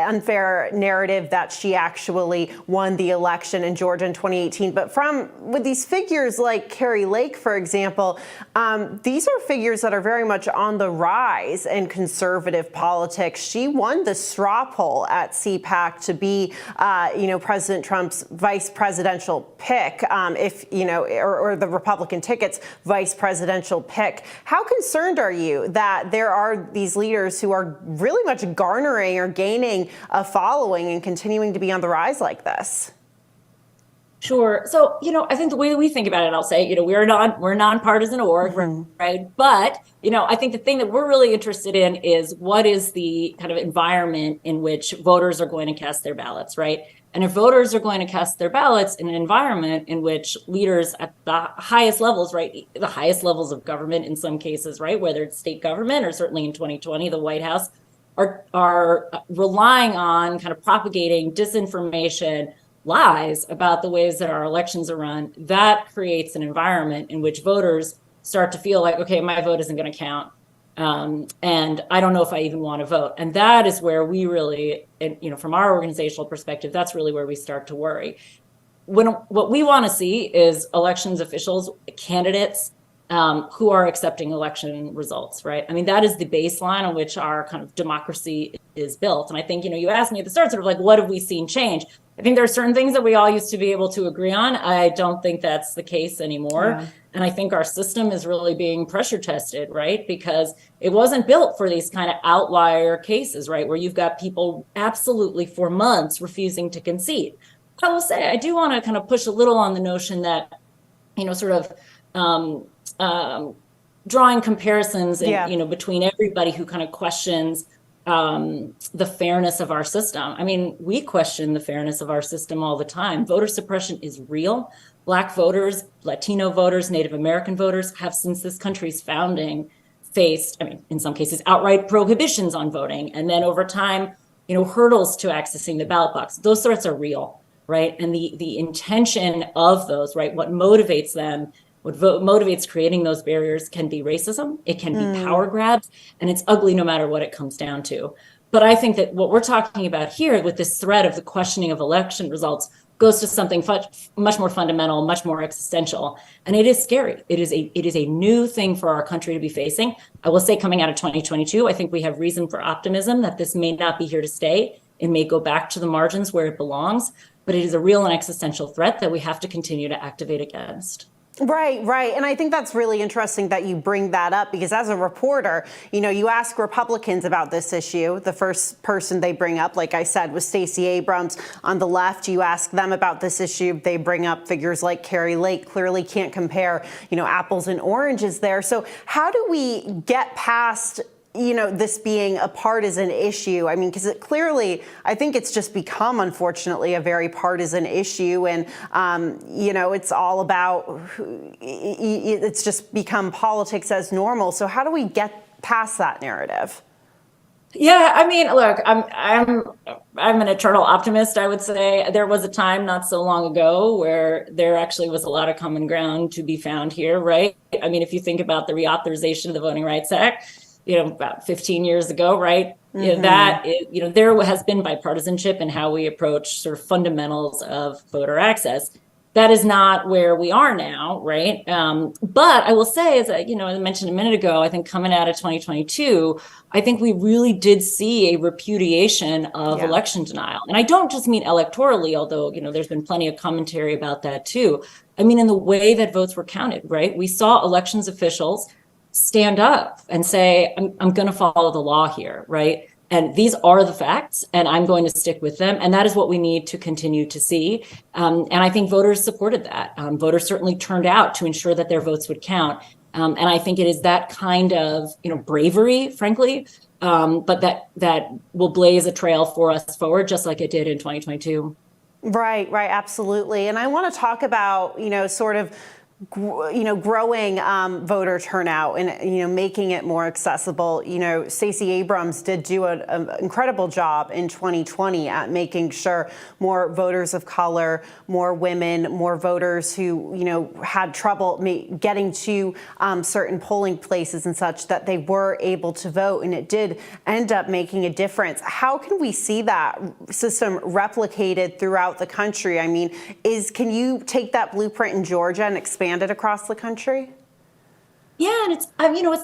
Speaker 1: unfair narrative that she actually won the election in Georgia in 2018. But with these figures like Kari Lake, for example, these are figures that are very much on the rise in conservative politics. She won the straw poll at CPAC to be, President Trump's vice presidential pick, or the Republican ticket's vice presidential pick. How concerned are you that there are these leaders who are really much garnering or gaining a following and continuing to be on the rise like this?
Speaker 14: Sure. So, I think the way that we think about it, I'll say, we're a nonpartisan org, right? But, I think the thing that we're really interested in is what is the kind of environment in which voters are going to cast their ballots, right? And if voters are going to cast their ballots in an environment in which leaders at the highest levels, right, the highest levels of government in some cases, right, whether it's state government or certainly in 2020, the White House, are relying on kind of propagating disinformation, lies about the ways that our elections are run, that creates an environment in which voters start to feel like, okay, my vote isn't going to count. And I don't know if I even want to vote. And that is where we really, from our organizational perspective, that's really where we start to worry. What we want to see is elections officials, candidates who are accepting election results, right? I mean, that is the baseline on which our kind of democracy is built. And I think, you asked me at the start, sort of like, what have we seen change? I think there are certain things that we all used to be able to agree on. I don't think that's the case anymore. Yeah. And I think our system is really being pressure tested, right? Because it wasn't built for these kind of outlier cases, right? Where you've got people absolutely for months refusing to concede. I will say, I do want to kind of push a little on the notion that, sort of drawing comparisons, between everybody who kind of questions the fairness of our system. I mean, we question the fairness of our system all the time. Voter suppression is real. Black voters, Latino voters, Native American voters have, since this country's founding, faced, in some cases, outright prohibitions on voting. And then over time, hurdles to accessing the ballot box. Those threats are real, right? And the intention of those, right? What motivates them, what motivates creating those barriers can be racism, it can be power grabs, and it's ugly no matter what it comes down to. But I think that what we're talking about here with this threat of the questioning of election results goes to something much more fundamental, much more existential. And it is scary. It is a new thing for our country to be facing. I will say, coming out of 2022, I think we have reason for optimism that this may not be here to stay. It may go back to the margins where it belongs, but it is a real and existential threat that we have to continue to activate against.
Speaker 1: Right, right. And I think that's really interesting that you bring that up, because as a reporter, you ask Republicans about this issue. The first person they bring up, like I said, was Stacey Abrams. On the left, you ask them about this issue. They bring up figures like Carrie Lake. Clearly can't compare, apples and oranges there. So how do we get past this being a partisan issue? I mean, because I think it's just become, unfortunately, a very partisan issue. And, it's all about, it's just become politics as normal. So how do we get past that narrative?
Speaker 14: Yeah, I mean, look, I'm an eternal optimist, I would say. There was a time not so long ago where there actually was a lot of common ground to be found here, right? I mean, if you think about the reauthorization of the Voting Rights Act, about 15 years ago, right? Mm-hmm. There has been bipartisanship in how we approach sort of fundamentals of voter access. That is not where we are now, right? But I will say, as I mentioned a minute ago, I think coming out of 2022, I think we really did see a repudiation of election denial. And I don't just mean electorally, although, there's been plenty of commentary about that too. I mean, in the way that votes were counted, right? We saw elections officials stand up and say, I'm going to follow the law here, right? And these are the facts, and I'm going to stick with them. And that is what we need to continue to see. And I think voters supported that. Voters certainly turned out to ensure that their votes would count. And I think it is that kind of, bravery, frankly, but that will blaze a trail for us forward, just like it did in 2022.
Speaker 1: Right, absolutely. And I want to talk about, sort of growing voter turnout and, making it more accessible. Stacey Abrams did do an incredible job in 2020 at making sure more voters of color, more women, more voters who, had trouble getting to certain polling places and such, that they were able to vote. And it did end up making a difference. How can we see that system replicated throughout the country? I mean, can you take that blueprint in Georgia and expand it across the country?
Speaker 14: Yeah, and it's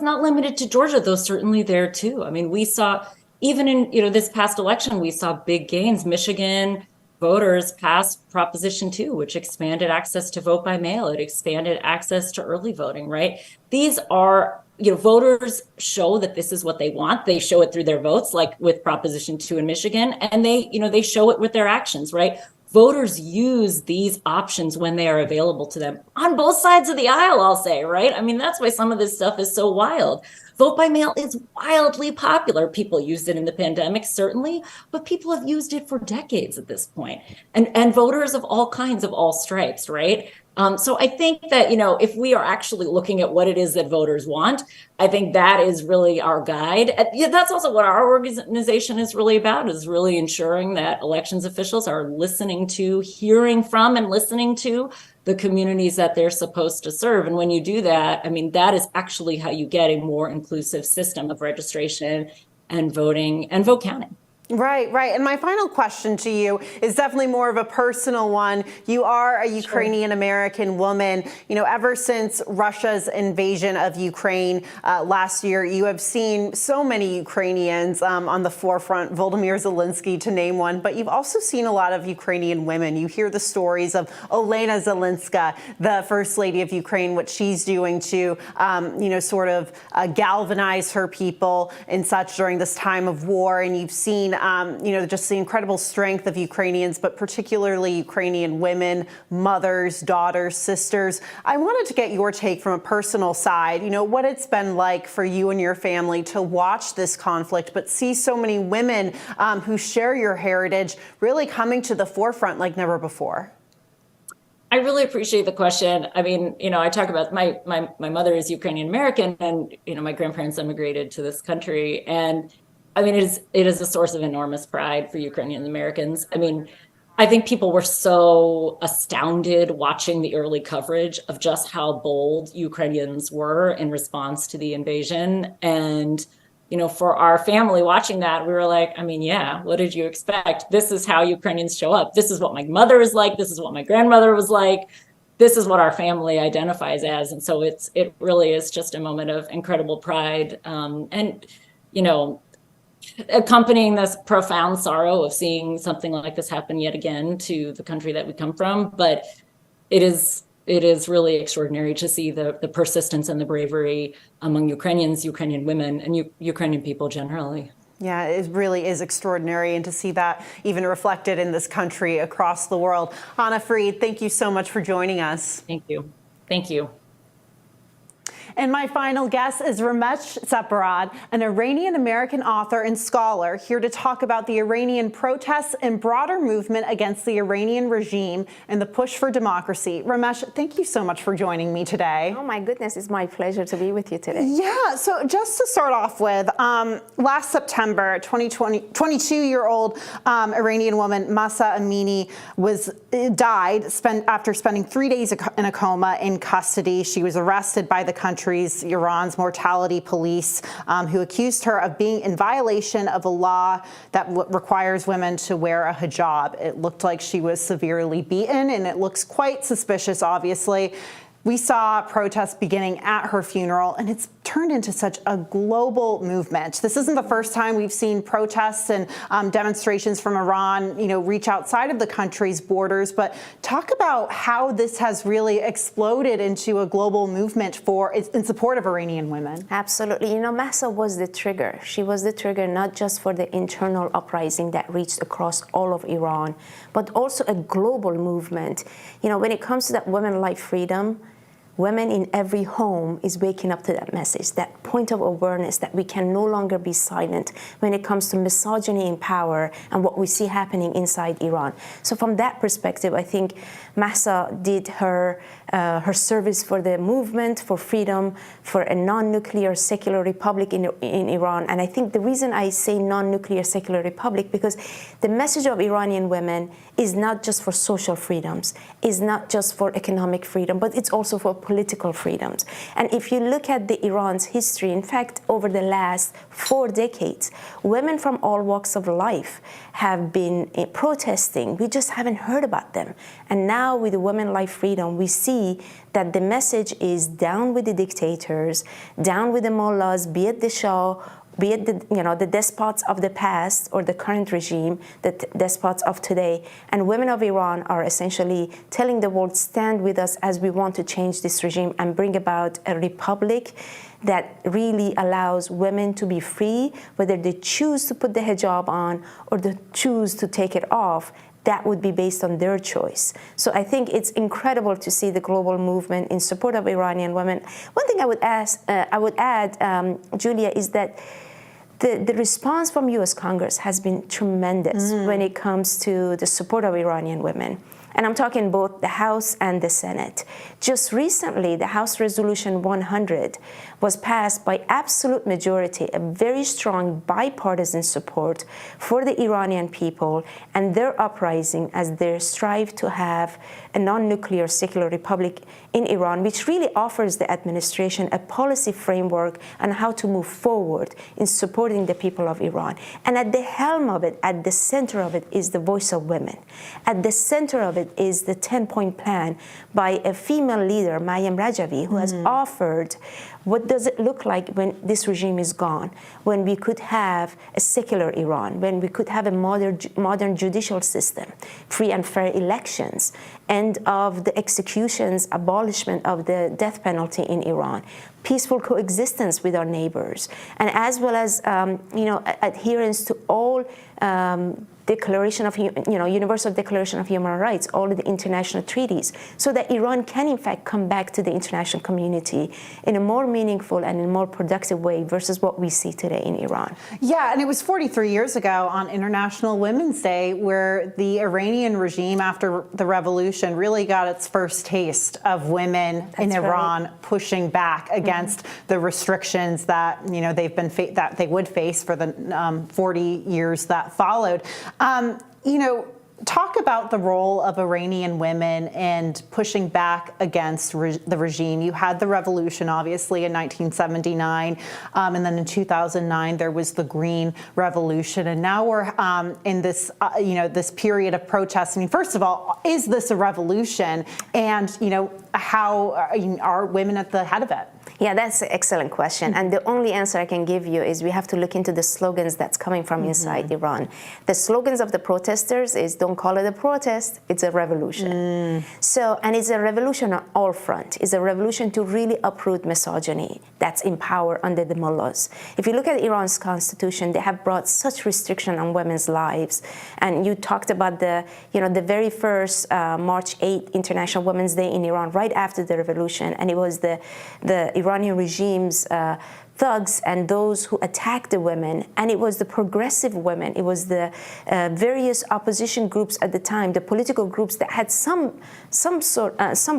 Speaker 14: not limited to Georgia, though certainly there too. I mean, we saw even in this past election, we saw big gains. Michigan, voters passed Proposition 2, which expanded access to vote by mail. It expanded access to early voting, right? These are, voters show that this is what they want. They show it through their votes, like with Proposition 2 in Michigan, and they show it with their actions, right? Voters use these options when they are available to them on both sides of the aisle, I'll say, right? I mean, that's why some of this stuff is so wild. Vote by mail is wildly popular. People used it in the pandemic, certainly, but people have used it for decades at this point. And voters of all kinds, of all stripes, right? So I think that, if we are actually looking at what it is that voters want, I think that is really our guide. That's also what our organization is really about, is really ensuring that elections officials are listening to, hearing from, and listening to the communities that they're supposed to serve. And when you do that, I mean, that is actually how you get a more inclusive system of registration and voting and vote counting.
Speaker 1: Right, right. And my final question to you is definitely more of a personal one. You are a Ukrainian American woman. Ever since Russia's invasion of Ukraine last year, you have seen so many Ukrainians on the forefront, Volodymyr Zelensky to name one, but you've also seen a lot of Ukrainian women. You hear the stories of Olena Zelenska, the First Lady of Ukraine, what she's doing to, sort of galvanize her people and such during this time of war. And you've seen just the incredible strength of Ukrainians, but particularly Ukrainian women, mothers, daughters, sisters. I wanted to get your take from a personal side, what it's been like for you and your family to watch this conflict, but see so many women who share your heritage really coming to the forefront like never before.
Speaker 14: I really appreciate the question. I mean, I talk about my mother is Ukrainian American, and my grandparents immigrated to this country, and I mean, it is a source of enormous pride for Ukrainian Americans. I mean, I think people were so astounded watching the early coverage of just how bold Ukrainians were in response to the invasion. And, for our family watching that, we were like, I mean, yeah, what did you expect? This is how Ukrainians show up. This is what my mother is like. This is what my grandmother was like. This is what our family identifies as. And so it really is just a moment of incredible pride. Accompanying this profound sorrow of seeing something like this happen yet again to the country that we come from. But it is really extraordinary to see the persistence and the bravery among Ukrainians, Ukrainian women, and Ukrainian people generally.
Speaker 1: Yeah, it really is extraordinary, and to see that even reflected in this country across the world. Hannah Fried, thank you so much for joining us.
Speaker 14: Thank you. Thank you.
Speaker 1: And my final guest is Ramesh Saparad, an Iranian-American author and scholar, here to talk about the Iranian protests and broader movement against the Iranian regime and the push for democracy. Ramesh, thank you so much for joining me today.
Speaker 15: Oh my goodness, it's my pleasure to be with you today.
Speaker 1: Yeah, so just to start off with, last September, 22-year-old Iranian woman Mahsa Amini died after spending 3 days in a coma in custody. She was arrested by the Iran's mortality police, who accused her of being in violation of a law that requires women to wear a hijab. It looked like she was severely beaten, and it looks quite suspicious, obviously. We saw protests beginning at her funeral, and it's turned into such a global movement. This isn't the first time we've seen protests and demonstrations from Iran, reach outside of the country's borders. But talk about how this has really exploded into a global movement in support of Iranian women.
Speaker 15: Absolutely. Mahsa was the trigger. She was the trigger not just for the internal uprising that reached across all of Iran, but also a global movement. When it comes to that women life freedom, women in every home is waking up to that message, that point of awareness that we can no longer be silent when it comes to misogyny in power and what we see happening inside Iran. So from that perspective, I think Mahsa did her service for the movement, for freedom, for a non-nuclear secular republic in Iran. And I think the reason I say non-nuclear secular republic, because the message of Iranian women is not just for social freedoms, is not just for economic freedom, but it's also for political freedoms. And if you look at Iran's history, in fact, over the last 4 decades, women from all walks of life have been protesting. We just haven't heard about them. And now with the Women Life Freedom, we see that the message is down with the dictators, down with the mullahs, be it the Shah be it the despots of the past or the current regime, the despots of today. And women of Iran are essentially telling the world, stand with us as we want to change this regime and bring about a republic that really allows women to be free, whether they choose to put the hijab on or they choose to take it off. That would be based on their choice. So I think it's incredible to see the global movement in support of Iranian women. One thing I would add, Julia, is that the response from U.S. Congress has been tremendous when it comes to the support of Iranian women. And I'm talking both the House and the Senate. Just recently, the House Resolution 100 was passed by absolute majority, a very strong bipartisan support for the Iranian people and their uprising as they strive to have a non-nuclear secular republic in Iran, which really offers the administration a policy framework on how to move forward in supporting the people of Iran. And at the helm of it, at the center of it, is the voice of women. At the center of it is the 10-point plan by a female leader, Mayam Rajavi, who has offered what does it look like when this regime is gone, when we could have a secular Iran, when we could have a modern judicial system, free and fair elections, end of the executions, abolishment of the death penalty in Iran, peaceful coexistence with our neighbors, and as well as adherence to all Universal Declaration of Human Rights, all of the international treaties, so that Iran can in fact come back to the international community in a more meaningful and a more productive way versus what we see today in Iran.
Speaker 1: Yeah, and it was 43 years ago on International Women's Day where the Iranian regime after the revolution really got its first taste of women in Iran pushing back against the restrictions that that they would face for the 40 years that followed. Talk about the role of Iranian women and pushing back against the regime. You had the revolution, obviously, in 1979, and then in 2009 there was the Green Revolution, and now we're in this, this period of protest. I mean, first of all, is this a revolution, and how are women at the head of it?
Speaker 15: Yeah, that's an excellent question. And the only answer I can give you is we have to look into the slogans that's coming from inside Iran. The slogans of the protesters is, don't call it a protest, it's a revolution. So, and it's a revolution on all fronts. It's a revolution to really uproot misogyny that's in power under the mullahs. If you look at Iran's constitution, they have brought such restriction on women's lives. And you talked about the very first March 8th International Women's Day in Iran, right after the revolution. And it was the Iranian regime's thugs and those who attacked the women, and it was the progressive women, it was the various opposition groups at the time, the political groups that had some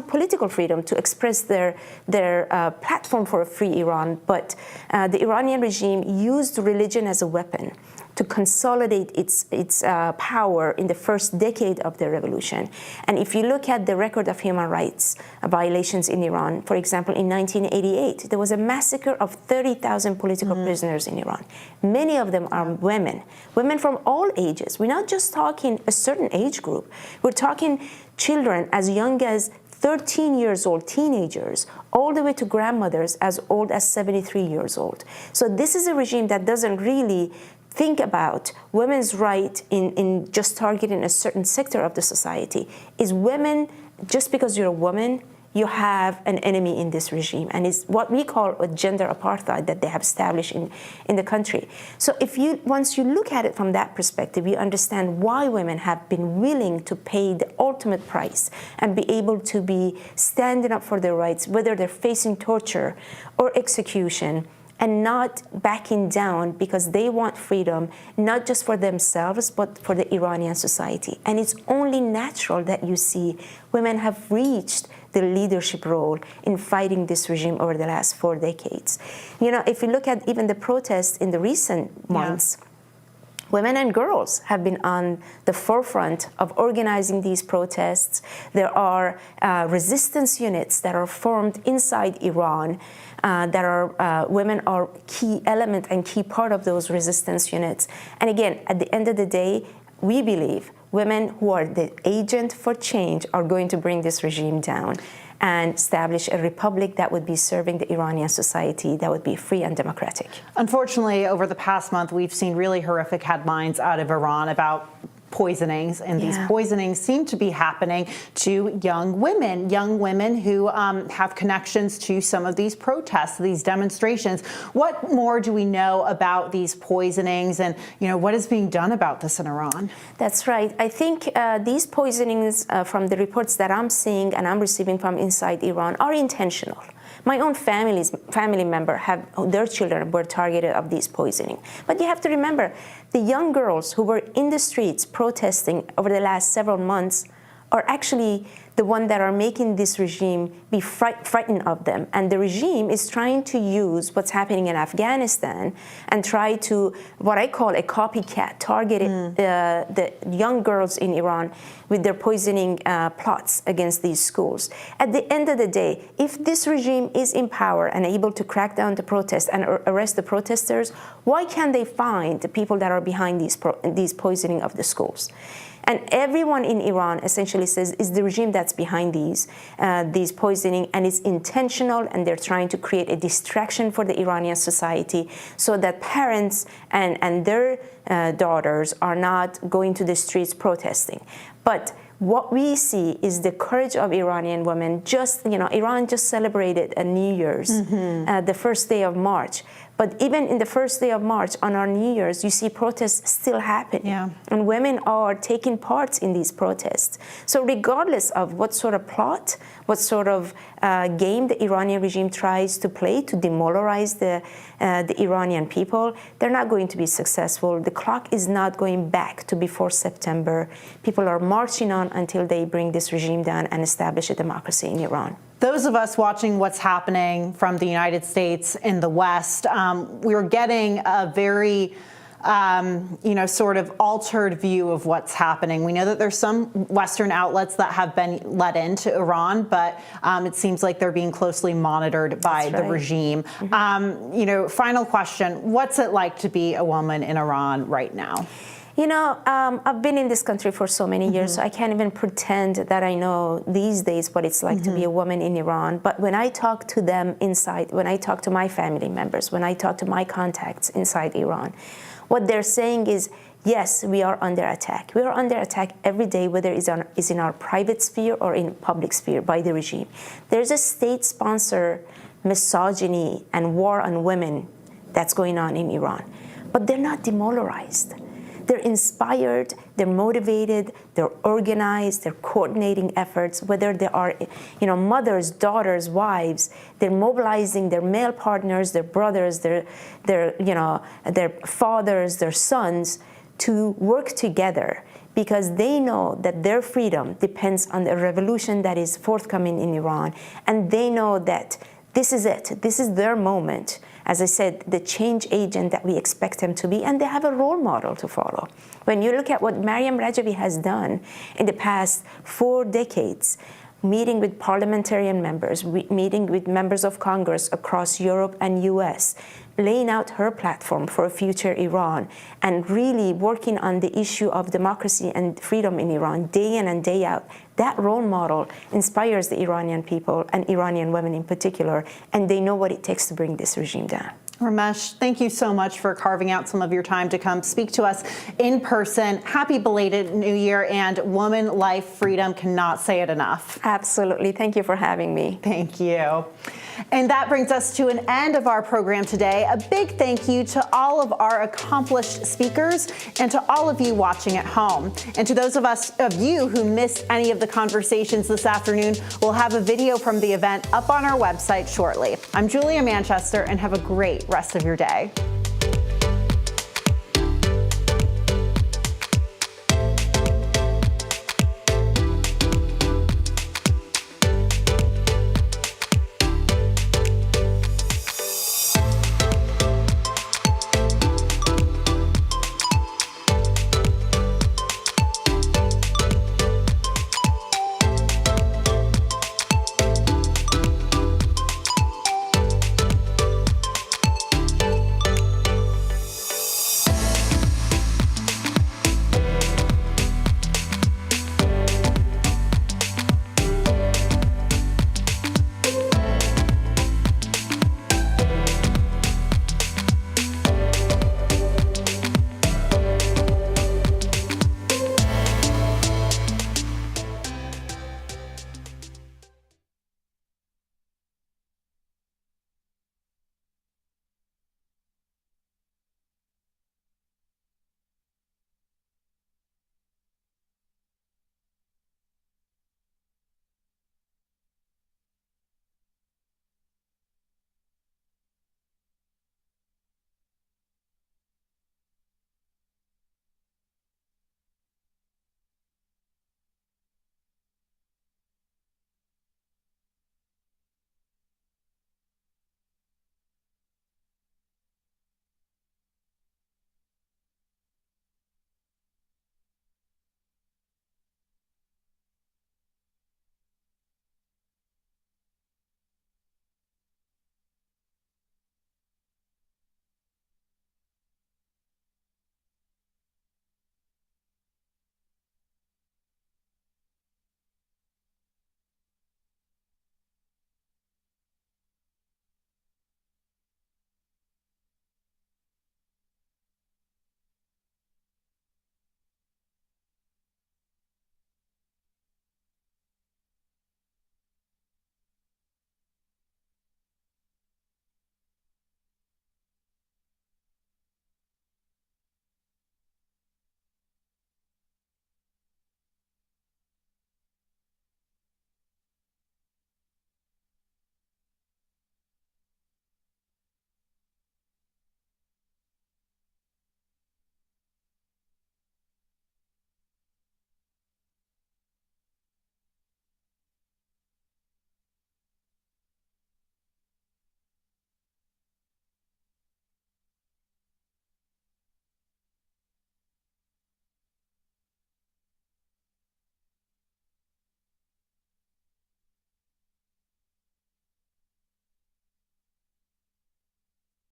Speaker 15: political freedom to express their platform for a free Iran. But the Iranian regime used religion as a weapon to consolidate its power in the first decade of the revolution. And if you look at the record of human rights violations in Iran, for example, in 1988, there was a massacre of 30,000 political prisoners in Iran. Many of them are women from all ages. We're not just talking a certain age group. We're talking children as young as 13 years old, teenagers, all the way to grandmothers as old as 73 years old. So this is a regime that doesn't really think about women's right in just targeting a certain sector of the society. Is women, just because you're a woman, you have an enemy in this regime, and it's what we call a gender apartheid that they have established in the country. So once you look at it from that perspective, you understand why women have been willing to pay the ultimate price and be able to be standing up for their rights, whether they're facing torture or execution, and not backing down because they want freedom, not just for themselves, but for the Iranian society. And it's only natural that you see women have reached the leadership role in fighting this regime over the last 4 decades. If you look at even the protests in the recent months, women and girls have been on the forefront of organizing these protests. There are resistance units that are formed inside Iran that are women are key element and key part of those resistance units. And again, at the end of the day, we believe women who are the agent for change are going to bring this regime down. and establish a republic that would be serving the Iranian society, that would be free and democratic.
Speaker 1: Unfortunately, over the past month, we've seen really horrific headlines out of Iran about poisonings, and these poisonings seem to be happening to young women who have connections to some of these protests, these demonstrations. What more do we know about these poisonings, and what is being done about this in Iran?
Speaker 15: That's right. I think these poisonings, from the reports that I'm seeing and I'm receiving from inside Iran, are intentional. My own family member their children were targeted of these poisoning. But you have to remember, the young girls who were in the streets protesting over the last several months are actually the ones that are making this regime be frightened of them. And the regime is trying to use what's happening in Afghanistan and try to, what I call a copycat, target the young girls in Iran with their poisoning plots against these schools. At the end of the day, if this regime is in power and able to crack down the protests and arrest the protesters, why can't they find the people that are behind these poisoning of the schools? And everyone in Iran essentially says it's the regime that's behind these poisoning, and it's intentional, and they're trying to create a distraction for the Iranian society so that parents and their daughters are not going to the streets protesting. But what we see is the courage of Iranian women. Iran just celebrated a New Year's, the first day of March. But even in the first day of March, on our New Year's, you see protests still happening. Yeah. And women are taking part in these protests. So regardless of what sort of plot, what sort of game the Iranian regime tries to play to demoralize the Iranian people, they're not going to be successful. The clock is not going back to before September. People are marching on until they bring this regime down and establish a democracy in Iran.
Speaker 1: Those of us watching what's happening from the United States in the West, we're getting a very, sort of altered view of what's happening. We know that there's some Western outlets that have been let into Iran, but it seems like they're being closely monitored by the regime. Final question, what's it like to be a woman in Iran right now?
Speaker 15: I've been in this country for so many years, so I can't even pretend that I know these days what it's like to be a woman in Iran. But when I talk to them inside, when I talk to my family members, when I talk to my contacts inside Iran, what they're saying is, yes, we are under attack. We are under attack every day, whether it's in our private sphere or in public sphere by the regime. There's a state-sponsored misogyny and war on women that's going on in Iran. But they're not demoralized. They're inspired, they're motivated, they're organized, they're coordinating efforts, whether they are, mothers, daughters, wives, they're mobilizing their male partners, their brothers, their fathers, their sons to work together, because they know that their freedom depends on the revolution that is forthcoming in Iran. And they know that this is it. This is their moment. As I said, the change agent that we expect them to be, and they have a role model to follow. When you look at what Maryam Rajavi has done in the past 4 decades, meeting with parliamentarian members, meeting with members of Congress across Europe and US, laying out her platform for a future Iran, and really working on the issue of democracy and freedom in Iran day in and day out. That role model inspires the Iranian people and Iranian women in particular, and they know what it takes to bring this regime down.
Speaker 1: Ramesh, thank you so much for carving out some of your time to come speak to us in person. Happy belated New Year, and woman, life, freedom, cannot say it enough.
Speaker 15: Absolutely. Thank you for having me.
Speaker 1: Thank you. And that brings us to an end of our program today. A big thank you to all of our accomplished speakers and to all of you watching at home. And to those of you who missed any of the conversations this afternoon, we'll have a video from the event up on our website shortly. I'm Julia Manchester, and have a great rest of your day.